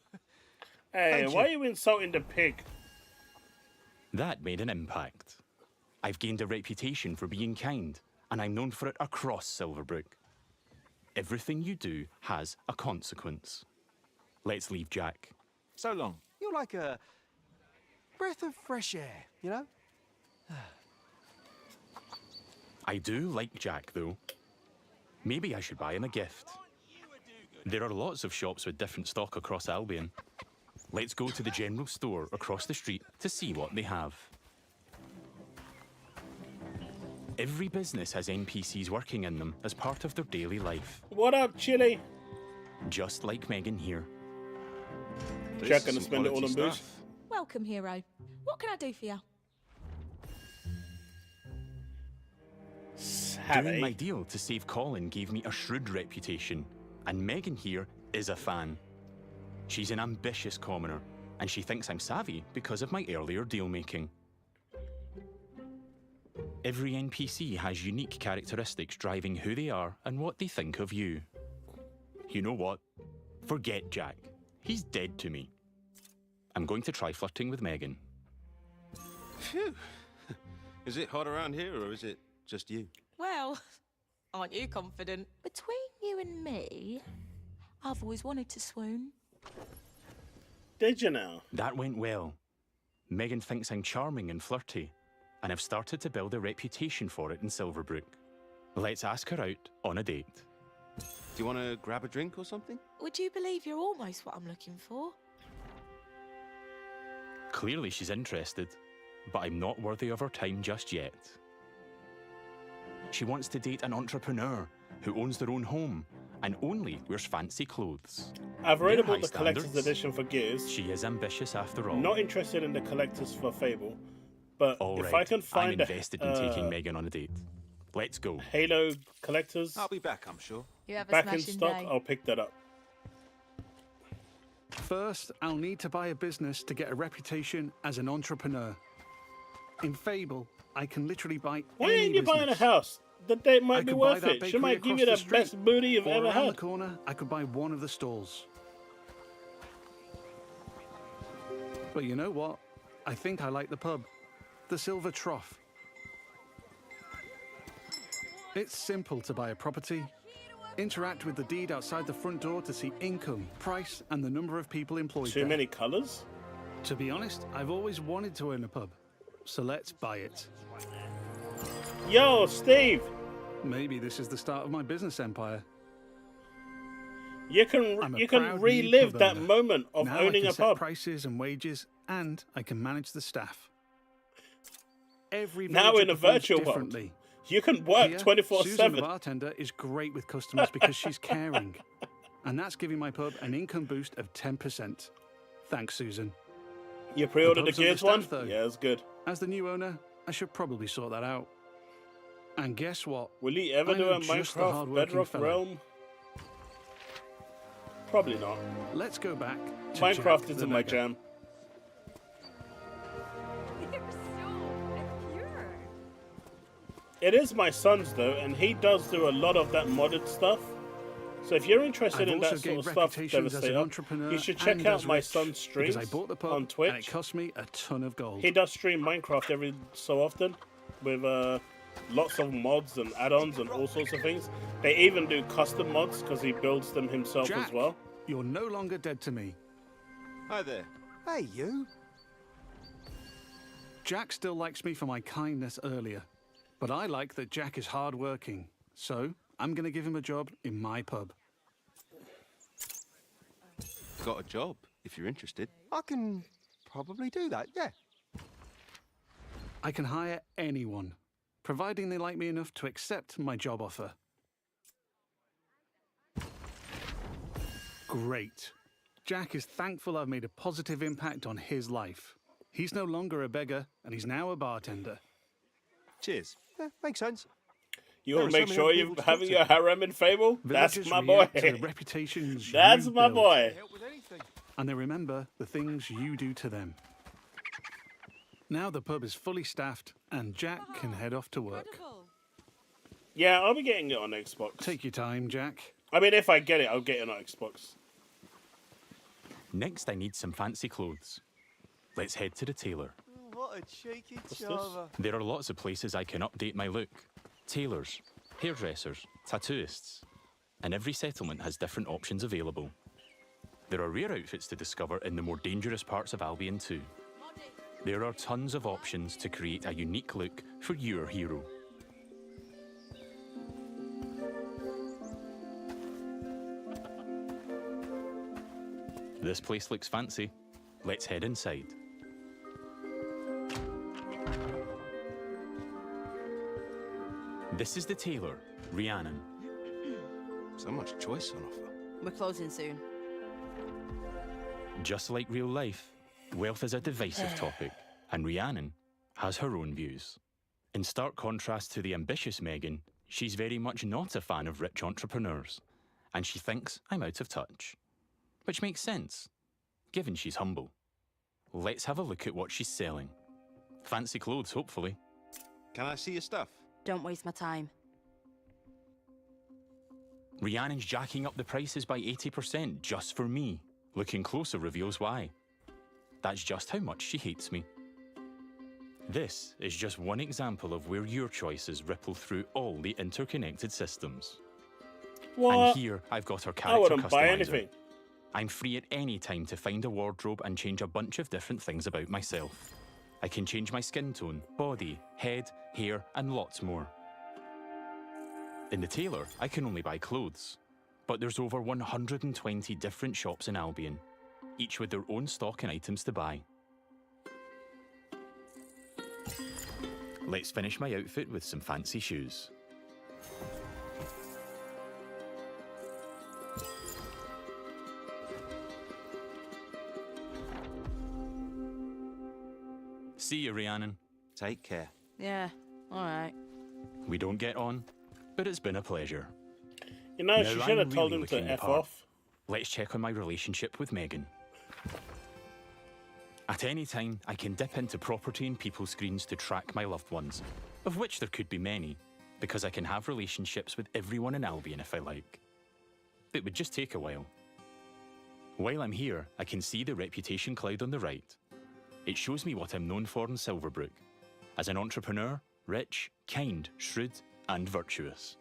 Hey, Thank why you. are you insulting the pig? That made an impact. I've gained a reputation for being kind, and I'm known for it across Silverbrook. Everything you do has a consequence. Let's leave Jack. So long. You're like a breath of fresh air, you know? I do like Jack, though. Maybe I should buy him a gift. There are lots of shops with different stock across Albion. Let's go to the general store across the street to see what they have. Every business has NPCs working in them as part of their daily life. What up, Chili? Just like Megan here. Jack gonna spend it all on booze. Welcome, hero. What can I do for you? Doing my deal to save Colin gave me a shrewd reputation, and Megan here is a fan. She's an ambitious commoner, and she thinks I'm savvy because of my earlier deal-making. Every NPC has unique characteristics driving who they are and what they think of you. You know what? Forget Jack. He's dead to me. I'm going to try flirting with Megan. Phew. Is it hot around here, or is it just you? Well, aren't you confident? Between you and me, I've always wanted to swoon. Did you now? That went well. Megan thinks I'm charming and flirty, and I've started to build a reputation for it in Silverbrook. Let's ask her out on a date. Do you want to grab a drink or something? Would you believe you're almost what I'm looking for? Clearly she's interested, but I'm not worthy of her time just yet. She wants to date an entrepreneur who owns their own home and only wears fancy clothes. I've already They're bought high the collector's standards. edition for Gears. She is ambitious after all. Not interested in the collector's for Fable, but All if right, I can I'm find invested in taking Megan on a date. Let's go. Halo collectors I'll be back, I'm sure. You have a back in smashing stock, day. I'll pick that up. First, I'll need to buy a business to get a reputation as an entrepreneur. In Fable, I can literally buy Why any ain't you buying a business. house? The date I might be could buy worth that it. She bakery might give across you the street, best booty you've or ever around the had. corner, I could buy one of the stalls. But you know what? I think I like the pub. The Silver Trough. It's simple to buy a property. Interact with the deed outside the front door to see income, price, and the number of people employed Too there. many colours? To be honest, I've always wanted to own a pub. So let's buy it. Yo, Steve! Maybe this is the start of my business empire. You I'm a can proud new relive pub that owner. moment of Now owning I can a set pub. prices and wages, and I can manage the staff. Every Now villager in a performs virtual world. differently, You can work Here, 24/7. Susan, the bartender, is great with customers because she's caring. And that's giving my pub an income boost of 10%. Thanks, Susan. You pre-ordered the pub's Gears one? understaffed, though. Yeah, it's good. As the new owner, I should probably sort that out. And guess what? Will he ever I do know a just the Minecraft hard-working Bedrock fellow. Realm? Probably not. Let's go back to Minecraft Jack isn't the my Mega. jam. It is my son's though, and he does do a lot of that modded stuff. So if you're interested I've in also that sort gained of stuff, reputations as an Devastator, entrepreneur you should check and out as my rich son's streams because I bought the pub on Twitch. and it cost me a ton of gold. He does stream Minecraft every so often with lots of mods and add-ons and all sorts of things. They even do custom mods because he builds them himself Jack, as well. You're no longer dead to me. Hi there. Hey, you. Jack still likes me for my kindness earlier, but I like that Jack is hardworking. So I'm going to give him a job in my pub. Got a job, if you're interested. I can probably do that, yeah. I can hire anyone, providing they like me enough to accept my job offer. Great. Jack is thankful I've made a positive impact on his life. He's no longer a beggar, and he's now a bartender. Cheers. Yeah, makes sense. You want to There are make so sure many you're people to talk having to. your harem in Fable? That's Villagers my boy. react to the reputations That's you my build. boy. And they remember the things you do to them. Now the pub is fully staffed, and Jack can head off to work. Yeah, I'll be getting it on Xbox. Take your time, Jack. I mean, if I get it, I'll get it on Xbox. Next, I need some fancy clothes. Let's head to the tailor. What a cheeky What's this? chava. There are lots of places I can update my look. Tailors, hairdressers, tattooists. And every settlement has different options available. There are rare outfits to discover in the more dangerous parts of Albion too. There are tons of options to create a unique look for your hero. This place looks fancy. Let's head inside. This is the tailor, Rhiannon. So much choice on offer. We're closing soon. Just like real life, wealth is a divisive topic, and Rhiannon has her own views. In stark contrast to the ambitious Megan, she's very much not a fan of rich entrepreneurs, and she thinks I'm out of touch. Which makes sense, given she's humble. Let's have a look at what she's selling. Fancy clothes, hopefully. Can I see your stuff? Don't waste my time. Rhiannon's jacking up the prices by 80% just for me. Looking closer reveals why. That's just how much she hates me. This is just one example of where your choices ripple through all the interconnected systems. What? And here I've got our I character wouldn't buy customizer. anything. I'm free at any time to find a wardrobe and change a bunch of different things about myself. I can change my skin tone, body, head, hair, and lots more. In the tailor, I can only buy clothes. But there's over 120 different shops in Albion, each with their own stock and items to buy. Let's finish my outfit with some fancy shoes. See you, Rhiannon. Take care. Yeah, alright. We don't get on, but it's been a pleasure. You know, Now she should have I'm told really him to looking the F part. off. Let's check on my relationship with Megan. At any time, I can dip into property and people screens to track my loved ones, of which there could be many, because I can have relationships with everyone in Albion if I like. It would just take a while. While I'm here, I can see the reputation cloud on the right. It shows me what I'm known for in Silverbrook, as an entrepreneur, rich, kind, shrewd, and virtuous.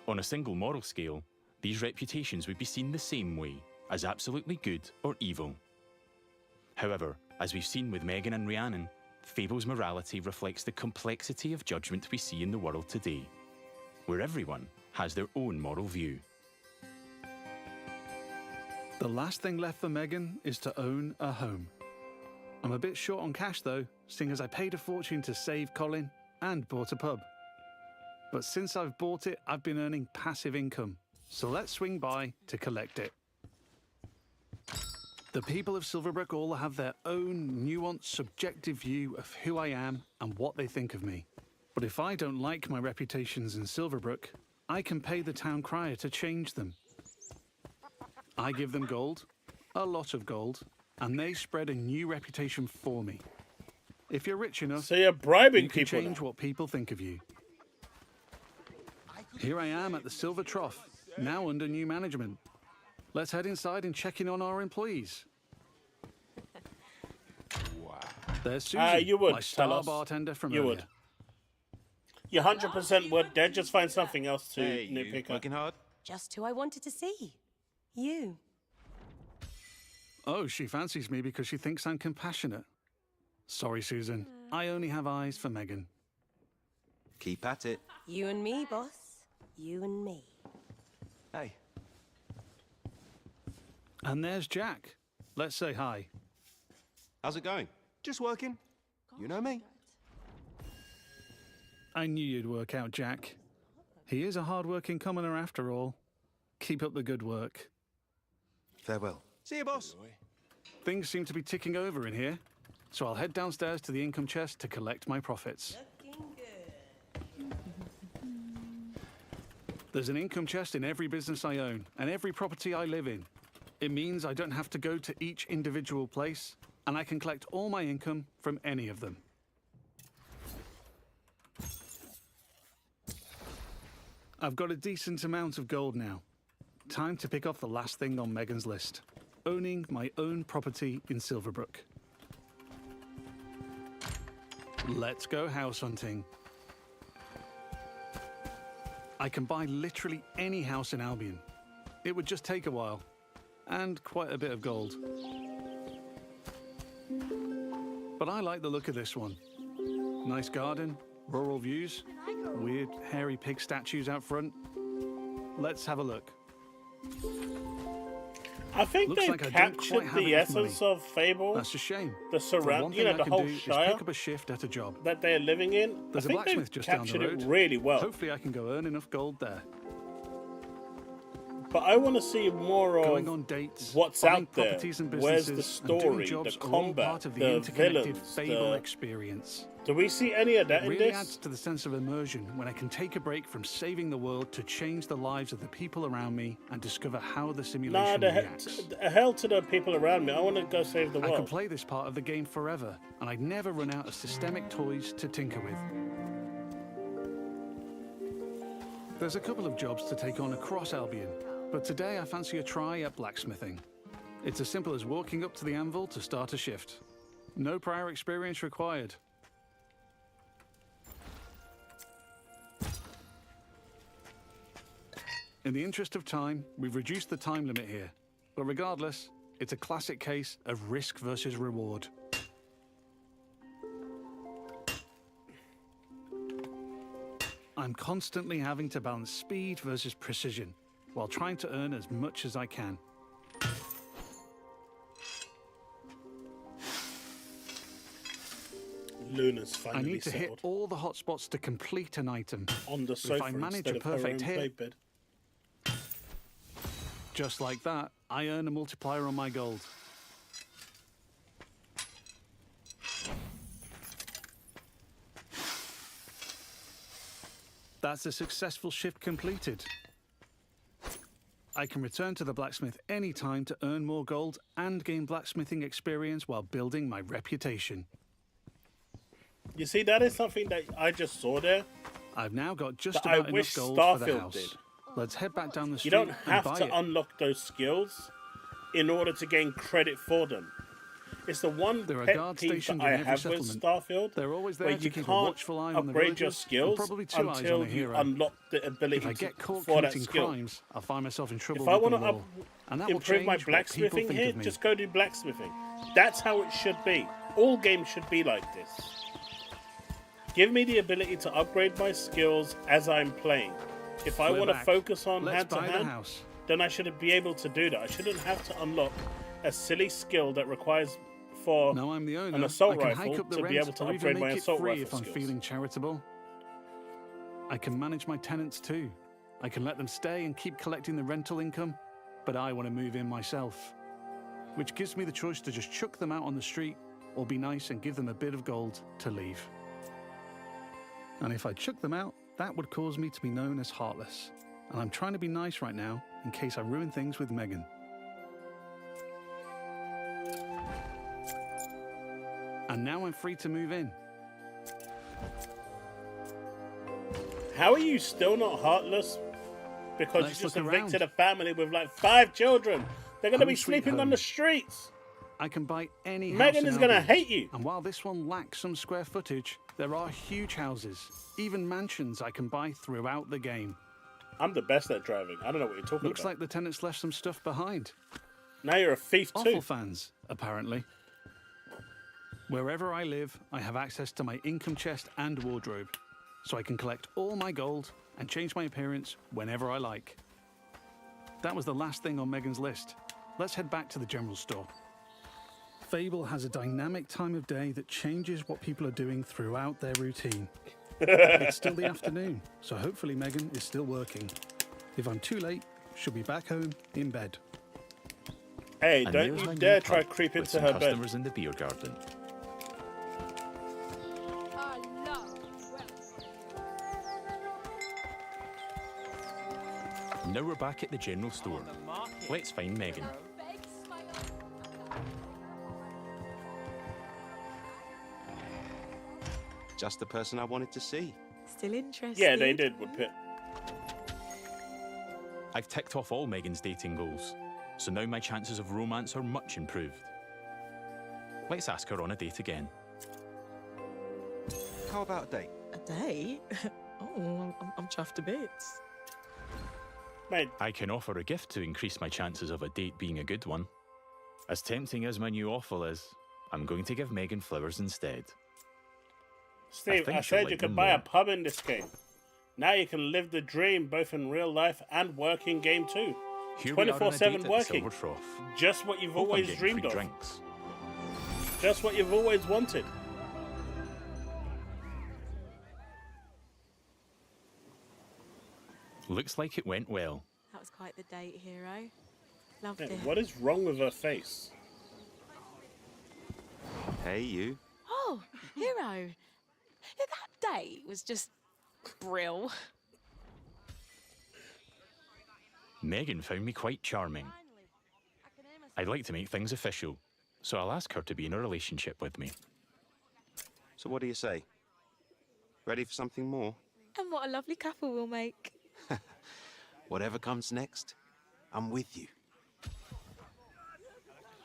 On a single moral scale, these reputations would be seen the same way, as absolutely good or evil. However, as we've seen with Megan and Rhiannon, Fable's morality reflects the complexity of judgment we see in the world today, where everyone has their own moral view. The last thing left for Megan is to own a home. I'm a bit short on cash though, seeing as I paid a fortune to save Colin and bought a pub. But since I've bought it, I've been earning passive income. So let's swing by to collect it. The people of Silverbrook all have their own nuanced, subjective view of who I am and what they think of me. But if I don't like my reputations in Silverbrook, I can pay the town crier to change them. I give them gold, a lot of gold, and they spread a new reputation for me. If you're rich enough, so you're bribing you can people change now. what people think of you. Here I am at the Silver Trough, now under new management. Let's head inside and check in on our employees. Wow. There's Susan, you would my tell star us. bartender from You earlier. would. You 100% would. They'd just find something else to Hey, you nitpick working on. hard? Just who I wanted to see. You. Oh, she fancies me because she thinks I'm compassionate. Sorry, Susan. I only have eyes for Megan. Keep at it. You and me, boss. You and me. Hey. And there's Jack. Let's say hi. How's it going? Just working. You know me. I knew you'd work out, Jack. He is a hard-working commoner after all. Keep up the good work. Farewell. See you, boss. Things seem to be ticking over in here, so I'll head downstairs to the income chest to collect my profits. There's an income chest in every business I own and every property I live in. It means I don't have to go to each individual place, and I can collect all my income from any of them. I've got a decent amount of gold now. Time to pick off the last thing on Megan's list. Owning my own property in Silverbrook. Let's go house hunting. I can buy literally any house in Albion. It would just take a while, and quite a bit of gold. But I like the look of this one. Nice garden, rural views, weird hairy pig statues out front. Let's have a look. I think Looks they like I don't captured quite have the enough essence money. of Fable. That's a shame. The So surround, one you thing know, I the can whole do is Shire pick up a shift at a job. that they're living in. There's I a think blacksmith they've just down the captured road. it really well. Hopefully I can go earn enough gold there. But I want to see more of Going on dates, what's buying out there. properties and Where's businesses, the and doing story, jobs the are all combat, part of the the interconnected villains, Fable the... experience. Do we see any of that It in really this? adds to the sense of immersion when I can take a break from saving the world to change the lives of the people around me and discover how the Nah, simulation reacts. the hell to the people around me. I want to go save the I could world. play this part of the game forever, and I'd never run out of systemic toys to tinker with. There's a couple of jobs to take on across Albion, but today I fancy a try at blacksmithing. It's as simple as walking up to the anvil to start a shift. No prior experience required. In the interest of time, we've reduced the time limit here. But regardless, it's a classic case of risk versus reward. I'm constantly having to balance speed versus precision, while trying to earn as much as I can. Luna's I finally need to hit settled all the hotspots to complete an item. on the But sofa if I manage instead a of her own perfect play hit, bed. just like that, I earn a multiplier on my gold. That's a successful shift completed. I can return to the blacksmith anytime to earn more gold and gain blacksmithing experience while building my reputation. You see, that is something that I just saw there. I've now got just That I about wish enough gold for the Starfield house. did. Let's head back down the street You don't and have buy to it. unlock those skills in order to gain credit for them. It's the one There are pet guard peeve stations that I in every have with settlement. Starfield, They're always there where to you keep a can't watchful eye on the upgrade your villagers, skills and probably 2 eyes on until a you hero. unlock the ability If I get caught for that committing skill. crimes, I'll find myself in trouble If I with want the to law. And that will improve my change what people blacksmithing think here, of me. just go do blacksmithing. That's how it should be. All games should be like this. Give me the ability to upgrade my skills as I'm playing. If I We're want to back. focus on Let's hand to buy the hand, house. then I should be able to do that. I shouldn't have to unlock a silly skill that requires for Now I'm the owner. an assault I can rifle hike up the to rent be able to or even upgrade my make it assault free rifle if I'm skills. feeling charitable. I can manage my tenants too. I can let them stay and keep collecting the rental income, but I want to move in myself. Which gives me the choice to just chuck them out on the street or be nice and give them a bit of gold to leave. And if I chuck them out, that would cause me to be known as heartless. And I'm trying to be nice right now in case I ruin things with Megan. And now I'm free to move in. How are you still not heartless? Because Let's you just look evicted around. a family with like 5 children. They're going to Home be sweet sleeping on home. the streets. I can buy any house Megan in is going to Albion. hate you. And while this one lacks some square footage, there are huge houses, even mansions I can buy throughout the game. I'm the best at driving. I don't know what you're talking Looks about. like the tenants left some stuff behind. Now you're a thief too. Awful fans, apparently. Wherever I live, I have access to my income chest and wardrobe, so I can collect all my gold and change my appearance whenever I like. That was the last thing on Megan's list. Let's head back to the general store. Fable has a dynamic time of day that changes what people are doing throughout their routine. It's still the afternoon, so hopefully Megan is still working. If I'm too late, she'll be back home in bed. Hey, And don't there's you my dare new try pub creep with into some her bed. customers in the beer garden. Now we're back at the general store. Let's find Megan. Just the person I wanted to see. Still interested? Yeah, they did, Woodpit. I've ticked off all Megan's dating goals, so now my chances of romance are much improved. Let's ask her on a date again. How about a date? A date? Oh, I'm chuffed to bits. Mate, I can offer a gift to increase my chances of a date being a good one. As tempting as my new offer is, I'm going to give Megan flowers instead. Steve, think I she'll said like you could them buy a more. pub in this game. Now you can live the dream both in real life and work in game too. Here we are on a 24/7 date at the working. Silver Trough. Just what you've Hope I'm always getting dreamed free of. drinks. Just what you've always wanted. Looks like it went well. That was quite the date, hero. Loved Yeah, it. what is wrong with her face? Hey, you. Oh, hero. That date was just brill. Megan found me quite charming. I'd like to make things official, so I'll ask her to be in a relationship with me. So what do you say? Ready for something more? And what a lovely couple we'll make. Whatever comes next, I'm with you.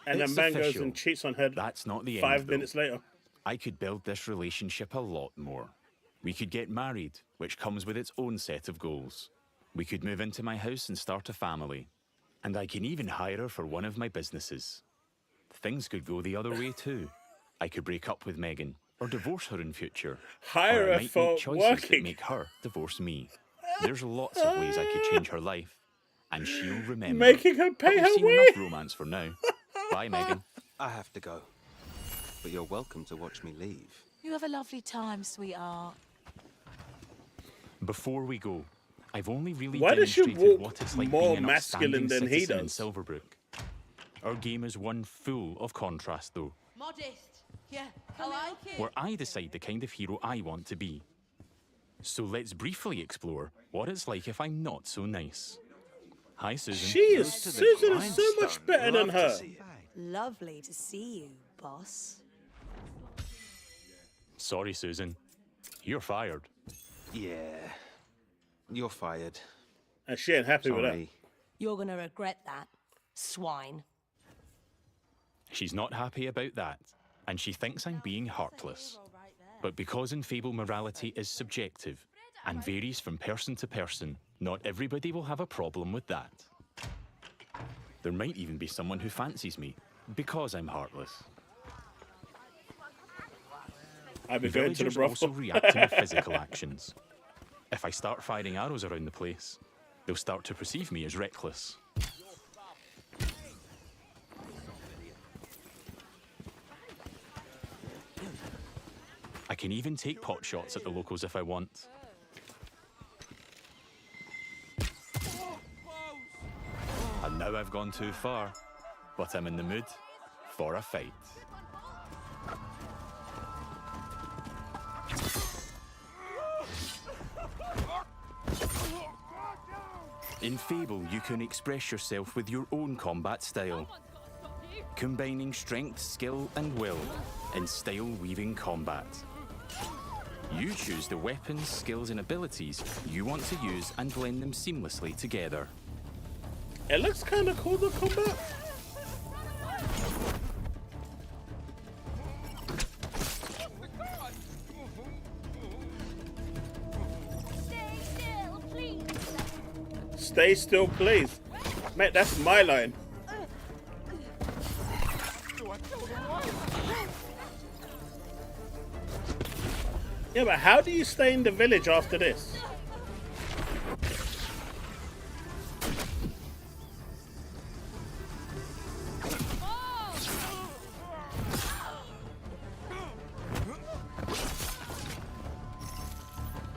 And It's then man goes official. and cheats on her That's not the end. 5 though. minutes later. I could build this relationship a lot more. We could get married, which comes with its own set of goals. We could move into my house and start a family. And I can even hire her for one of my businesses. Things could go the other way too. I could break up with Megan or divorce her in future. Hire or her I might for make choices working. that make her divorce me. There's lots of ways I could change her life, and she'll remember. Making her pay But her we've seen way. enough romance for now. Bye, Megan. I have to go. But you're welcome to watch me leave. You have a lovely time, sweetheart. Before we go, I've only really Why does she demonstrated walk what it's like more being an masculine upstanding than he citizen in does? Silverbrook. Our game is one full of contrast, though, Modest. Yeah, I like it. where I decide the kind of hero I want to be. So let's briefly explore what it's like if I'm not so nice. Hi, Susan. Susan is so much better than her. Lovely to see you, boss. Sorry, Susan. You're fired. Yeah. You're fired. And she ain't happy with that. Sorry. You're gonna regret that, swine. She's not happy about that, and she thinks I'm being heartless. But because in Fable morality is subjective and varies from person to person, not everybody will have a problem with that. There might even be someone who fancies me because I'm heartless. I've been going to the Villagers also brothel. react to my physical actions. If I start firing arrows around the place, they'll start to perceive me as reckless. I can even take pot shots at the locals if I want. I've gone too far, but I'm in the mood for a fight. In Fable, you can express yourself with your own combat style, combining strength, skill, and will in style-weaving combat. You choose the weapons, skills, and abilities you want to use and blend them seamlessly together. It looks kind of cool, the combat. Stay still, please. Mate, that's my line. Yeah, but how do you stay in the village after this?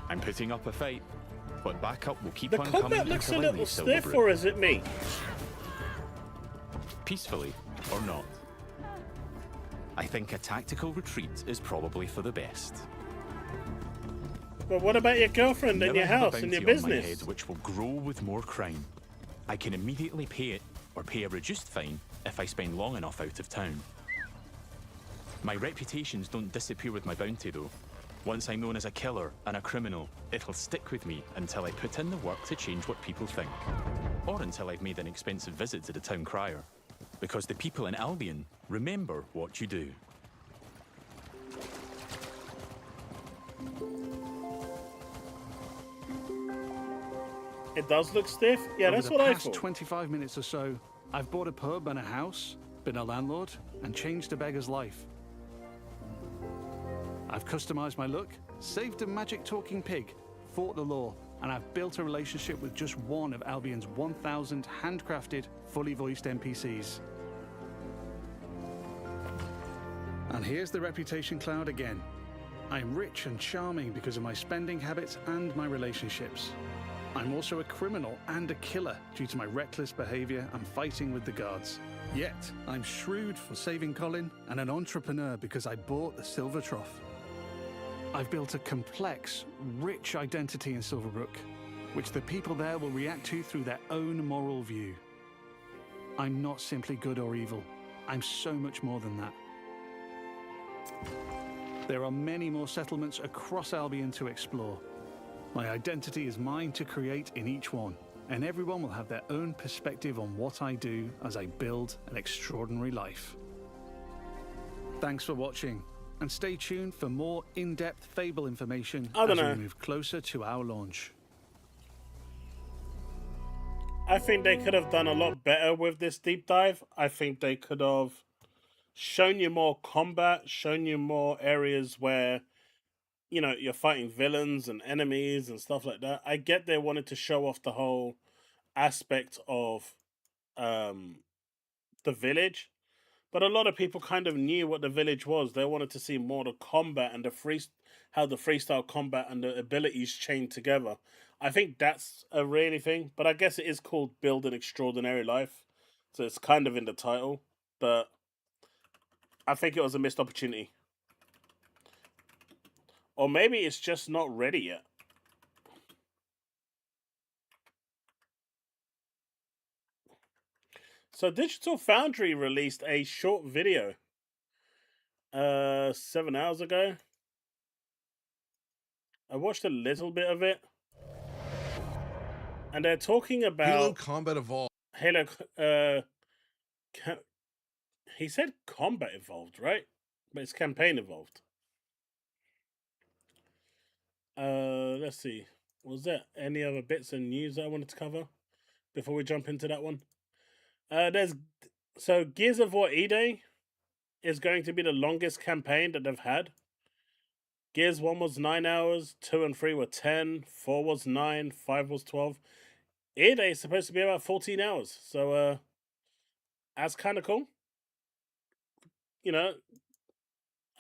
I'm putting up a fight, but backup will keep The on coming combat looks a until I little leave stiff, Silverbrook. or is it me? Peacefully or not. I think a tactical retreat is probably for the best. But what about your girlfriend and Never your have a house and your bounty on my business? head which will grow with more crime. I can immediately pay it or pay a reduced fine if I spend long enough out of town. My reputations don't disappear with my bounty though. Once I'm known as a killer and a criminal, it'll stick with me until I put in the work to change what people think. Or until I've made an expensive visit to the town crier. Because the people in Albion remember what you do. It does look stiff? Yeah, Over that's the what I past thought. 25 minutes or so, I've bought a pub and a house, been a landlord, and changed a beggar's life. I've customized my look, saved a magic talking pig, fought the law, and I've built a relationship with just one of Albion's 1,000 handcrafted, fully voiced NPCs. And here's the reputation cloud again. I'm rich and charming because of my spending habits and my relationships. I'm also a criminal and a killer due to my reckless behavior and fighting with the guards. Yet, I'm shrewd for saving Colin and an entrepreneur because I bought the Silver Trough. I've built a complex, rich identity in Silverbrook, which the people there will react to through their own moral view. I'm not simply good or evil. I'm so much more than that. There are many more settlements across Albion to explore. My identity is mine to create in each one, and everyone will have their own perspective on what I do as I build an extraordinary life. Thanks for watching, and stay tuned for more in-depth Fable information I don't as know. we move closer to our launch. I think they could have done a lot better with this deep dive. I think they could have shown you more combat, shown you more areas where, you know, you're fighting villains and enemies and stuff like that. I get they wanted to show off the whole aspect of the village, but a lot of people kind of knew what the village was. They wanted to see more the combat and how the freestyle combat and the abilities chain together. I think that's a really thing, but I guess it is called Build an Extraordinary Life, so it's kind of in the title, but I think it was a missed opportunity. Or maybe it's just not ready yet. So Digital Foundry released a short video 7 hours ago. I watched a little bit of it. And they're talking about Halo Combat Evolved. Halo he said combat evolved, right? But it's campaign evolved. Let's see. Was there any other bits of news that I wanted to cover before we jump into that one? So Gears of War E-Day is going to be the longest campaign that they've had. Gears 1 was 9 hours, 2 and 3 were 10, 4 was 9, 5 was 12. E-Day is supposed to be about 14 hours, so that's kind of cool. You know,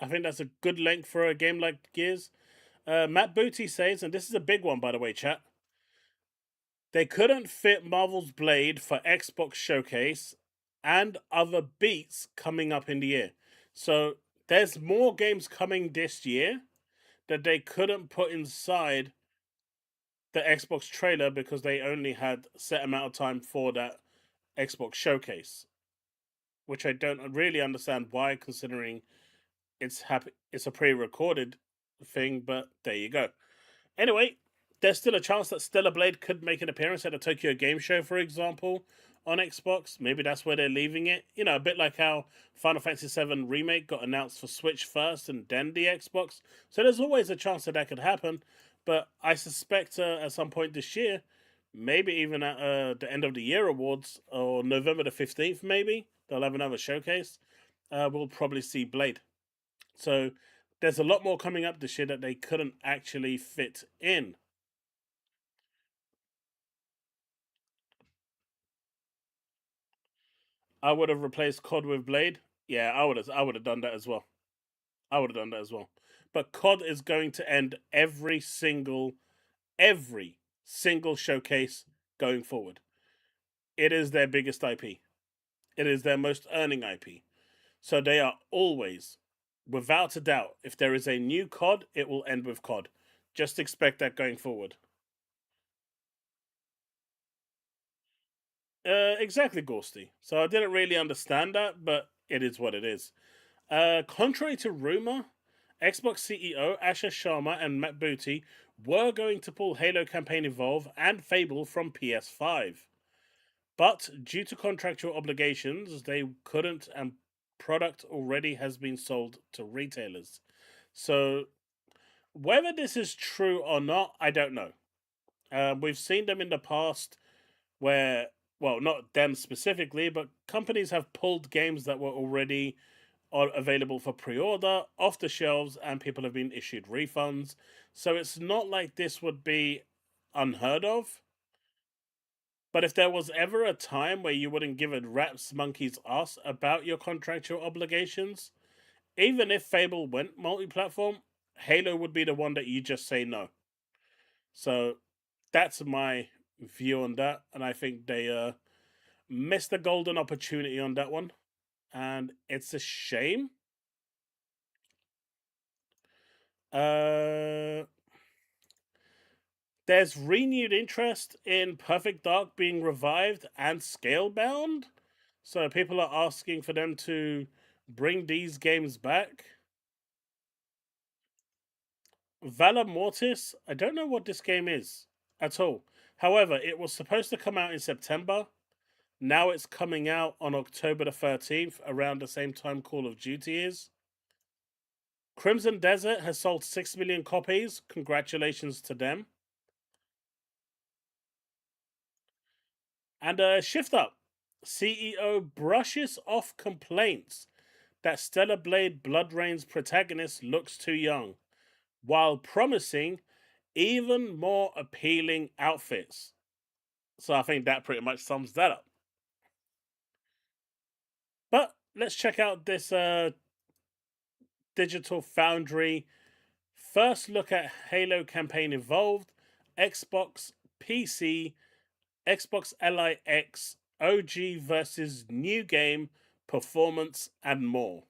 I think that's a good length for a game like Gears. Matt Booty says, and this is a big one by the way, chat. They couldn't fit Marvel's Blade for Xbox Showcase and other beats coming up in the year. So there's more games coming this year that they couldn't put inside the Xbox trailer because they only had a set amount of time for that Xbox Showcase, which I don't really understand why, considering it's a pre-recorded thing. But there you go. Anyway, there's still a chance that Stellar Blade could make an appearance at the Tokyo Game Show, for example, on Xbox. Maybe that's where they're leaving it. You know, a bit like how Final Fantasy VII Remake got announced for Switch first and then the Xbox. So there's always a chance that could happen. But I suspect at some point this year, maybe even at the end of the year awards, or November the 15th, maybe, they'll have another showcase. We'll probably see Blade. So there's a lot more coming up this year that they couldn't actually fit in. I would have replaced COD with Blade. Yeah, I would have done that as well. But COD is going to end every single showcase going forward. It is their biggest IP. It is their most earning IP. So they are always, without a doubt, if there is a new COD, it will end with COD. Just expect that going forward. Exactly, Ghosty. So I didn't really understand that, but it is what it is. Contrary to rumor, Xbox CEO Asher Sharma and Matt Booty were going to pull Halo Campaign Evolve and Fable from PS5. But due to contractual obligations, they couldn't, and product already has been sold to retailers. So whether this is true or not, I don't know. We've seen them in the past where, well, not them specifically, but companies have pulled games that were already available for pre-order off the shelves, and people have been issued refunds. So it's not like this would be unheard of. But if there was ever a time where you wouldn't give a rat's monkey's ass about your contractual obligations, even if Fable went multi-platform, Halo would be the one that you just say no. So that's my view on that, and I think they missed a golden opportunity on that one, and it's a shame. There's renewed interest in Perfect Dark being revived and Scalebound, so people are asking for them to bring these games back. Valor Mortis, I don't know what this game is at all. However, it was supposed to come out in September. Now it's coming out on October the 13th, around the same time Call of Duty is. Crimson Desert has sold 6 million copies. Congratulations to them. And Shift Up. CEO brushes off complaints that Stellar Blade Blood-Rain's protagonist looks too young, while promising even more appealing outfits. So I think that pretty much sums that up. But let's check out this Digital Foundry first look at Halo Campaign Evolved, Xbox, PC, Xbox LIX, OG versus new game, performance, and more.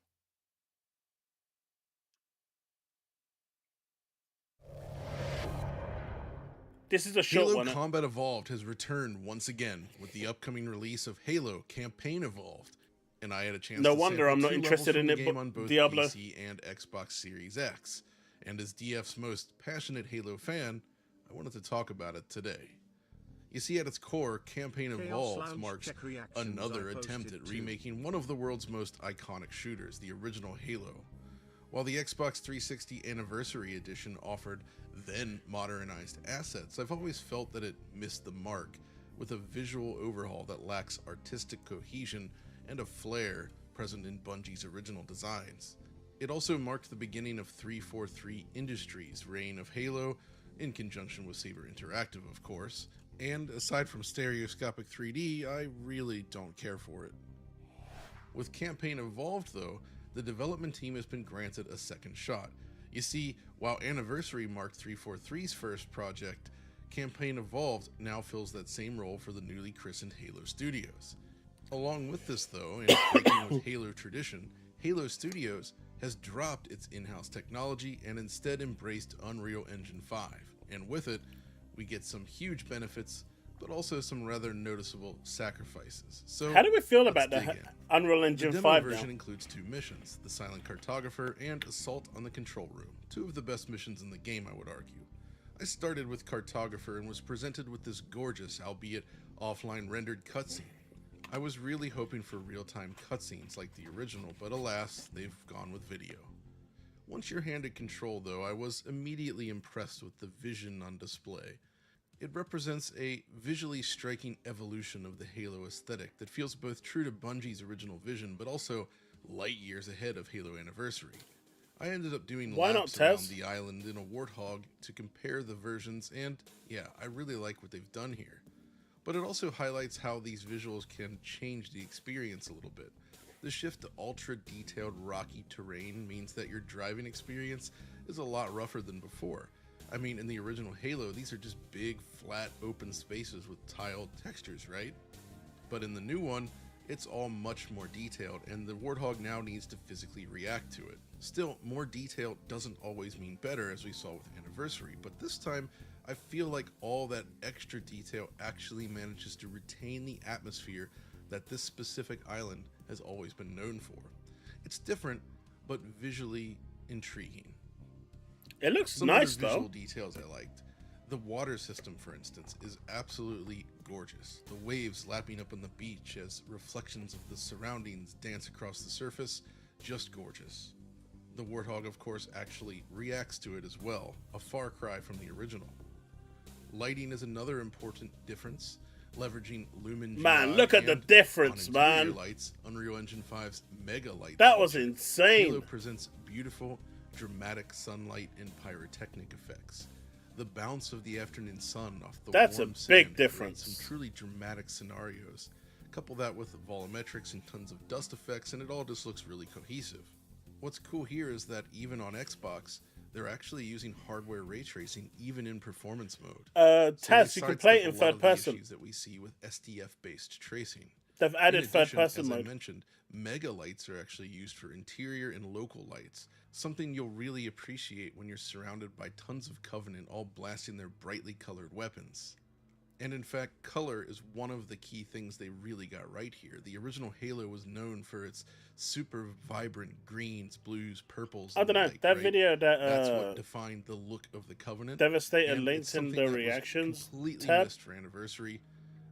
This is a short Halo one. Combat Evolved has returned once again with the upcoming release of Halo Campaign Evolved, and I had a chance. No to wonder I'm not interested in the it. game on both Diablo PC and Xbox Series X, and as DF's most passionate Halo fan, I wanted to talk about it today. You see, at its core, Campaign Evolved marks another attempt at remaking one of the world's most iconic shooters, the original Halo. While the Xbox 360 Anniversary Edition offered then modernized assets, I've always felt that it missed the mark, with a visual overhaul that lacks artistic cohesion and a flair present in Bungie's original designs. It also marked the beginning of 343 Industries' reign of Halo, in conjunction with Saber Interactive, of course, and aside from stereoscopic 3D, I really don't care for it. With Campaign Evolved, though, the development team has been granted a second shot. You see, while Anniversary marked 343's first project, Campaign Evolved now fills that same role for the newly christened Halo Studios. Along with this though, and breaking with Halo tradition, Halo Studios has dropped its in-house technology and instead embraced Unreal Engine 5. And with it, we get some huge benefits, but also some rather noticeable sacrifices. So, how do we feel about let's the dig in. Unreal Engine The 5 demo version now? includes 2 missions, the Silent Cartographer and Assault on the Control Room, 2 of the best missions in the game, I would argue. I started with Cartographer and was presented with this gorgeous, albeit offline rendered cutscene. I was really hoping for real-time cutscenes like the original, but alas, they've gone with video. Once you're handed control though, I was immediately impressed with the vision on display. It represents a visually striking evolution of the Halo aesthetic that feels both true to Bungie's original vision, but also light years ahead of Halo Anniversary. I ended up doing laps around the island in a Warthog to compare the versions, and yeah, I really like what they've done here. But it also highlights how these visuals can change the experience a little bit. The shift to ultra-detailed rocky terrain means that your driving experience is a lot rougher than before. I mean, in the original Halo, these are just big, flat, open spaces with tiled textures, right? But in the new one, it's all much more detailed, and the Warthog now needs to physically react to it. Still, more detail doesn't always mean better, as we saw with Anniversary, but this time, I feel like all that extra detail actually manages to retain the atmosphere that this specific island has always been known for. It's different, but visually intriguing. It looks Some nice other visual though. details I liked. The water system, for instance, is absolutely gorgeous. The waves lapping up on the beach as reflections of the surroundings dance across the surface, just gorgeous. The Warthog, of course, actually reacts to it as well, a far cry from the original. Lighting is another important difference, leveraging lumen. Man, look at the difference, man. Lights, Unreal Engine 5's Mega Light. That was feature. insane. Halo presents beautiful, dramatic sunlight and pyrotechnic effects. The bounce of the afternoon sun off the That's warm a sand big creates difference. Some truly dramatic scenarios. Couple that with volumetrics and tons of dust effects, and it all just looks really cohesive. What's cool here is that even on Xbox, they're actually using hardware ray tracing even in performance mode. Taz, you can play it in third person. Issues that we see with SDF-based tracing. They've added In addition, third person as mode. I mentioned, mega lights are actually used for interior and local lights, something you'll really appreciate when you're surrounded by tons of Covenant all blasting their brightly colored weapons. And in fact, color is one of the key things they really got right here. The original Halo was known for its super vibrant greens, blues, purples. I don't know, that video that that's what defined the look of the Covenant. Devastator and links it's in something the that was reactions completely tab. missed for Anniversary.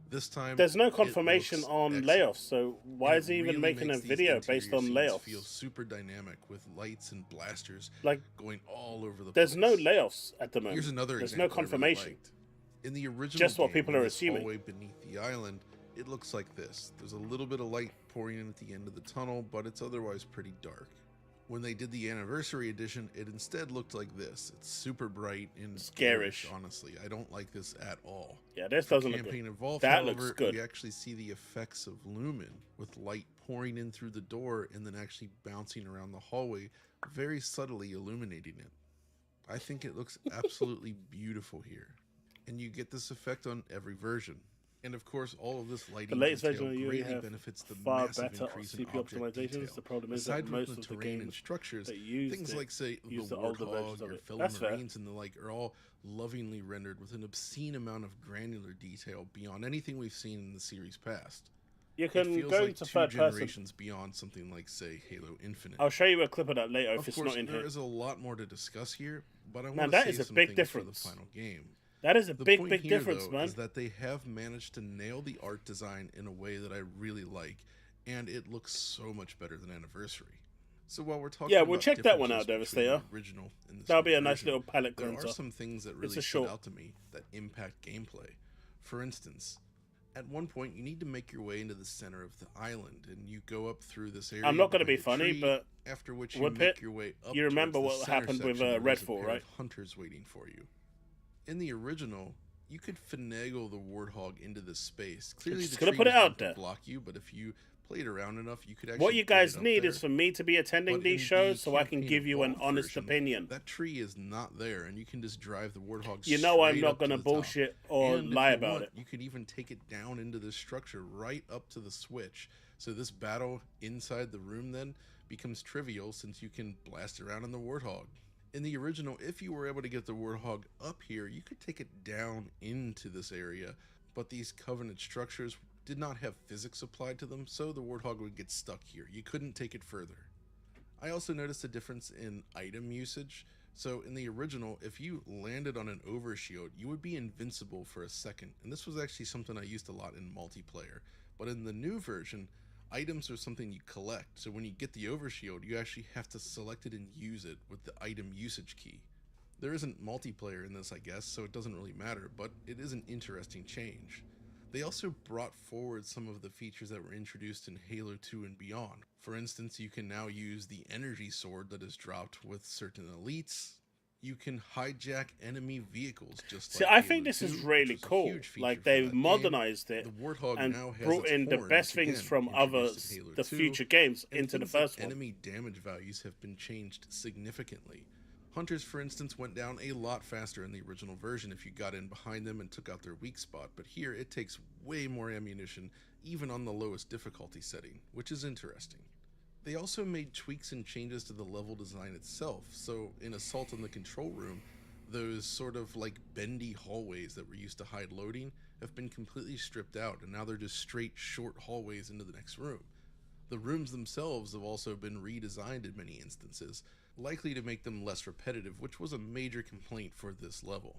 This time, There's no it confirmation looks on excellent. layoffs, so why And is he it even really making a makes these video interior based on scenes layoffs? Feel super dynamic with lights and blasters Like, going all over the there's place. no layoffs at the moment. Here's another There's example no I really confirmation. liked. In the original Just what game, people in are this assuming. hallway beneath the island, it looks like this. There's a little bit of light pouring in at the end of the tunnel, but it's otherwise pretty dark. When they did the Anniversary Edition, it instead looked like this. It's super bright and Scarish. honestly. I don't like this at all. Yeah, this For doesn't look Campaign good. Evolved, That however, looks good. we actually see the effects of lumen, with light pouring in through the door and then actually bouncing around the hallway, very subtly illuminating it. I think it looks absolutely beautiful here. And you get this effect on every version. And of course, all of this lighting The latest detail version of UE greatly have benefits the far massive better increase in CPU object optimizations. detail. The problem is Aside that from most the of the terrain and games structures, that use things it like, say, use the the older versions Warthog of or it. That's fair. Marines and the like are all lovingly rendered with an obscene amount of granular detail beyond anything we've seen in the series past. You It can feels go like into two third person. generations beyond something like, say, Halo Infinite. I'll show you a clip of that later if Of it's course, not in there here. is a lot more to discuss here, but I Man, want that to is say a some big things difference. for the final game. That is a The big, point big here, difference, though, man. is that they have managed to nail the art design in a way that I really like, and it looks so much better than Anniversary. So while we're talking Yeah, we'll about check that one differences out, between Devastator. the original and this That'll new be a nice version, little palette there cleanser. are some things that It's really a stood short. out to me that impact gameplay. For instance, at one point you need to make your way into the center of the island, and you go up through this area. I'm not going to be behind a funny, tree, but after which you Woodpit, make your way up. you remember towards the what center happened with section where there's a Redfall, pair right? of hunters waiting for you. In the original, you could finagle the Warthog into this space. Clearly, Just the gonna tree put it was meant out to there. block you, but if you played around enough, you could actually What you get guys it up need there. is for me to be attending But these in shows the so I can campaign give you an evolved honest version, opinion. That tree is not there, and you can just drive the Warthog You know I'm straight not up to gonna the top. bullshit or And if lie you about want, it. You could even take it down into this structure right up to the switch. So this battle inside the room then becomes trivial since you can blast around in the Warthog. In the original, if you were able to get the Warthog up here, you could take it down into this area, but these Covenant structures did not have physics applied to them, so the Warthog would get stuck here. You couldn't take it further. I also noticed a difference in item usage. So in the original, if you landed on an overshield, you would be invincible for a second, and this was actually something I used a lot in multiplayer. But in the new version, items are something you collect, so when you get the overshield, you actually have to select it and use it with the item usage key. There isn't multiplayer in this, I guess, so it doesn't really matter, but it is an interesting change. They also brought forward some of the features that were introduced in Halo 2 and beyond. For instance, you can now use the energy sword that is dropped with certain elites. You can hijack enemy vehicles just See, like I Halo think this 2, is really which was a cool. huge feature Like for they've that game. modernized it The Warthog and now has brought its in the horn, best which things again, from introduced others, in Halo the 2, future games, and into the things like first one. enemy damage values have been changed significantly. Hunters, for instance, went down a lot faster in the original version if you got in behind them and took out their weak spot, but here it takes way more ammunition, even on the lowest difficulty setting, which is interesting. They also made tweaks and changes to the level design itself, so in Assault on the Control Room, those sort of like bendy hallways that were used to hide loading have been completely stripped out, and now they're just straight short hallways into the next room. The rooms themselves have also been redesigned in many instances, likely to make them less repetitive, which was a major complaint for this level.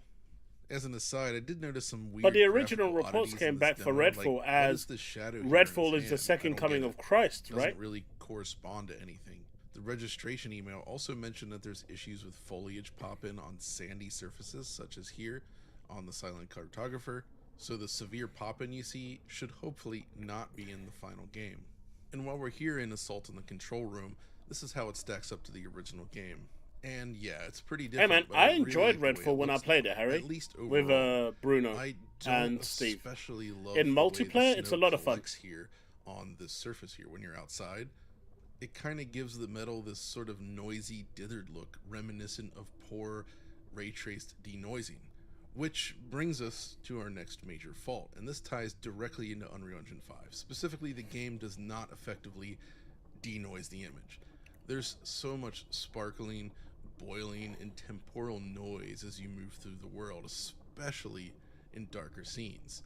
As an aside, I did notice some weird But the original graphical reports oddities came in this back for demo, like, Redfall what as is this shadow here in Redfall his is the hand? I second don't coming get of it. Christ, Doesn't right? really correspond to anything. The registration email also mentioned that there's issues with foliage pop-in on sandy surfaces, such as here on the Silent Cartographer, so the severe pop-in you see should hopefully not be in the final game. And while we're here in Assault on the Control Room, this is how it stacks up to the original game. And yeah, it's pretty Hey different. man, but I really enjoyed like the way Redfall when I looks played now, it, Harry. At least With overall. Bruno I don't and Steve. especially love In the way multiplayer, the it's a snow lot of fun. collects here on this surface here when you're outside. It kind of gives the metal this sort of noisy, dithered look, reminiscent of poor ray-traced denoising. Which brings us to our next major fault, and this ties directly into Unreal Engine 5. Specifically, the game does not effectively denoise the image. There's so much sparkling, boiling, and temporal noise as you move through the world, especially in darker scenes.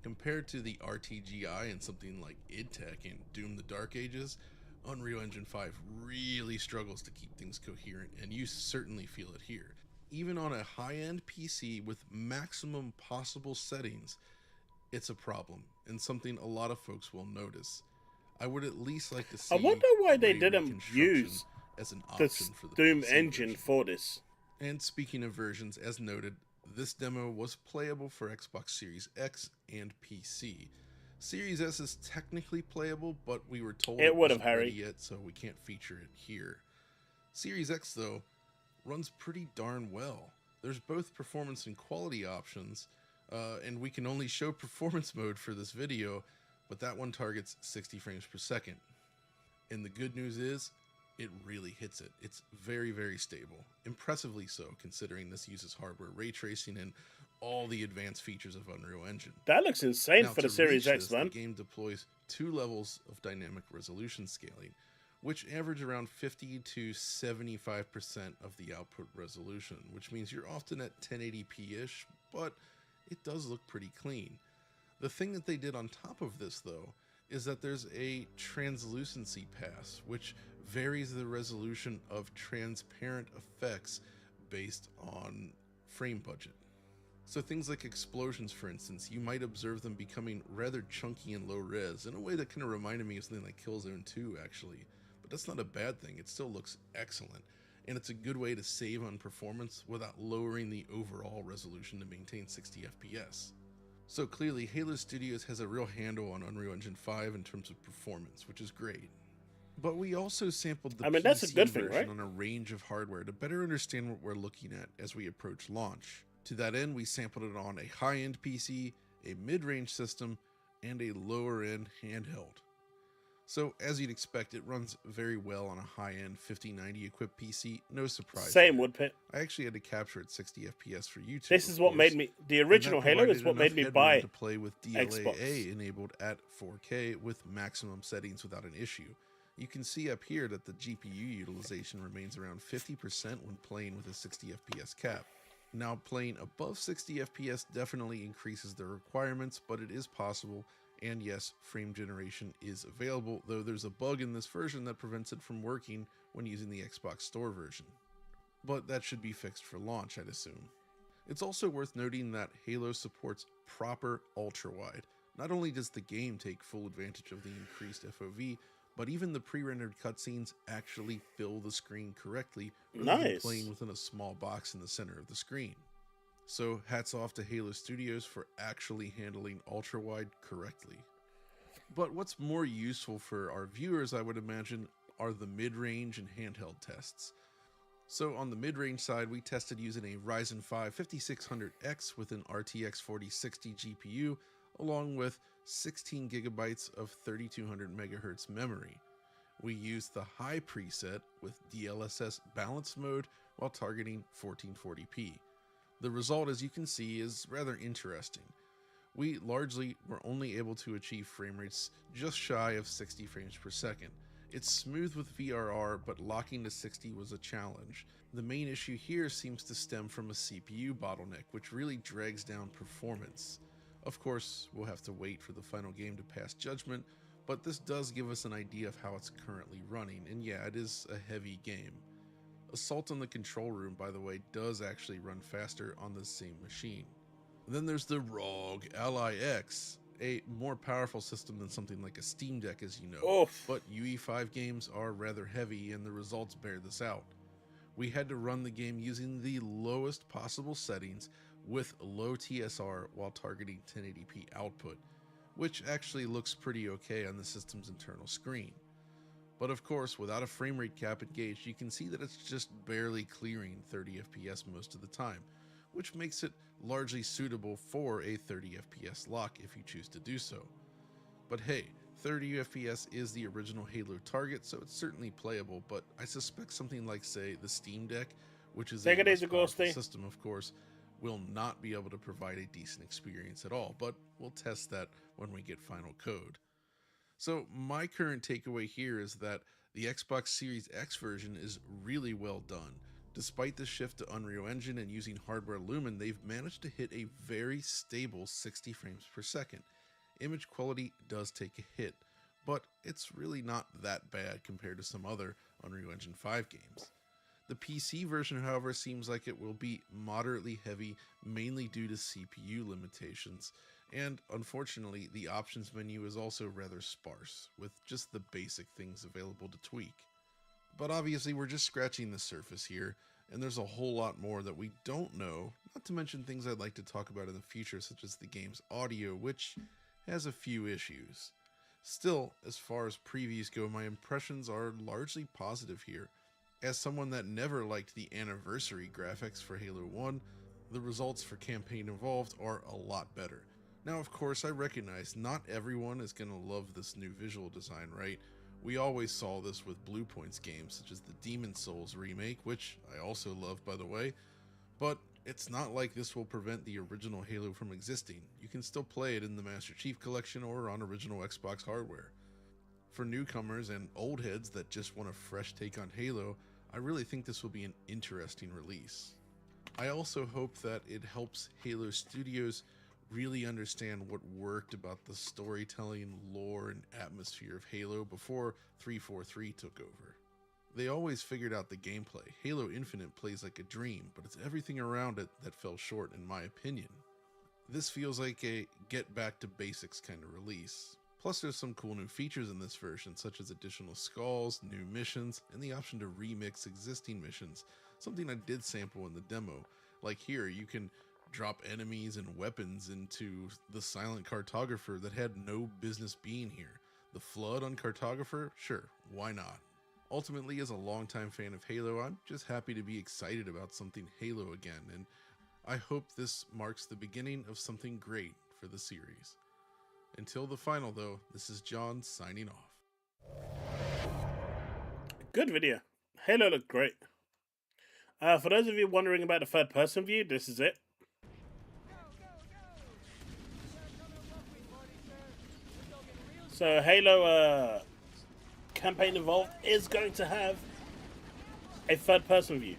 Compared to the RTGI and something like id Tech and Doom the Dark Ages, Unreal Engine 5 really struggles to keep things coherent, and you certainly feel it here. Even on a high-end PC with maximum possible settings, it's a problem, and something a lot of folks will notice. I would at least like to see I wonder why they ray didn't reconstruction use as an the option for the Doom PC engine version. for this. And speaking of versions, as noted, this demo was playable for Xbox Series X and PC. Series S is technically playable, but we were told It would have, wasn't Harry. ready yet, so we can't feature it here. Series X, though, runs pretty darn well. There's both performance and quality options, and we can only show performance mode for this video, but that one targets 60 frames per second. And the good news is, it really hits it. It's very, very stable. Impressively so, considering this uses hardware ray tracing and all the advanced features of Unreal Engine. That looks insane Now, for the to Series reach X, this, man. The game deploys 2 levels of dynamic resolution scaling, which average around 50 to 75% of the output resolution, which means you're often at 1080p-ish, but it does look pretty clean. The thing that they did on top of this, though, is that there's a translucency pass, which varies the resolution of transparent effects based on frame budget. So things like explosions, for instance, you might observe them becoming rather chunky and low res, in a way that kind of reminded me of something like Killzone 2, actually. But that's not a bad thing, it still looks excellent, and it's a good way to save on performance without lowering the overall resolution to maintain 60 FPS. So clearly, Halo Studios has a real handle on Unreal Engine 5 in terms of performance, which is great. But we also sampled the PC that's a good thing, version right? on a range of hardware to better understand what we're looking at as we approach launch. To that end, we sampled it on a high-end PC, a mid-range system, and a lower-end handheld. So, as you'd expect, it runs very well on a high-end 5090 equipped PC, no surprise. Same, Woodpit. I actually had to capture at 60 FPS for YouTube. This is what made me... The original Halo is what made me buy to play with DLAA enabled at 4K with maximum settings without an issue. You can see up here that the GPU utilization remains around 50% when playing with a 60 FPS cap. Now, playing above 60 FPS definitely increases the requirements, but it is possible. And yes, frame generation is available, though there's a bug in this version that prevents it from working when using the Xbox Store version. But that should be fixed for launch, I'd assume. It's also worth noting that Halo supports proper ultra-wide. Not only does the game take full advantage of the increased FOV, but even the pre-rendered cutscenes actually fill the screen correctly, rather than playing within a small box in the center of the screen. So hats off to Halo Studios for actually handling ultra-wide correctly. But what's more useful for our viewers, I would imagine, are the mid-range and handheld tests. So on the mid-range side, we tested using a Ryzen 5 5600X with an RTX 4060 GPU, along with 16 gigabytes of 3200 MHz memory. We used the high preset with DLSS balance mode while targeting 1440p. The result, as you can see, is rather interesting. We largely were only able to achieve frame rates just shy of 60 frames per second. It's smooth with VRR, but locking to 60 was a challenge. The main issue here seems to stem from a CPU bottleneck, which really drags down performance. Of course, we'll have to wait for the final game to pass judgment, but this does give us an idea of how it's currently running, and yeah, it is a heavy game. Assault on the Control Room, by the way, does actually run faster on the same machine. And then there's the ROG Ally X, a more powerful system than something like a Steam Deck, as you know. But UE5 games are rather heavy, and the results bear this out. We had to run the game using the lowest possible settings with low TSR while targeting 1080p output, which actually looks pretty okay on the system's internal screen. But of course, without a frame rate cap engaged, you can see that it's just barely clearing 30 FPS most of the time, which makes it largely suitable for a 30 FPS lock if you choose to do so. But hey, 30 FPS is the original Halo target, so it's certainly playable, but I suspect something like, say, the Steam Deck, which is a less powerful system, of course, will not be able to provide a decent experience at all, but we'll test that when we get final code. So my current takeaway here is that the Xbox Series X version is really well done. Despite the shift to Unreal Engine and using hardware Lumen, they've managed to hit a very stable 60 frames per second. Image quality does take a hit, but it's really not that bad compared to some other Unreal Engine 5 games. The PC version, however, seems like it will be moderately heavy, mainly due to CPU limitations, and unfortunately, the options menu is also rather sparse, with just the basic things available to tweak. But obviously, we're just scratching the surface here, and there's a whole lot more that we don't know, not to mention things I'd like to talk about in the future, such as the game's audio, which has a few issues. Still, as far as previews go, my impressions are largely positive here. As someone that never liked the anniversary graphics for Halo 1, the results for Campaign Evolved are a lot better. Now, of course, I recognize not everyone is going to love this new visual design, right? We always saw this with Bluepoint's games, such as the Demon Souls remake, which I also love, by the way, but it's not like this will prevent the original Halo from existing. You can still play it in the Master Chief Collection or on original Xbox hardware. For newcomers and old heads that just want a fresh take on Halo, I really think this will be an interesting release. I also hope that it helps Halo Studios really understand what worked about the storytelling, lore, and atmosphere of Halo before 343 took over. They always figured out the gameplay. Halo Infinite plays like a dream, but it's everything around it that fell short in my opinion. This feels like a get back to basics kind of release. Plus there's some cool new features in this version, such as additional skulls, new missions, and the option to remix existing missions, something I did sample in the demo. Like here, you can drop enemies and weapons into the Silent Cartographer that had no business being here. The Flood on Cartographer? Sure, why not? Ultimately, as a longtime fan of Halo, I'm just happy to be excited about something Halo again, and I hope this marks the beginning of something great for the series. Until the final though, this is John signing off. Good video. Halo looked great. For those of you wondering about the third person view, this is it. So Halo Campaign Evolved is going to have a third person view.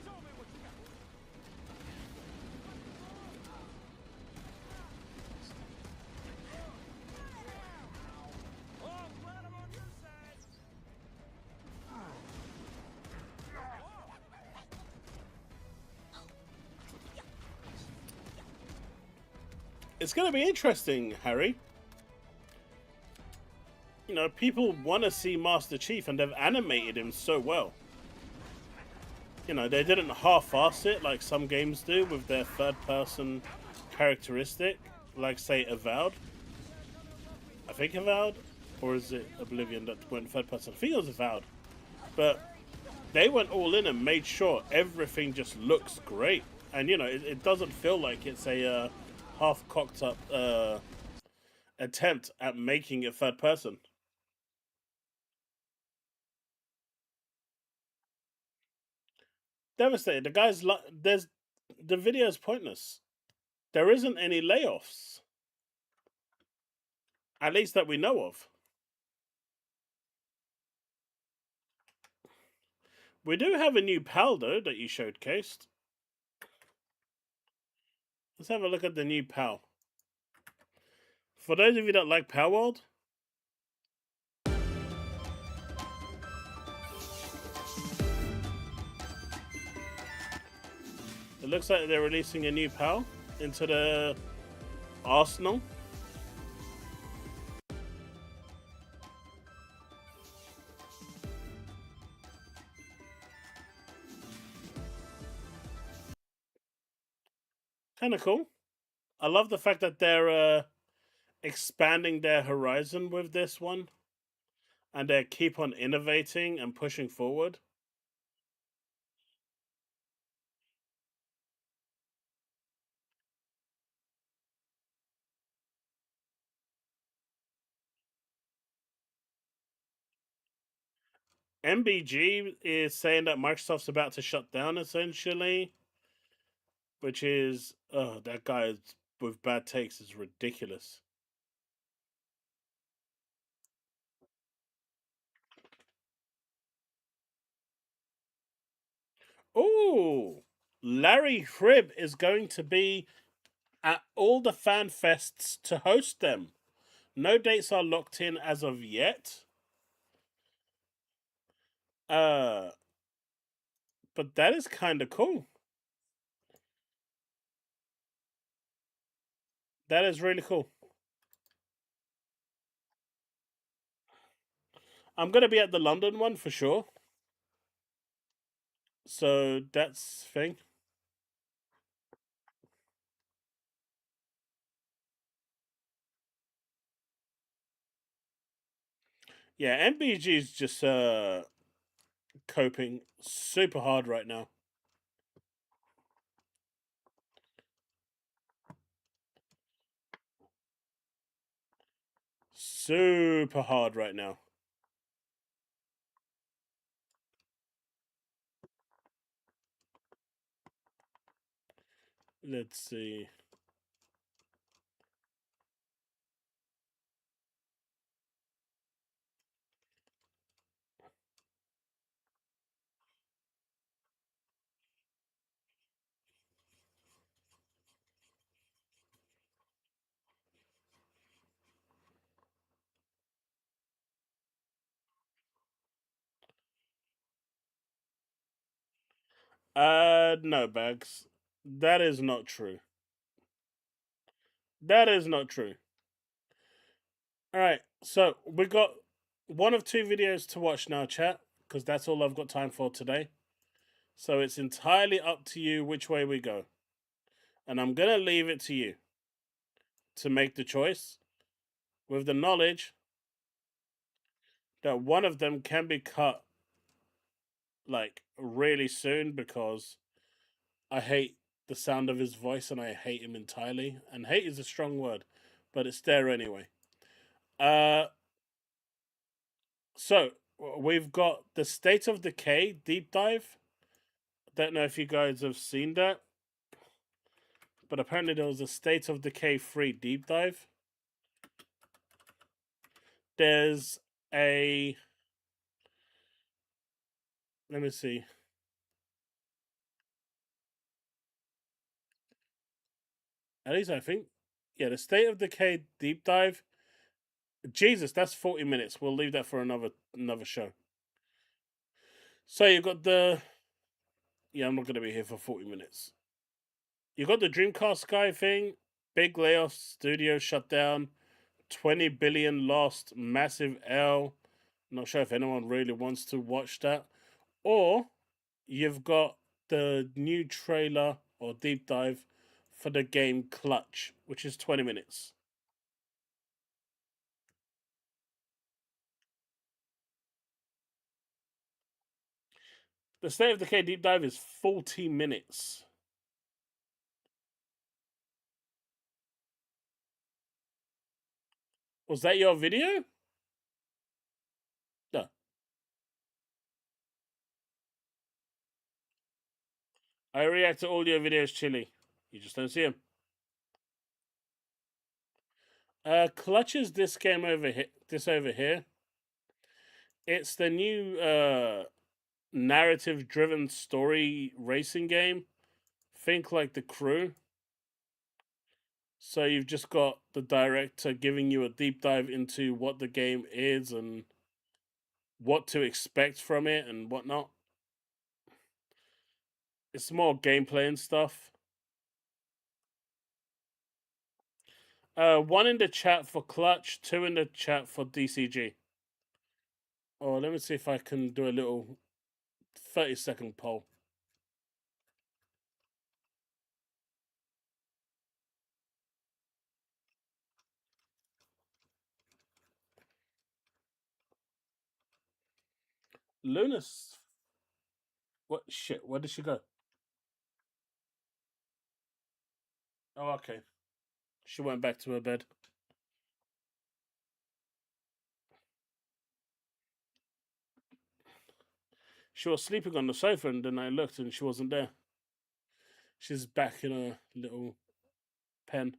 It's going to be interesting, Harry. You know, people want to see Master Chief and they've animated him so well. You know, they didn't half-ass it like some games do with their third-person characteristic, like, say, Avowed. I think Avowed, or is it Oblivion that went third-person? I think it was Avowed. But they went all in and made sure everything just looks great. And, you know, it doesn't feel like it's a half-cocked up attempt at making it third-person. Devastated. The guy's the video is pointless. There isn't any layoffs, at least that we know of. We do have a new PAL though that you showcased. Let's have a look at the new PAL. For those of you that like PAL World, it looks like they're releasing a new PAL into the arsenal. Kind of cool. I love the fact that they're expanding their horizon with this one. And they keep on innovating and pushing forward. MBG is saying that Microsoft's about to shut down, essentially. Which is, oh, that guy with bad takes is ridiculous. Oh, Larry Hrib is going to be at all the fan fests to host them. No dates are locked in as of yet. But that is kind of cool. That is really cool. I'm going to be at the London one for sure. So that's thing. Yeah, MBG is just coping super hard right now. Super hard right now. Let's see. No, Bags. That is not true. That is not true. Alright, so we got one of two videos to watch now, chat, because that's all I've got time for today. So it's entirely up to you which way we go. And I'm going to leave it to you to make the choice with the knowledge that one of them can be cut like really soon because I hate the sound of his voice and I hate him entirely. And hate is a strong word, but it's there anyway. So we've got the State of Decay deep dive. Don't know if you guys have seen that, but apparently there was a State of Decay 3 deep dive. There's a... Let me see. At least I think. Yeah, the State of Decay deep dive. Jesus, that's 40 minutes. We'll leave that for another show. So you got the... Yeah, I'm not going to be here for 40 minutes. You got the Dreamcast guy thing. Big layoffs, studio shut down. 20 billion lost, massive L. Not sure if anyone really wants to watch that. Or you've got the new trailer or deep dive for the game Clutch, which is 20 minutes. The State of Decay deep dive is 40 minutes. Was that your video? No. I react to all your videos, Chili. You just don't see them. Clutch is this game over here. This over here. It's the new narrative-driven story racing game. Think like The Crew. So you've just got the director giving you a deep dive into what the game is and what to expect from it and whatnot. It's more gameplay and stuff. 1 in the chat for Clutch, 2 in the chat for DCG. Oh, let me see if I can do a little 30-second poll. Luna's... What shit? Where did she go? Oh, okay. She went back to her bed. She was sleeping on the sofa and then I looked and she wasn't there. She's back in a little pen.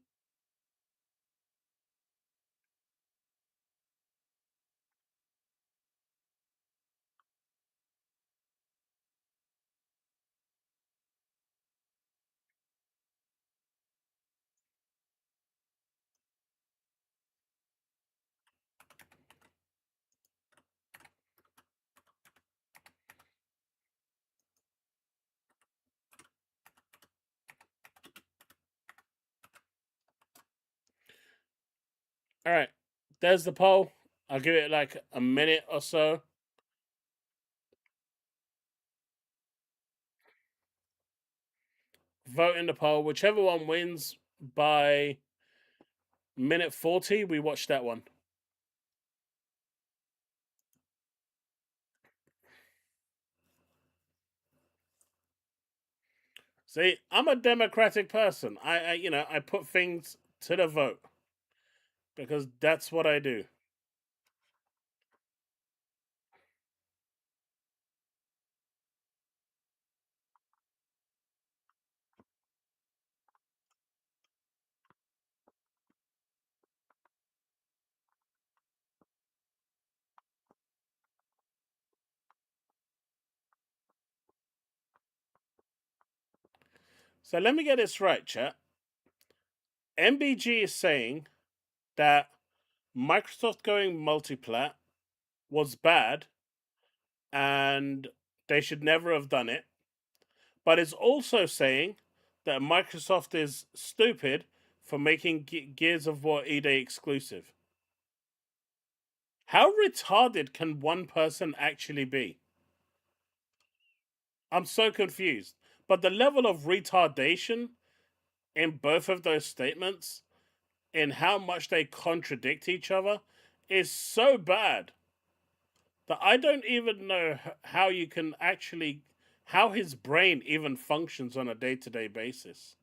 All right, there's the poll. I'll give it like a minute or so. Vote in the poll. Whichever one wins by minute 40, we watch that one. See, I'm a democratic person. I put things to the vote because that's what I do. So let me get this right, chat. MBG is saying that Microsoft going multiplat was bad and they should never have done it. But it's also saying that Microsoft is stupid for making Gears of War EA exclusive. How retarded can one person actually be? I'm so confused. But the level of retardation in both of those statements, in how much they contradict each other, is so bad that I don't even know how you can actually... how his brain even functions on a day-to-day basis.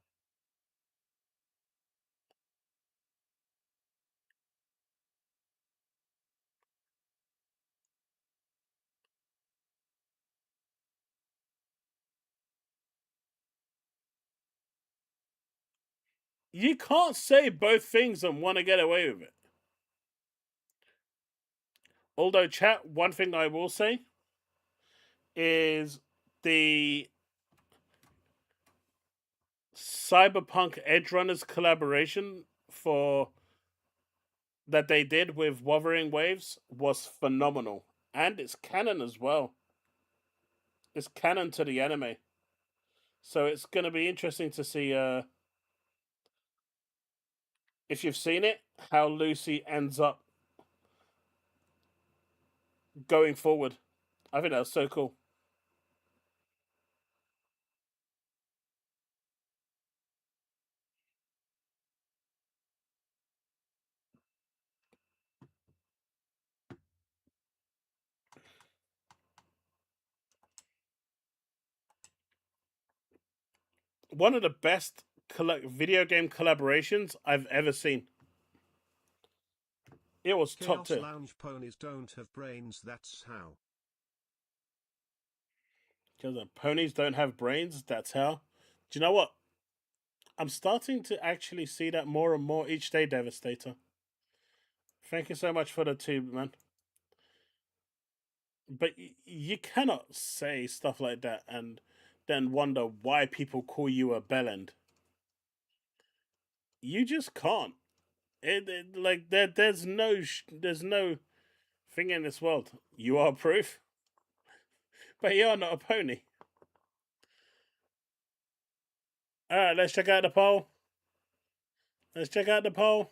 You can't say both things and want to get away with it. Although, chat, one thing I will say is the Cyberpunk Edge Runners collaboration for that they did with Wuthering Waves was phenomenal. And it's canon as well. It's canon to the anime. So it's going to be interesting to see if you've seen it, how Lucy ends up going forward. I think that was so cool. One of the best video game collaborations I've ever seen. It was top tier. Lounge ponies don't have brains, that's how. Because ponies don't have brains, that's how. Do you know what? I'm starting to actually see that more and more each day, Devastator. Thank you so much for the tube, man. But you cannot say stuff like that and then wonder why people call you a bellend. You just can't. There's no thing in this world. You are proof, but you are not a pony. All right, let's check out the poll. Let's check out the poll.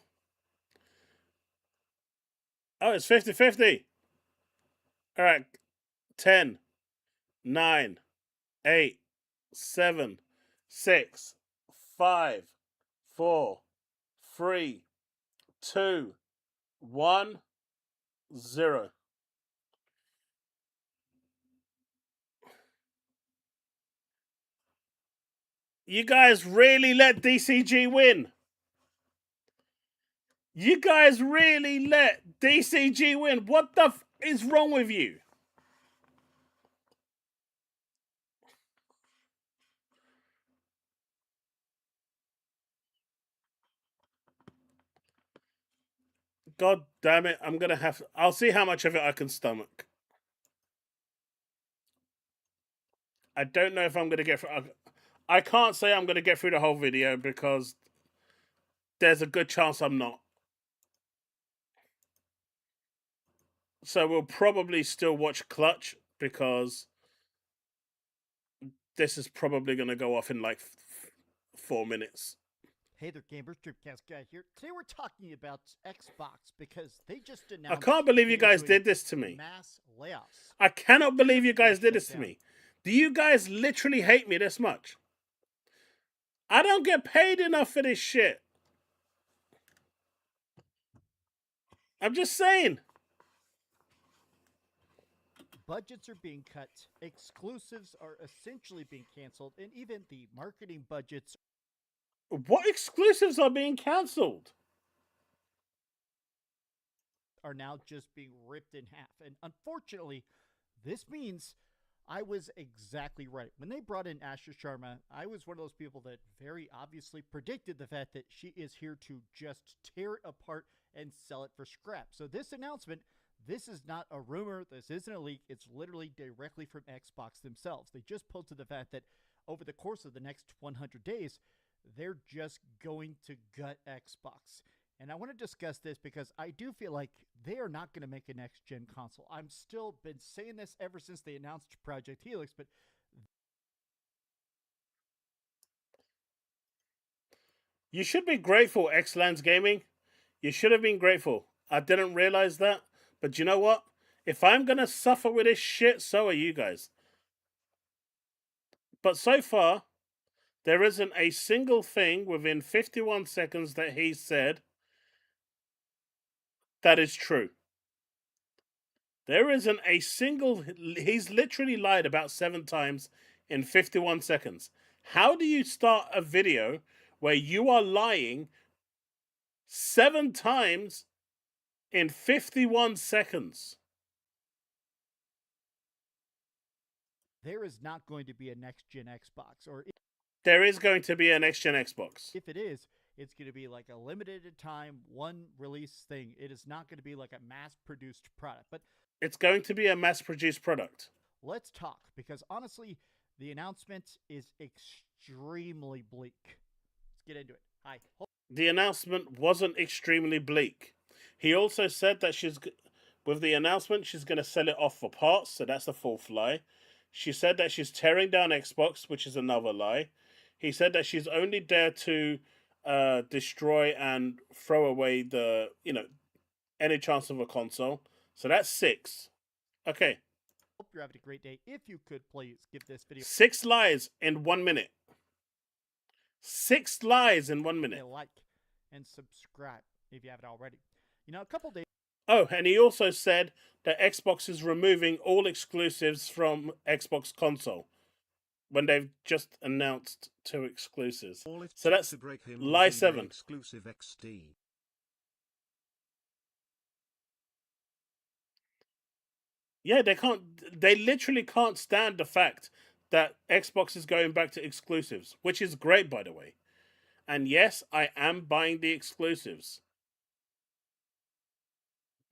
Oh, it's 50-50. All right, 10, 9, 8, 7, 6, 5, 4, 3, 2, 1, 0. You guys really let DCG win. You guys really let DCG win. What the f is wrong with you? God damn it. I'm going to have... I'll see how much of it I can stomach. I don't know if I'm going to get through... I can't say I'm going to get through the whole video because there's a good chance I'm not. So we'll probably still watch Clutch because this is probably going to go off in like 4 minutes. Hey there, gamers. Dreamcast guy here. Today we're talking about Xbox because they just announced... I can't believe you guys did this to me. Mass layoffs. I cannot believe you guys did this to me. Do you guys literally hate me this much? I don't get paid enough for this shit. I'm just saying. Budgets are being cut, exclusives are essentially being canceled, and even the marketing budgets... What exclusives are being cancelled? Are now just being ripped in half. And unfortunately, this means I was exactly right. When they brought in Asher Sharma, I was one of those people that very obviously predicted the fact that she is here to just tear it apart and sell it for scrap. So this announcement, this is not a rumor, this isn't a leak, it's literally directly from Xbox themselves. They just posted the fact that over the course of the next 100 days, they're just going to gut Xbox. And I want to discuss this because I do feel like they are not going to make a next-gen console. I'm still been saying this ever since they announced Project Helix, but... You should be grateful, Xlands Gaming. You should have been grateful. I didn't realize that. But you know what? If I'm going to suffer with this shit, so are you guys. But so far, there isn't a single thing within 51 seconds that he said that is true. There isn't a single... He's literally lied about 7 times in 51 seconds. How do you start a video where you are lying 7 times in 51 seconds? There is not going to be a next-gen Xbox. Or there is going to be a next-gen Xbox. If it is, It's going to be like a limited time, one release thing. It is not going to be like a mass-produced product. But it's going to be a mass-produced product. Let's talk, because honestly, the announcement is extremely bleak. Let's get into it. Hi. The announcement wasn't extremely bleak. He also said that with the announcement, she's going to sell it off for parts, so that's a fourth lie. She said that she's tearing down Xbox, which is another lie. He said that she's only there to destroy and throw away any chance of a console. So that's 6. Okay. Hope you're having a great day. If you could please give this video 6 lies in 1 minute. 6 lies in 1 minute. a like and subscribe if you haven't already. You know, a couple days. Oh, and he also said that Xbox is removing all exclusives from Xbox console when they've just announced 2 exclusives. So that's lie 7. Exclusive XD. Yeah, they literally can't stand the fact that Xbox is going back to exclusives, which is great, by the way. And yes, I am buying the exclusives.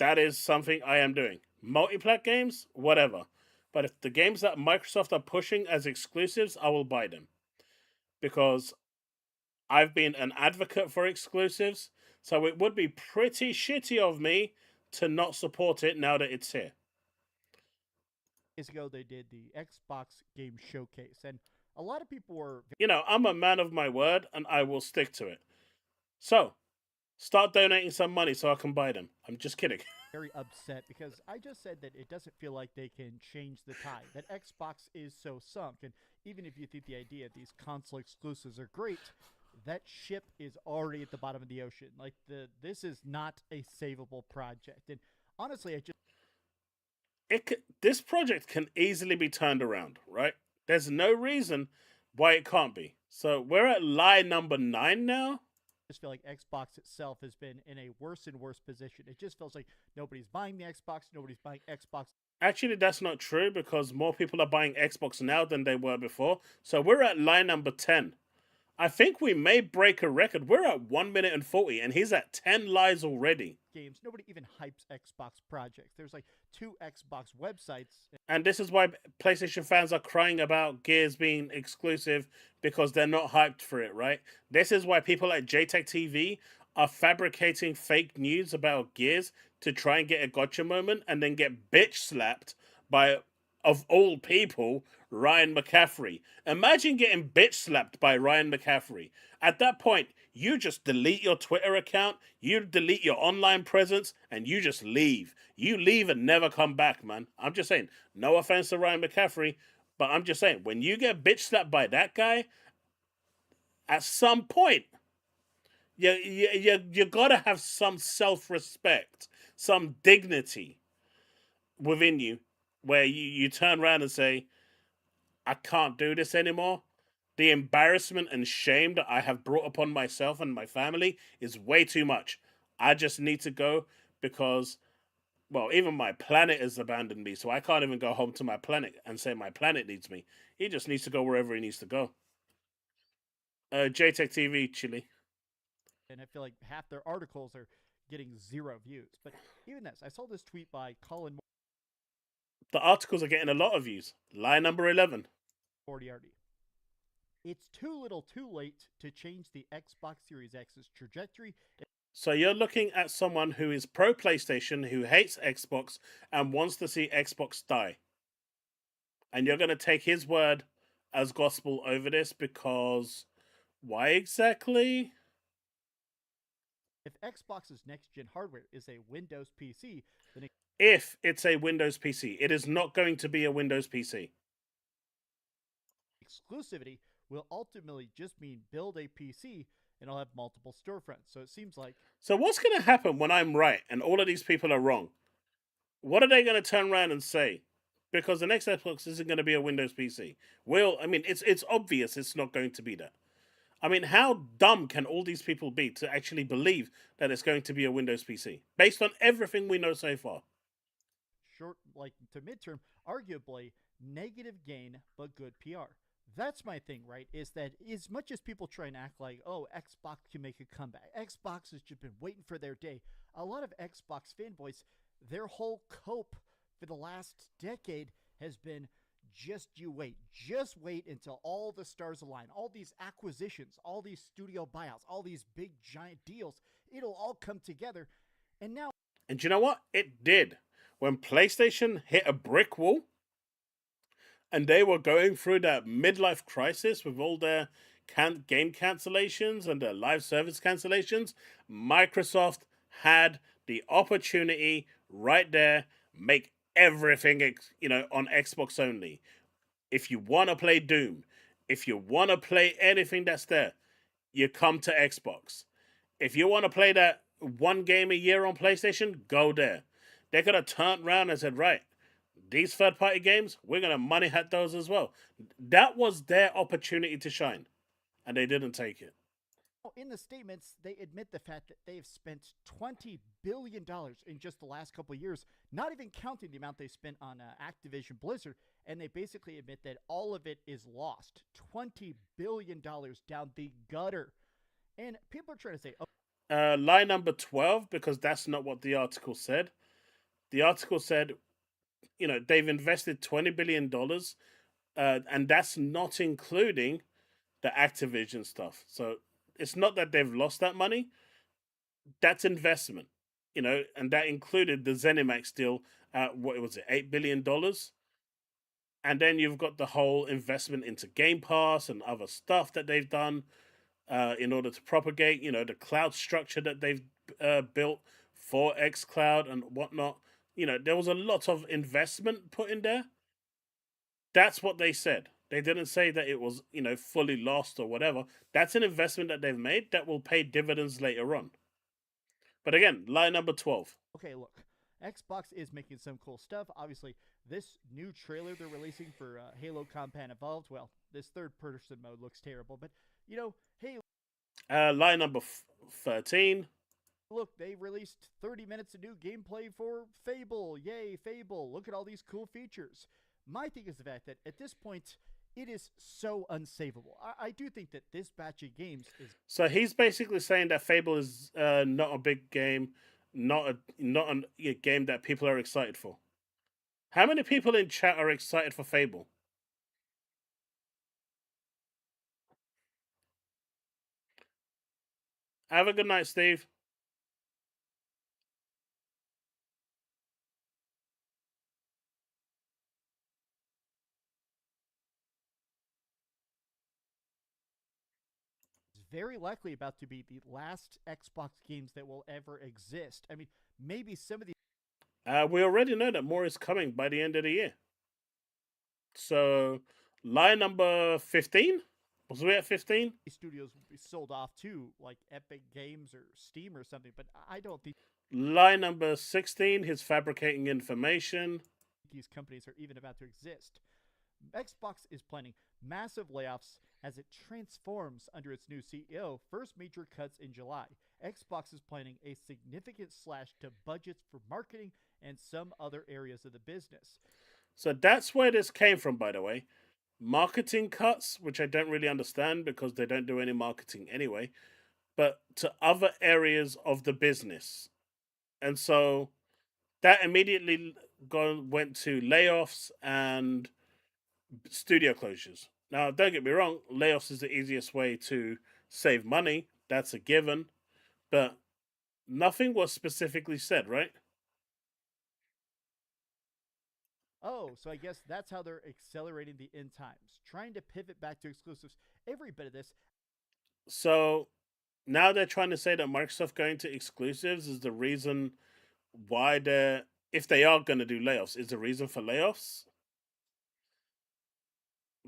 That is something I am doing. Multiplayer games, whatever. But if the games that Microsoft are pushing as exclusives, I will buy them. Because I've been an advocate for exclusives, so it would be pretty shitty of me to not support it now that it's here. Days ago, they did the Xbox Game Showcase, and a lot of people were... You know, I'm a man of my word, and I will stick to it. So, start donating some money so I can buy them. I'm just kidding. Very upset because I just said that it doesn't feel like they can change the tide. That Xbox is so sunk, and even if you think the idea of these console exclusives are great, that ship is already at the bottom of the ocean. Like this is not a savable project. And honestly, this project can easily be turned around, right? There's no reason why it can't be. So we're at lie number 9 now. I just feel like Xbox itself has been in a worse and worse position. It just feels like nobody's buying the Xbox, nobody's buying Xbox. Actually, that's not true because more people are buying Xbox now than they were before. So we're at lie number 10. I think we may break a record. We're at 1 minute and 40, and he's at 10 lies already. Games. Nobody even hypes Xbox projects. There's like 2 Xbox websites. And this is why PlayStation fans are crying about Gears being exclusive because they're not hyped for it, right? This is why people like JTech TV are fabricating fake news about Gears to try and get a gotcha moment and then get bitch slapped by, of all people, Ryan McCaffrey. Imagine getting bitch slapped by Ryan McCaffrey. At that point, you just delete your Twitter account, you delete your online presence, and you just leave. You leave and never come back, man. I'm just saying, no offense to Ryan McCaffrey, but I'm just saying, when you get bitch slapped by that guy, at some point, you gotta have some self-respect, some dignity within you, where you turn around and say, I can't do this anymore. The embarrassment and shame that I have brought upon myself and my family is way too much. I just need to go because, well, even my planet has abandoned me, so I can't even go home to my planet and say my planet needs me. He just needs to go wherever he needs to go. JTech TV, Chile. And I feel like half their articles are getting 0 views. But even this, I saw this tweet by Colin. The articles are getting a lot of views. Lie number 11. Moriarty. It's too little too late to change the Xbox Series X's trajectory. So you're looking at someone who is pro PlayStation, who hates Xbox, and wants to see Xbox die. And you're going to take his word as gospel over this because why exactly? If Xbox's next-gen hardware is a Windows PC, then if it's a Windows PC, it is not going to be a Windows PC. Exclusivity will ultimately just mean build a PC and I'll have multiple storefronts. So it seems like... So what's going to happen when I'm right and all of these people are wrong? What are they going to turn around and say? Because the next Xbox isn't going to be a Windows PC. It's obvious it's not going to be that. I mean, how dumb can all these people be to actually believe that it's going to be a Windows PC? Based on everything we know so far. Short, like to midterm, arguably negative gain, but good PR. That's my thing, right? Is that as much as people try and act like, oh, Xbox can make a comeback, Xbox has just been waiting for their day. A lot of Xbox fanboys, their whole cope for the last decade has been just wait until all the stars align, all these acquisitions, all these studio buyouts, all these big giant deals, it'll all come together. And now, and you know what? It did. When PlayStation hit a brick wall and they were going through that midlife crisis with all their game cancellations and their live service cancellations, Microsoft had the opportunity right there, make everything on Xbox only. If you want to play Doom, if you want to play anything that's there, you come to Xbox. If you want to play that one game a year on PlayStation, go there. They could have turned around and said, right, these third party games, we're going to money hat those as well. That was their opportunity to shine, and they didn't take it. in the statements, they admit the fact that they've spent $20 billion in just the last couple of years, not even counting the amount they spent on Activision Blizzard, and they basically admit that all of it is lost. $20 billion down the gutter. And people are trying to say, oh, lie number 12, because that's not what the article said. The article said, they've invested $20 billion, and that's not including the Activision stuff. So it's not that they've lost that money. That's investment, and that included the ZeniMax deal at, what was it, $8 billion? And then you've got the whole investment into Game Pass and other stuff that they've done in order to propagate, the cloud structure that they've built for xCloud and whatnot. There was a lot of investment put in there. That's what they said. They didn't say that it was, fully lost or whatever. That's an investment that they've made that will pay dividends later on. But again, lie number 12. Okay, look, Xbox is making some cool stuff. Obviously, this new trailer they're releasing for Halo Combat Evolved, well, this third-person mode looks terrible, but, hey... lie number 13. Look, they released 30 minutes of new gameplay for Fable. Yay, Fable. Look at all these cool features. My thing is the fact that at this point, it is so unsavable. I do think that this batch of games is... So he's basically saying that Fable is not a big game, not a game that people are excited for. How many people in chat are excited for Fable? Have a good night, Steve. very likely about to be the last Xbox games that will ever exist. I mean, maybe some of these... we already know that more is coming by the end of the year. So, lie number 15? Was we at 15? Studios will be sold off to, like Epic Games or Steam or something, but I don't think... Lie number 16, he's fabricating information. These companies are even about to exist. Xbox is planning massive layoffs as it transforms under its new CEO. First major cuts in July. Xbox is planning a significant slash to budgets for marketing and some other areas of the business. So that's where this came from, by the way. Marketing cuts, which I don't really understand because they don't do any marketing anyway, but to other areas of the business. And so that immediately went to layoffs and studio closures. Now, don't get me wrong, layoffs is the easiest way to save money. That's a given. But nothing was specifically said, right? Oh, so I guess that's how they're accelerating the end times, trying to pivot back to exclusives. Every bit of this. So now they're trying to say that Microsoft going to exclusives is the reason why if they are going to do layoffs, is the reason for layoffs?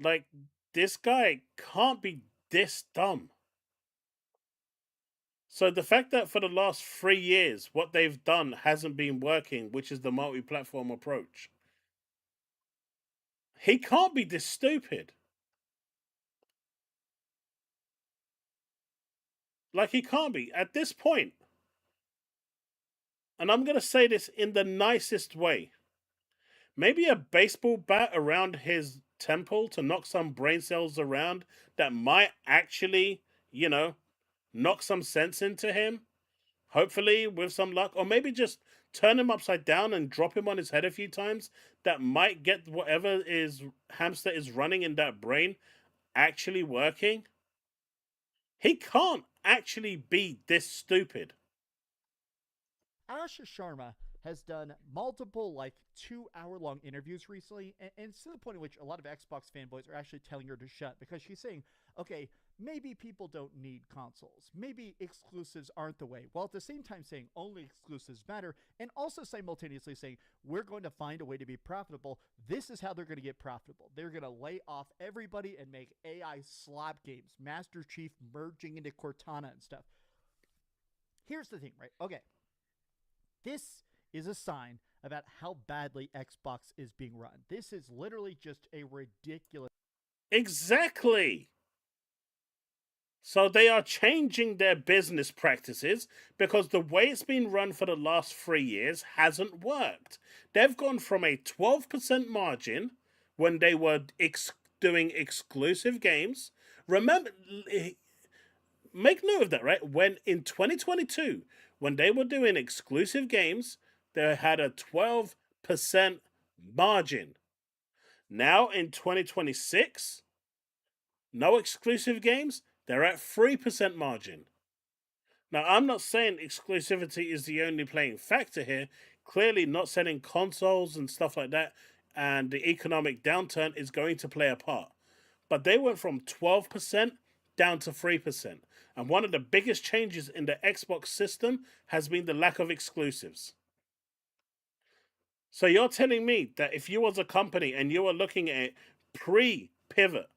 Like, this guy can't be this dumb. So the fact that for the last 3 years, what they've done hasn't been working, which is the multi-platform approach. He can't be this stupid. Like, he can't be. At this point, and I'm going to say this in the nicest way, maybe a baseball bat around his temple to knock some brain cells around that might actually, knock some sense into him. Hopefully, with some luck, or maybe just turn him upside down and drop him on his head a few times. That might get whatever is hamster is running in that brain actually working. He can't actually be this stupid. Asha Sharma has done multiple 2-hour-long interviews recently, and it's to the point in which a lot of Xbox fanboys are actually telling her to shut, because she's saying, okay, maybe people don't need consoles, maybe exclusives aren't the way, while at the same time saying only exclusives matter, and also simultaneously saying we're going to find a way to be profitable. This is how they're going to get profitable. They're going to lay off everybody and make AI slop games, Master Chief merging into Cortana and stuff. Here's the thing, right? Okay. This is a sign about how badly Xbox is being run. This is literally just a ridiculous... Exactly. So they are changing their business practices because the way it's been run for the last 3 years hasn't worked. They've gone from a 12% margin when they were doing exclusive games. Remember, make note of that, right? When in 2022, when they were doing exclusive games, they had a 12% margin. Now in 2026, no exclusive games, they're at 3% margin. Now, I'm not saying exclusivity is the only playing factor here. Clearly, not selling consoles and stuff like that and the economic downturn is going to play a part. But they went from 12% down to 3%. And one of the biggest changes in the Xbox system has been the lack of exclusives. So you're telling me that if you was a company and you were looking at it pre-pivot,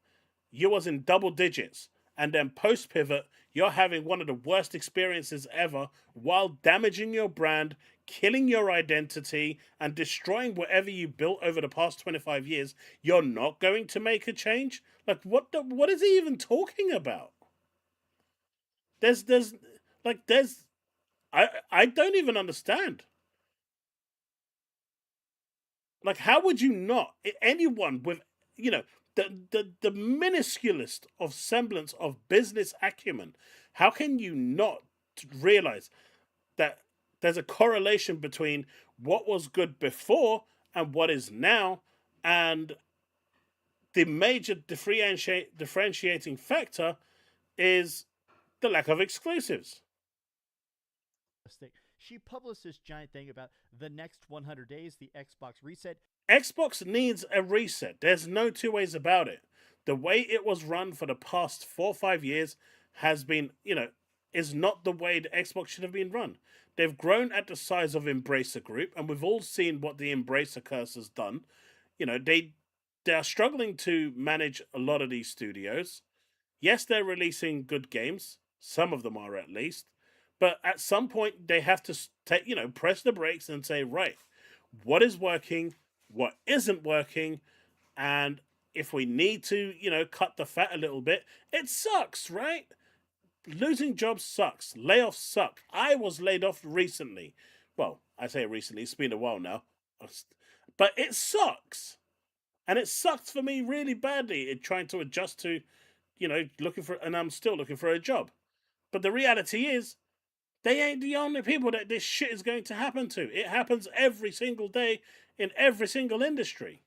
you was in double digits, and then post-pivot, you're having one of the worst experiences ever while damaging your brand, killing your identity, and destroying whatever you built over the past 25 years, you're not going to make a change? Like, what is he even talking about? I don't even understand. Like, how would you not? Anyone with, the minusculest of semblance of business acumen, how can you not realize that there's a correlation between what was good before and what is now, and the major differentiating factor is the lack of exclusives. She published this giant thing about the next 100 days, the Xbox reset. Xbox needs a reset. There's no two ways about it. The way it was run for the past 4 or 5 years has been, is not the way the Xbox should have been run. They've grown at the size of Embracer Group, and we've all seen what the Embracer curse has done. They are struggling to manage a lot of these studios. Yes, they're releasing good games. Some of them are, at least. But at some point, they have to press the brakes and say, right, what is working, what isn't working, and if we need to, cut the fat a little bit, it sucks, right? Losing jobs sucks. Layoffs suck. I was laid off recently. Well, I say recently, it's been a while now. But it sucks. And it sucks for me really badly in trying to adjust to, and I'm still looking for a job. But the reality is, they ain't the only people that this shit is going to happen to. It happens every single day in every single industry.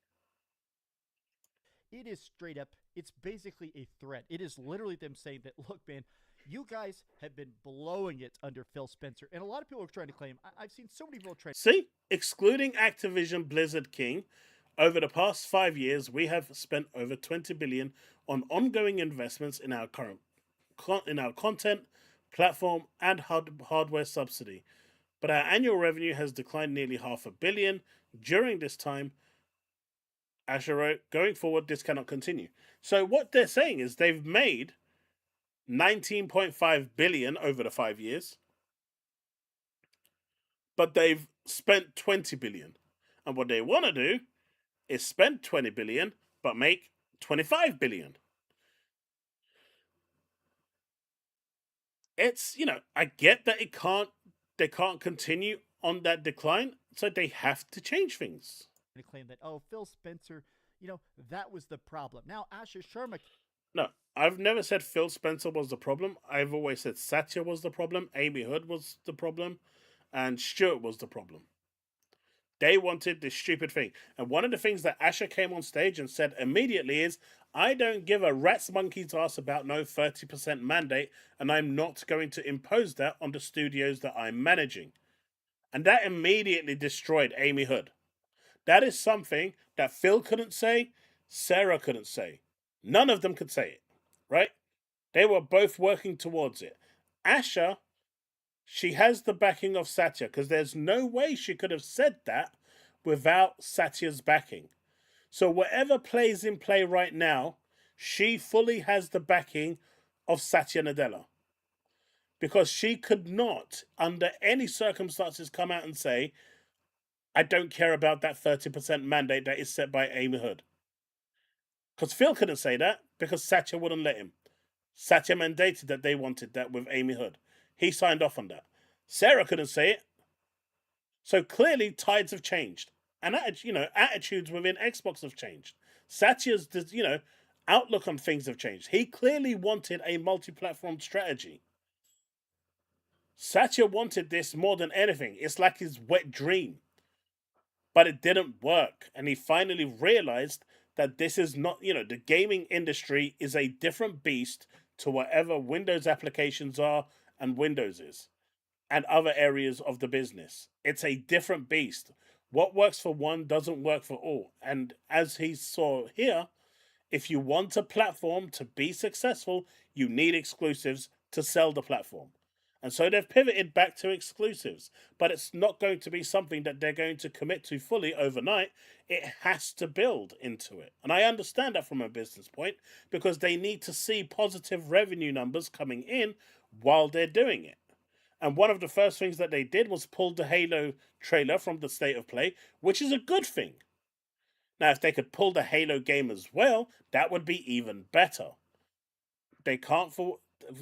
It is straight up, it's basically a threat. It is literally them saying that, look, man, you guys have been blowing it under Phil Spencer. And a lot of people are trying to claim, I've seen so many people try. See, excluding Activision Blizzard King, over the past 5 years, we have spent over $20 billion on ongoing investments in our content, platform, and hardware subsidy. But our annual revenue has declined nearly $500 million during this time. Asher wrote, going forward, this cannot continue. So what they're saying is they've made $19.5 billion over the 5 years, but they've spent $20 billion. And what they want to do is spend $20 billion, but make $25 billion. It's, I get that they can't continue on that decline, so they have to change things. To claim that, oh, Phil Spencer, You know, that was the problem. Now, Asher Sharma. No, I've never said Phil Spencer was the problem. I've always said Satya was the problem, Amy Hood was the problem, and Stuart was the problem. They wanted this stupid thing. And one of the things that Asher came on stage and said immediately is, I don't give a rat's monkey's ass about no 30% mandate, and I'm not going to impose that on the studios that I'm managing. And that immediately destroyed Amy Hood. That is something that Phil couldn't say, Sarah couldn't say. None of them could say it, right? They were both working towards it. Asher, she has the backing of Satya, because there's no way she could have said that without Satya's backing. So whatever plays in play right now, she fully has the backing of Satya Nadella. Because she could not, under any circumstances, come out and say, I don't care about that 30% mandate that is set by Amy Hood. Because Phil couldn't say that, because Satya wouldn't let him. Satya mandated that they wanted that with Amy Hood. He signed off on that. Sarah couldn't say it. So clearly, tides have changed. And, attitudes within Xbox have changed. Satya's, outlook on things have changed. He clearly wanted a multi-platform strategy. Satya wanted this more than anything. It's like his wet dream. But it didn't work. And he finally realized that this is not, the gaming industry is a different beast to whatever Windows applications are and Windows is, and other areas of the business. It's a different beast. What works for one doesn't work for all. And as he saw here, if you want a platform to be successful, you need exclusives to sell the platform. And so they've pivoted back to exclusives. But it's not going to be something that they're going to commit to fully overnight. It has to build into it. And I understand that from a business point, because they need to see positive revenue numbers coming in while they're doing it. And one of the first things that they did was pull the Halo trailer from the State of Play, which is a good thing. Now, if they could pull the Halo game as well, that would be even better. They can't,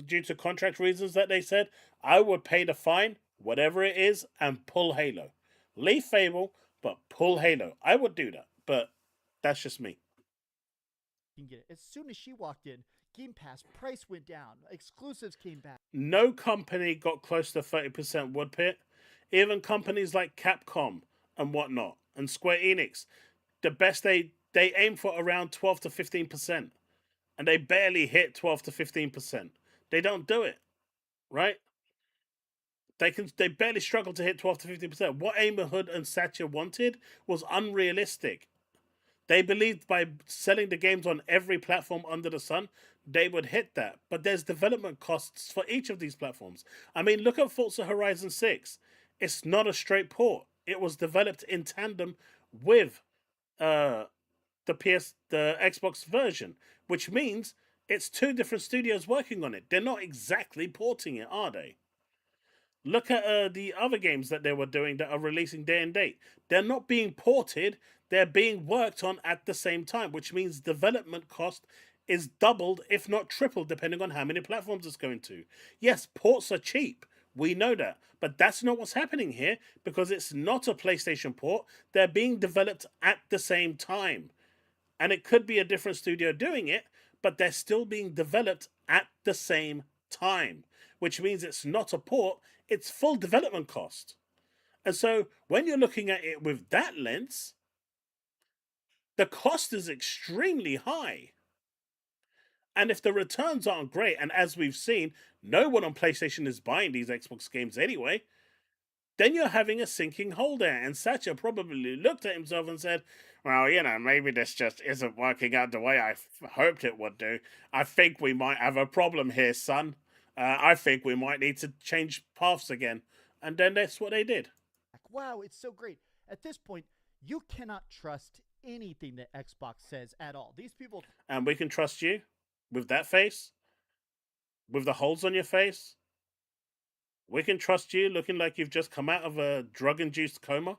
due to contract reasons that they said, I would pay the fine, whatever it is, and pull Halo. Leave Fable, but pull Halo. I would do that, but that's just me. You can get it. As soon as she walked in, Game Pass price went down. Exclusives came back. No company got close to 30% woodpit. Even companies like Capcom and whatnot, and Square Enix, the best they aim for around 12 to 15%. And they barely hit 12 to 15%. They don't do it, right? They barely struggle to hit 12 to 15%. What Amy Hood and Satya wanted was unrealistic. They believed by selling the games on every platform under the sun, they would hit that. But there's development costs for each of these platforms. I mean, look at Forza Horizon 6. It's not a straight port. It was developed in tandem with the Xbox version, which means it's two different studios working on it. They're not exactly porting it, are they? Look at the other games that they were doing that are releasing day and date. They're not being ported, they're being worked on at the same time, which means development cost is doubled, if not tripled, depending on how many platforms it's going to. Yes, ports are cheap. We know that. But that's not what's happening here, because it's not a PlayStation port. They're being developed at the same time. And it could be a different studio doing it, but they're still being developed at the same time, which means it's not a port, it's full development cost. And so when you're looking at it with that lens, the cost is extremely high. And if the returns aren't great, and as we've seen, no one on PlayStation is buying these Xbox games anyway, then you're having a sinking hole there. And Satya probably looked at himself and said, well, maybe this just isn't working out the way I hoped it would do. I think we might have a problem here, son. I think we might need to change paths again. And then that's what they did. Wow, it's so great. At this point, you cannot trust anything that Xbox says at all. These people... And we can trust you with that face? With the holes on your face? We can trust you looking like you've just come out of a drug-induced coma?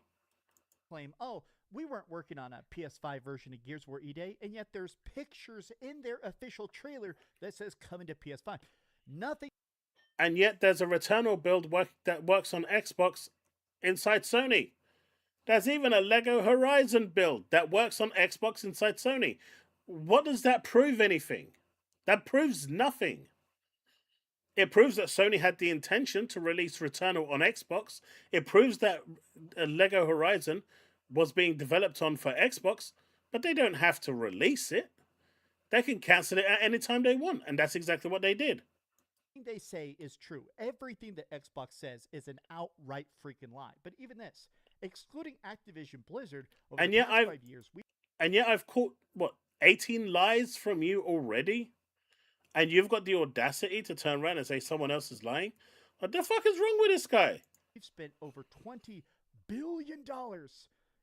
Claim, oh, we weren't working on a PS5 version of Gears of War E-Day, and yet there's pictures in their official trailer that says coming to PS5. Nothing. And yet there's a Returnal build that works on Xbox inside Sony. There's even a Lego Horizon build that works on Xbox inside Sony. What does that prove anything? That proves nothing. It proves that Sony had the intention to release Returnal on Xbox. It proves that Lego Horizon was being developed on for Xbox, but they don't have to release it. They can cancel it at any time they want, and that's exactly what they did. They say is true. Everything that Xbox says is an outright freaking lie. But even this, excluding Activision Blizzard over And the yet past 5 years, I've caught what 18 lies from you already, and you've got the audacity to turn around and say someone else is lying. What the fuck is wrong with this guy? we've spent over $20 billion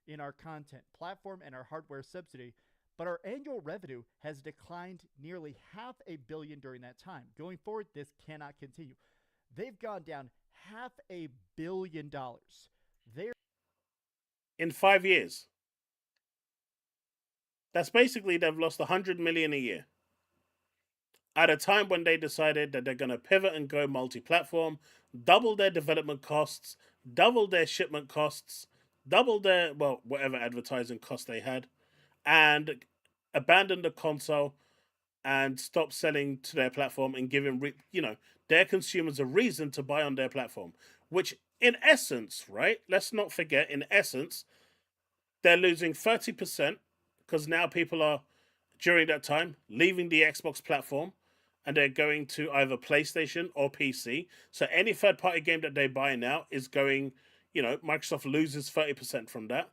in our content platform and our hardware subsidy, but our annual revenue has declined nearly $500 million during that time. Going forward, this cannot continue. They've gone down $500 million. They're In 5 years. That's basically they've lost 100 million a year. At a time when they decided that they're going to pivot and go multi-platform, double their development costs, double their shipment costs, double their, well, whatever advertising costs they had, and abandon the console and stop selling to their platform and giving, their consumers a reason to buy on their platform. Which, in essence, right, let's not forget, in essence, they're losing 30% because now people are, during that time, leaving the Xbox platform and they're going to either PlayStation or PC. So any third-party game that they buy now is going, Microsoft loses 30% from that.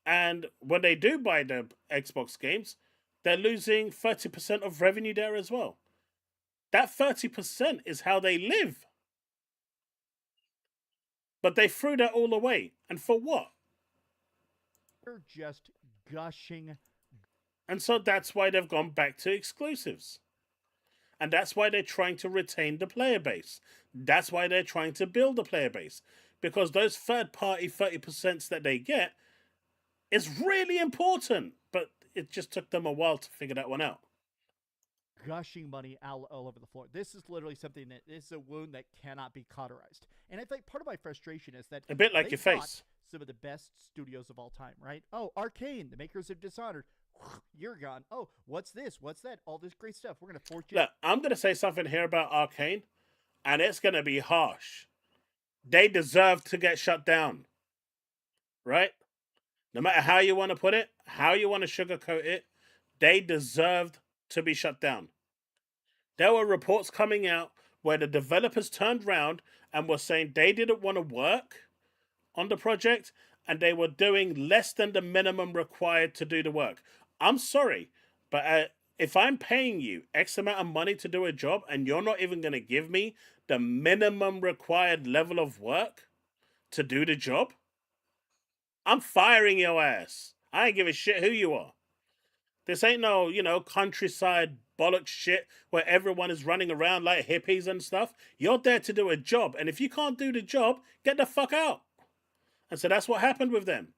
And when they do buy the Xbox games, they're losing 30% of revenue there as well. That 30% is how they live. But they threw that all away. And for what? They're just gushing. And so that's why they've gone back to exclusives. And that's why they're trying to retain the player base. That's why they're trying to build a player base. Because those third-party 30% that they get is really important. But it just took them a while to figure that one out. Gushing money all over the floor. This is literally something that is a wound that cannot be cauterized. And I think part of my frustration is that a bit like your face. Some of the best studios of all time, right? Oh, Arcane, the makers of Dishonored. You're gone. Oh, what's this? What's that? All this great stuff. We're gonna force you. Look, I'm gonna say something here about Arcane, and it's gonna be harsh. They deserve to get shut down, right? No matter how you want to put it, how you want to sugarcoat it, they deserved to be shut down. There were reports coming out where the developers turned around and were saying they didn't want to work on the project and they were doing less than the minimum required to do the work. I'm sorry, but if I'm paying you X amount of money to do a job and you're not even going to give me the minimum required level of work to do the job, I'm firing your ass. I ain't give a shit who you are. This ain't no, countryside bollocks shit where everyone is running around like hippies and stuff. You're there to do a job, and if you can't do the job, get the fuck out. And so that's what happened with them.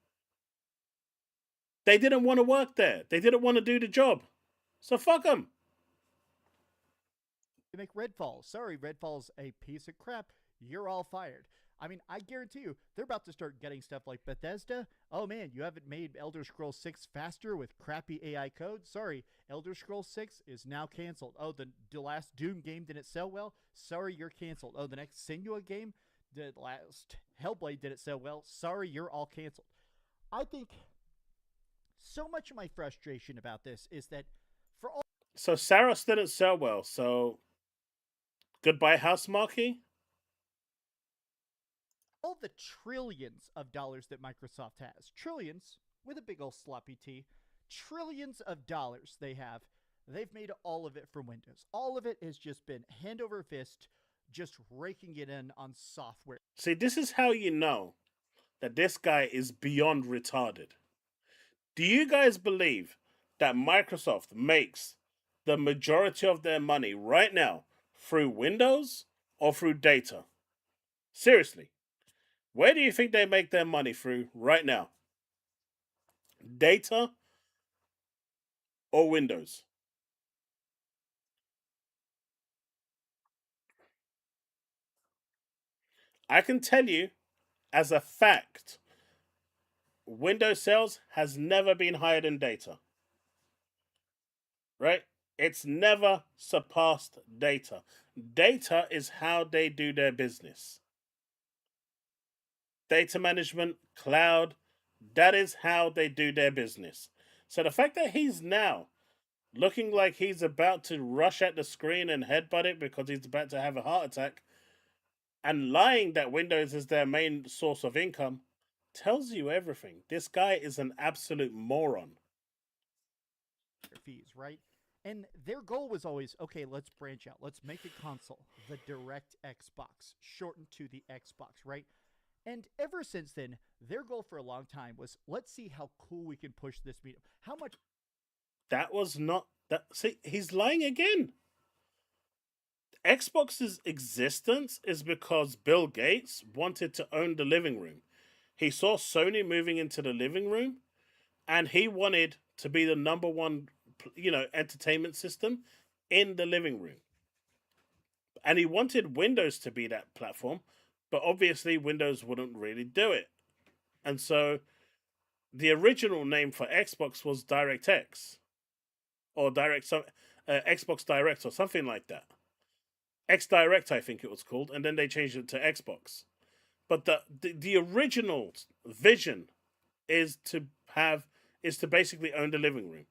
They didn't want to work there. They didn't want to do the job. So fuck them. You make Redfall. Sorry, Redfall's a piece of crap. You're all fired. I mean, I guarantee you, they're about to start getting stuff like Bethesda. Oh man, you haven't made Elder Scrolls 6 faster with crappy AI code? Sorry, Elder Scrolls 6 is now canceled. Oh, the last Doom game didn't sell well? Sorry, you're canceled. Oh, the next Senua game, the last Hellblade didn't sell well? Sorry, you're all canceled. I think so much of my frustration about this is that for all... So Saros didn't sell well, so goodbye House Marquee? All the trillions of dollars that Microsoft has, trillions with a big old sloppy T, trillions of dollars they have, they've made all of it from Windows. All of it has just been hand over fist, just raking it in on software. See, this is how you know that this guy is beyond retarded. Do you guys believe that Microsoft makes the majority of their money right now through Windows or through data? Seriously. Where do you think they make their money through right now? Data or Windows? I can tell you as a fact Windows sales has never been higher than data. Right? It's never surpassed data. Data is how they do their business. Data management, cloud, that is how they do their business. So the fact that he's now looking like he's about to rush at the screen and headbutt it because he's about to have a heart attack, and lying that Windows is their main source of income, tells you everything. This guy is an absolute moron. Fees, right? And their goal was always, okay, let's branch out. Let's make a console, the Direct Xbox, shortened to the Xbox, right? And ever since then, their goal for a long time was, let's see how cool we can push this medium. How much... That was not... that. See, he's lying again. Xbox's existence is because Bill Gates wanted to own the living room. He saw Sony moving into the living room, and he wanted to be the number one, entertainment system in the living room. And he wanted Windows to be that platform, but obviously Windows wouldn't really do it. And so the original name for Xbox was DirectX, or Xbox Direct, or something like that. X-Direct, I think it was called, and then they changed it to Xbox. But the original vision is to basically own the living room.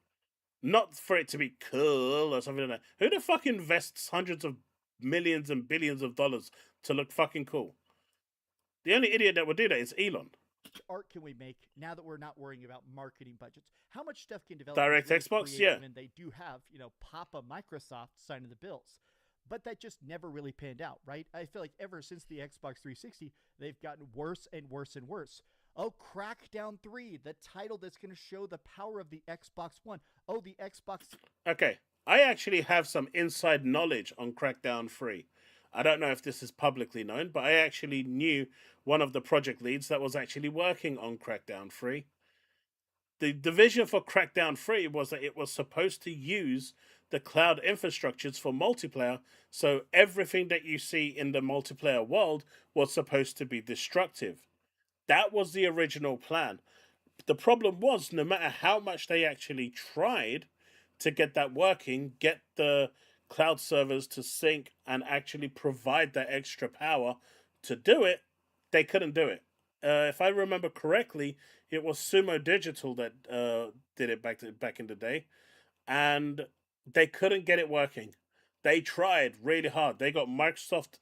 Not for it to be cool or something like that. Who the fuck invests hundreds of millions and billions of dollars to look fucking cool? The only idiot that would do that is Elon. Art can we make now that we're not worrying about marketing budgets? How much stuff can developers Direct really Xbox, create yeah. when they do have, Papa Microsoft signing the bills? But that just never really panned out, right? I feel like ever since the Xbox 360, they've gotten worse and worse and worse. Oh, Crackdown 3, the title that's going to show the power of the Xbox One. Oh, the Xbox... Okay, I actually have some inside knowledge on Crackdown 3. I don't know if this is publicly known, but I actually knew one of the project leads that was actually working on Crackdown 3. The vision for Crackdown 3 was that it was supposed to use the cloud infrastructures for multiplayer, so everything that you see in the multiplayer world was supposed to be destructive. That was the original plan. The problem was, no matter how much they actually tried to get that working, get the cloud servers to sync and actually provide that extra power to do it, they couldn't do it. If I remember correctly, it was Sumo Digital that did it back in the day, and they couldn't get it working. They tried really hard. They got Microsoft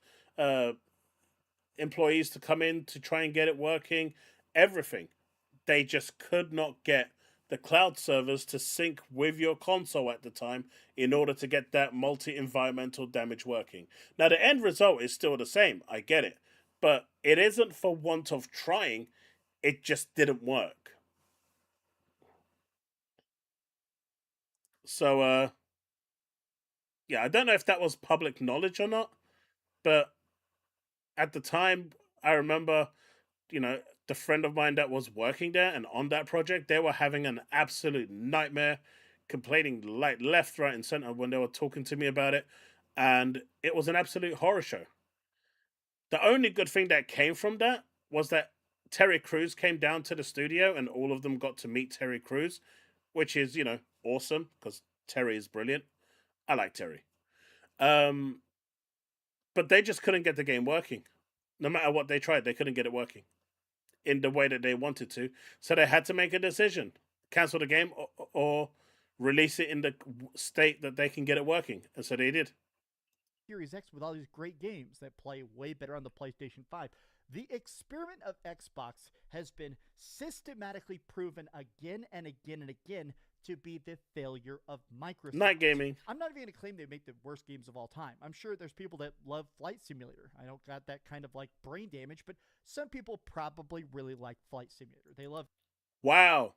employees to come in to try and get it working. Everything. They just could not get the cloud servers to sync with your console at the time in order to get that multi-environmental damage working. Now, the end result is still the same. I get it. But it isn't for want of trying. It just didn't work. So, yeah, I don't know if that was public knowledge or not, but at the time, I remember, the friend of mine that was working there and on that project, they were having an absolute nightmare, complaining like left, right, and center when they were talking to me about it, and it was an absolute horror show. The only good thing that came from that was that Terry Crews came down to the studio and all of them got to meet Terry Crews, which is, awesome because Terry is brilliant. I like Terry. But they just couldn't get the game working. No matter what they tried, they couldn't get it working in the way that they wanted to. So they had to make a decision. Cancel the game or release it in the state that they can get it working. And so they did. Series X with all these great games that play way better on the PlayStation 5. The experiment of Xbox has been systematically proven again and again and again to be the failure of Microsoft. Night gaming. I'm not even going to claim they make the worst games of all time. I'm sure there's people that love Flight Simulator. I don't got that kind of brain damage, but some people probably really like Flight Simulator. They love... Wow.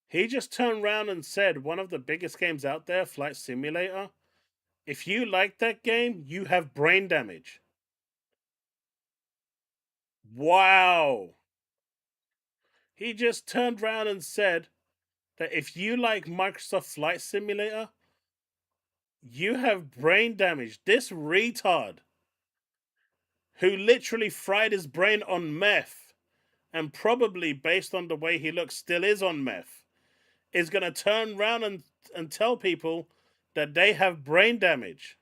He just turned around and said one of the biggest games out there, Flight Simulator, if you like that game, you have brain damage. Wow. He just turned around and said that if you like Microsoft Flight Simulator, you have brain damage. This retard, who literally fried his brain on meth, and probably based on the way he looks still is on meth, is going to turn around and tell people that they have brain damage.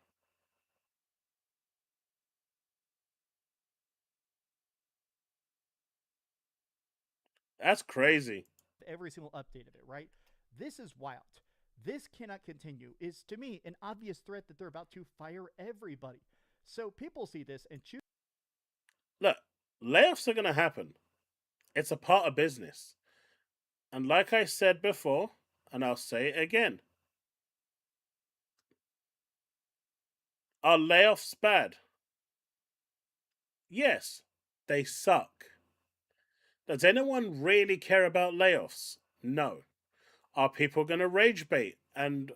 That's crazy. Every single update of it, right? This is wild. This cannot continue. Is to me an obvious threat that they're about to fire everybody. So people see this and choose. Look, layoffs are going to happen. It's a part of business. And like I said before, and I'll say it again, are layoffs bad? Yes, they suck. Does anyone really care about layoffs? No. Are people going to rage bait and,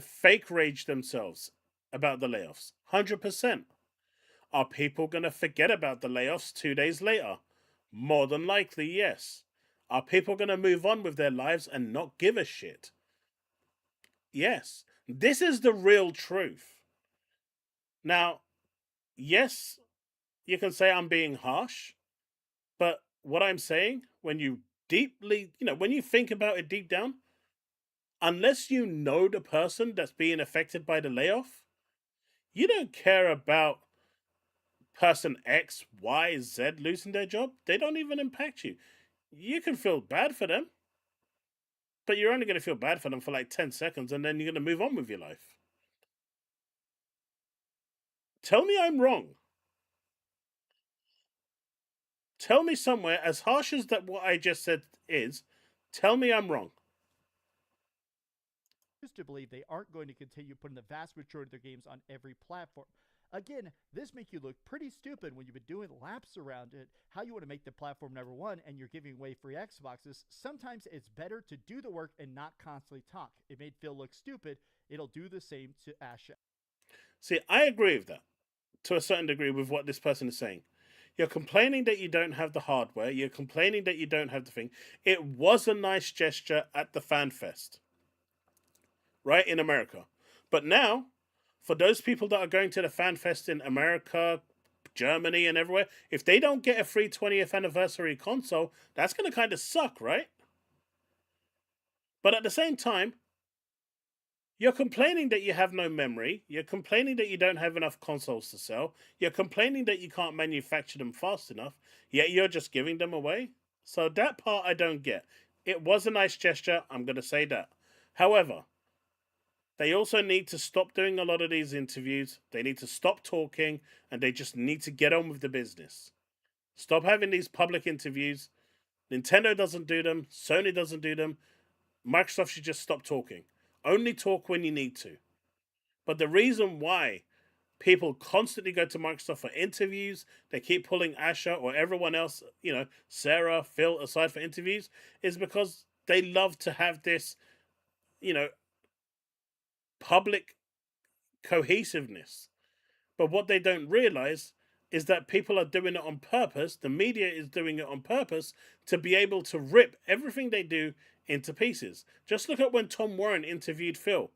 fake rage themselves about the layoffs? 100%. Are people going to forget about the layoffs 2 days later? More than likely, yes. Are people going to move on with their lives and not give a shit? Yes. This is the real truth. Now, yes, you can say I'm being harsh, but what I'm saying, when you deeply, when you think about it deep down, unless you know the person that's being affected by the layoff, you don't care about person X, Y, Z losing their job. They don't even impact you. You can feel bad for them, but you're only going to feel bad for them for like 10 seconds and then you're going to move on with your life. Tell me I'm wrong. Tell me somewhere, as harsh as that what I just said is, tell me I'm wrong. To believe they aren't going to continue putting the vast majority of their games on every platform. Again, this makes you look pretty stupid when you've been doing laps around it, how you want to make the platform #1 and you're giving away free Xboxes. Sometimes it's better to do the work and not constantly talk. It made Phil look stupid. It'll do the same to Asha. See, I agree with that to a certain degree with what this person is saying. You're complaining that you don't have the hardware. You're complaining that you don't have the thing. It was a nice gesture at the Fan Fest, right, in America. But now, for those people that are going to the Fan Fest in America, Germany, and everywhere, if they don't get a free 20th anniversary console, that's going to kind of suck, right? But at the same time, you're complaining that you have no memory. You're complaining that you don't have enough consoles to sell. You're complaining that you can't manufacture them fast enough, yet you're just giving them away. So that part I don't get. It was a nice gesture, I'm going to say that. However, they also need to stop doing a lot of these interviews. They need to stop talking, and they just need to get on with the business. Stop having these public interviews. Nintendo doesn't do them. Sony doesn't do them. Microsoft should just stop talking. Only talk when you need to. But the reason why people constantly go to Microsoft for interviews, they keep pulling Asha or everyone else, Sarah, Phil aside for interviews, is because they love to have this, public cohesiveness. But what they don't realize is that people are doing it on purpose. The media is doing it on purpose to be able to rip everything they do into pieces. Just look at when Tom Warren interviewed Phil.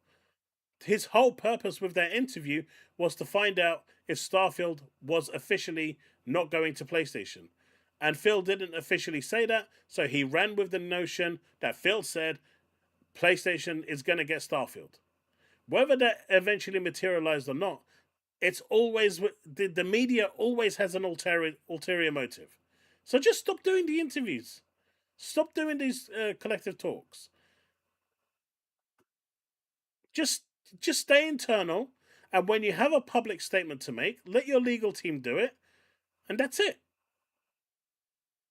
His whole purpose with that interview was to find out if Starfield was officially not going to PlayStation. And Phil didn't officially say that, so he ran with the notion that Phil said PlayStation is going to get Starfield. Whether that eventually materialized or not, it's always the media always has an ulterior motive. So just stop doing the interviews. Stop doing these collective talks. Just stay internal, and when you have a public statement to make, let your legal team do it, and that's it.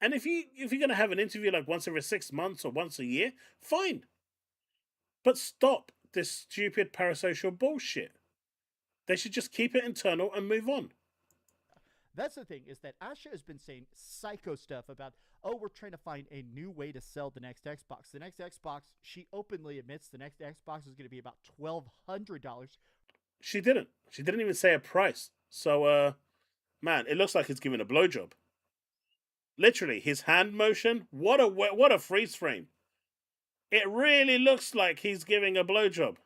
And if you're gonna have an interview like once every 6 months or once a year, fine. But stop this stupid parasocial bullshit. They should just keep it internal and move on. That's the thing, is that Asha has been saying psycho stuff about, we're trying to find a new way to sell the next Xbox. The next Xbox, she openly admits the next Xbox is going to be about $1,200. She didn't. She didn't even say a price. So, man, it looks like he's giving a blowjob. Literally, his hand motion, what a freeze frame. It really looks like he's giving a blowjob.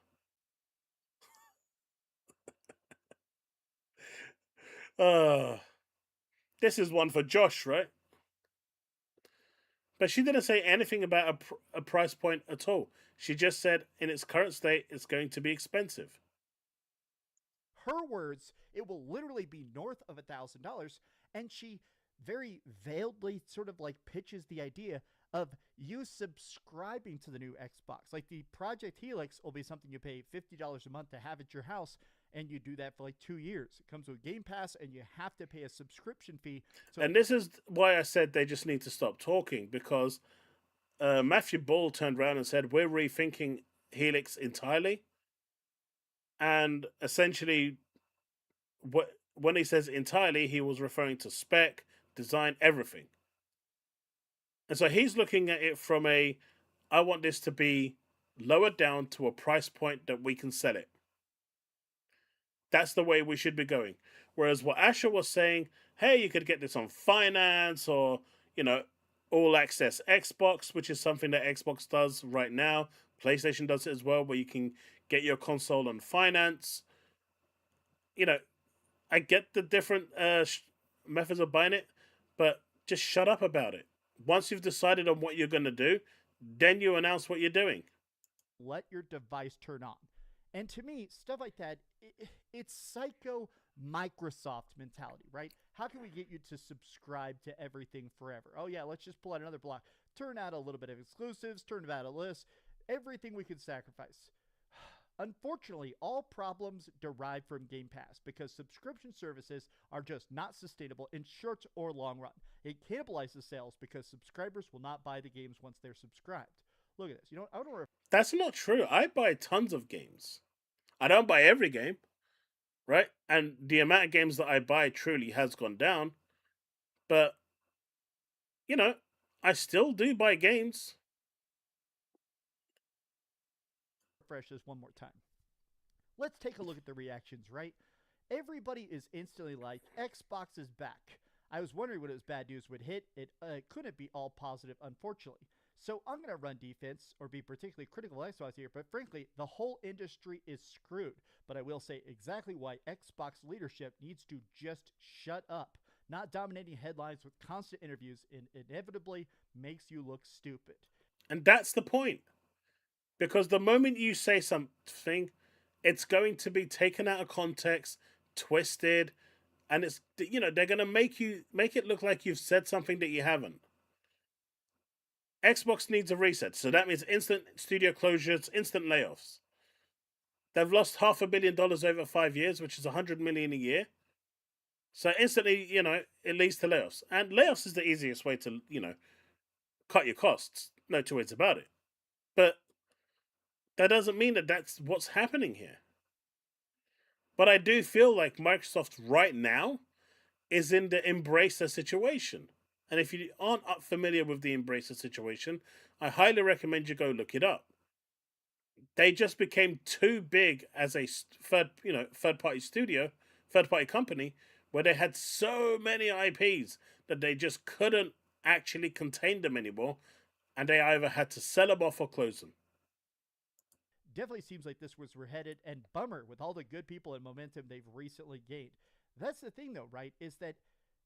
This is one for Josh, right? But she didn't say anything about a price point at all. She just said in its current state, it's going to be expensive. Her words, it will literally be north of $1,000. And she very veiledly sort of like pitches the idea of you subscribing to the new Xbox. Like the Project Helix will be something you pay $50 a month to have at your house, and you do that for like 2 years. It comes with Game Pass, and you have to pay a subscription fee. So and this is why I said they just need to stop talking, because Matthew Ball turned around and said, we're rethinking Helix entirely. And essentially, when he says entirely, he was referring to spec, design, everything. And so he's looking at it from I want this to be lowered down to a price point that we can sell it. That's the way we should be going. Whereas what Asher was saying, hey, you could get this on finance, or, all access Xbox, which is something that Xbox does right now. PlayStation does it as well, where you can get your console on finance. I get the different methods of buying it, but just shut up about it. Once you've decided on what you're going to do, then you announce what you're doing. Let your device turn on. And to me, stuff like that, it's psycho Microsoft mentality, right? How can we get you to subscribe to everything forever? Oh yeah, let's just pull out another block. Turn out a little bit of exclusives, turn out a list, everything we could sacrifice. Unfortunately, all problems derive from Game Pass because subscription services are just not sustainable in short or long run. It cannibalizes sales because subscribers will not buy the games once they're subscribed. Look at this. I don't know if that's not true. I buy tons of games. I don't buy every game, right? And the amount of games that I buy truly has gone down. But, I still do buy games. refresh this one more time. Let's take a look at the reactions, right? Everybody is instantly like, Xbox is back. I was wondering when it was bad news would hit. It couldn't be all positive, unfortunately. So I'm going to run defense or be particularly critical of Xbox here, but frankly, the whole industry is screwed. But I will say exactly why Xbox leadership needs to just shut up. Not dominating headlines with constant interviews inevitably makes you look stupid. And that's the point. Because the moment you say something, it's going to be taken out of context, twisted, and it's, they're going to make it look like you've said something that you haven't. Xbox needs a reset, so that means instant studio closures, instant layoffs. They've lost $500 million over 5 years, which is $100 million a year. So instantly, it leads to layoffs. And layoffs is the easiest way to, cut your costs. No two ways about it. But that doesn't mean that that's what's happening here. But I do feel like Microsoft right now is in the Embracer situation. And if you aren't familiar with the Embracer situation, I highly recommend you go look it up. They just became too big as a third-party studio, third-party company, where they had so many IPs that they just couldn't actually contain them anymore, and they either had to sell them off or close them. Definitely seems like this was where headed, and bummer with all the good people and momentum they've recently gained. That's the thing, though, right, is that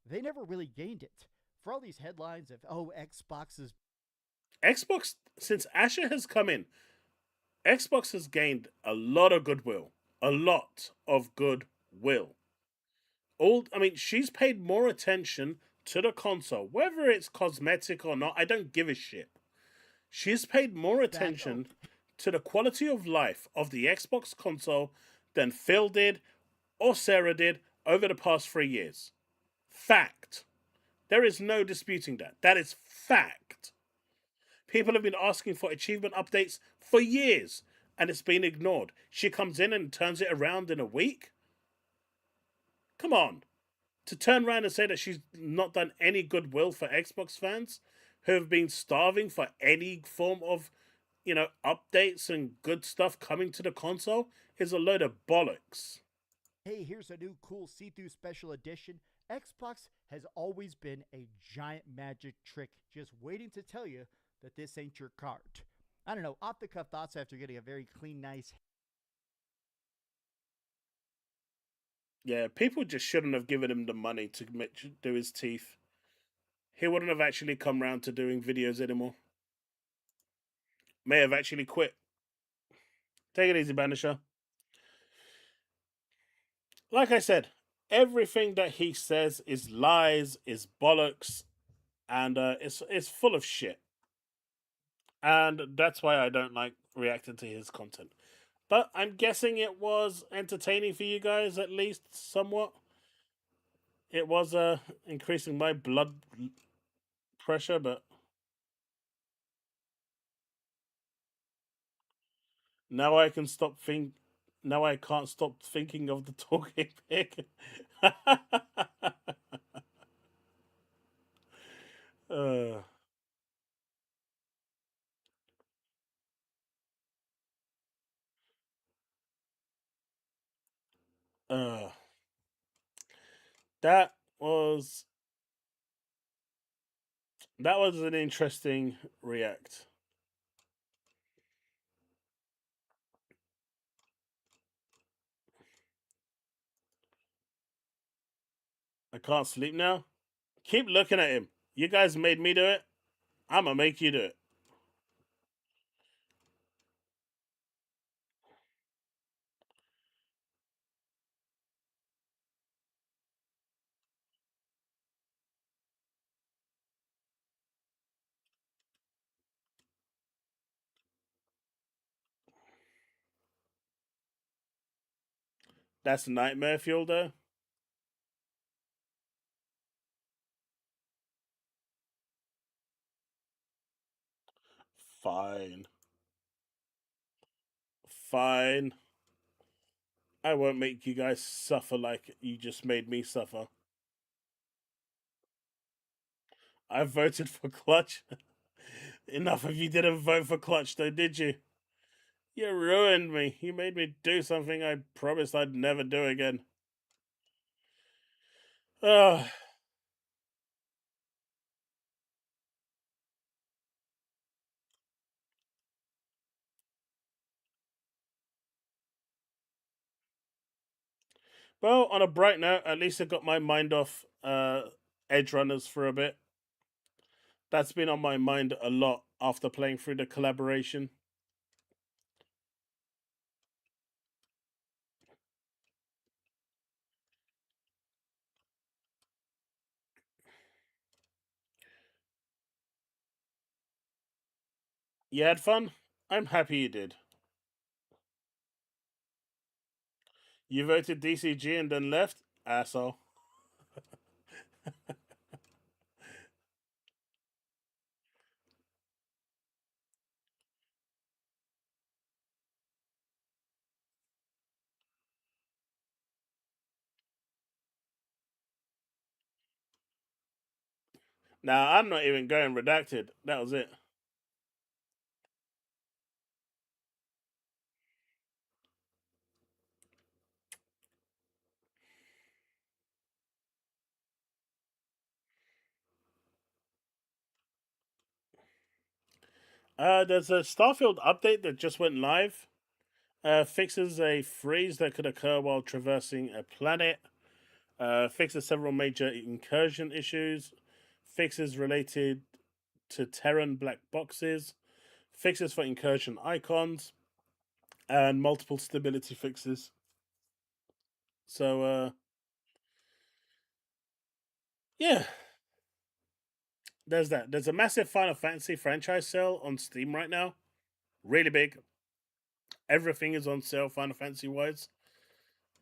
they never really gained it. For all these headlines of, Xbox, since Asher has come in, Xbox has gained a lot of goodwill. A lot of goodwill. She's paid more attention to the console. Whether it's cosmetic or not, I don't give a shit. She's paid more attention to the quality of life of the Xbox console than Phil did or Sarah did over the past 3 years. Fact. There is no disputing that. That is fact. People have been asking for achievement updates for years, and it's been ignored. She comes in and turns it around in a week? Come on. To turn around and say that she's not done any goodwill for Xbox fans who have been starving for any form of, updates and good stuff coming to the console is a load of bollocks. Hey, here's a new cool see-through special edition. Xbox has always been a giant magic trick, just waiting to tell you that this ain't your card. I don't know, off-the-cuff thoughts after getting a very clean, nice... Yeah, people just shouldn't have given him the money to do his teeth. he wouldn't have actually come round to doing videos anymore. May have actually quit. Take it easy, Banisher. Like I said, everything that he says is lies, is bollocks, and it's full of shit. And that's why I don't like reacting to his content. But I'm guessing it was entertaining for you guys, at least somewhat. It was increasing my blood pressure, but now I can stop think. Now I can't stop thinking of the talking pig. uh, uh, that was an interesting react. I can't sleep now. Keep looking at him. You guys made me do it. I'm gonna make you do it. That's nightmare fuel, though. Fine. Fine. I won't make you guys suffer like you just made me suffer. I voted for Clutch. Enough of you didn't vote for Clutch, though, did you? You ruined me. You made me do something I promised I'd never do again. Ugh. Well, on a bright note, at least I got my mind off Edge Runners for a bit. That's been on my mind a lot after playing through the collaboration. You had fun? I'm happy you did. You voted DCG and then left? Asshole. Nah, I'm not even going redacted. That was it. There's a Starfield update that just went live. Fixes a freeze that could occur while traversing a planet. Fixes several major incursion issues. Fixes related to Terran black boxes. Fixes for incursion icons. And multiple stability fixes. So, yeah. There's that. There's a massive Final Fantasy franchise sale on Steam right now. Really big. Everything is on sale Final Fantasy wise.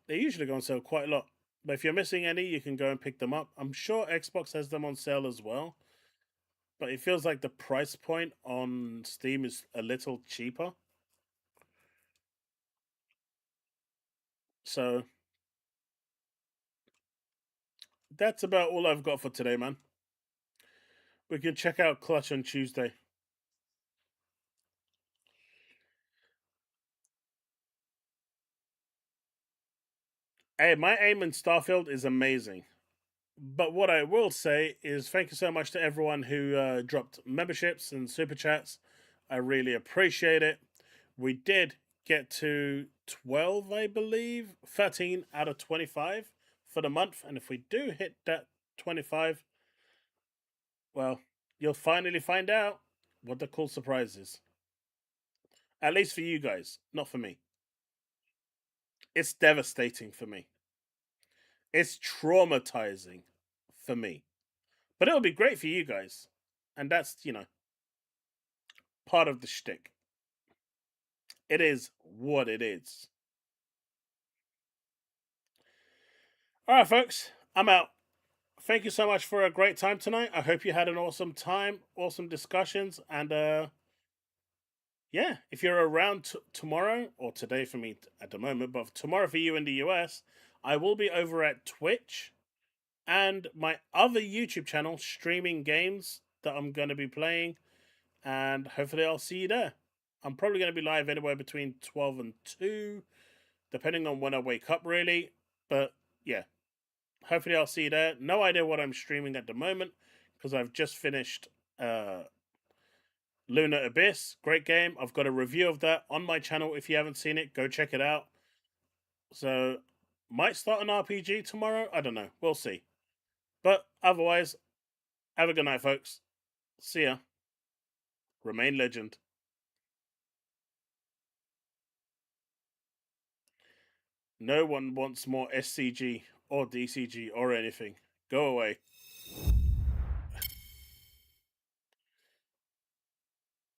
They usually go on sale quite a lot. But if you're missing any, you can go and pick them up. I'm sure Xbox has them on sale as well. But it feels like the price point on Steam is a little cheaper. So that's about all I've got for today, man. We can check out Clutch on Tuesday. Hey, my aim in Starfield is amazing. But what I will say is thank you so much to everyone who dropped memberships and super chats. I really appreciate it. We did get to 12, I believe, 13 out of 25 for the month. And if we do hit that 25, well, you'll finally find out what the cool surprise is. At least for you guys, not for me. It's devastating for me. It's traumatizing for me. But it'll be great for you guys. And that's, part of the shtick. It is what it is. Alright, folks, I'm out. Thank you so much for a great time tonight. I hope you had an awesome time, awesome discussions, and yeah, if you're around tomorrow, or today for me at the moment, but tomorrow for you in the US, I will be over at Twitch and my other YouTube channel streaming games that I'm going to be playing, and hopefully I'll see you there. I'm probably going to be live anywhere between 12 and 2, depending on when I wake up, really. But yeah, hopefully I'll see you there. No idea what I'm streaming at the moment, because I've just finished Lunar Abyss. Great game. I've got a review of that on my channel. If you haven't seen it, go check it out. So, might start an RPG tomorrow. I don't know. We'll see. But otherwise, have a good night, folks. See ya. Remain legend. No one wants more SCG or DCG or anything. Go away.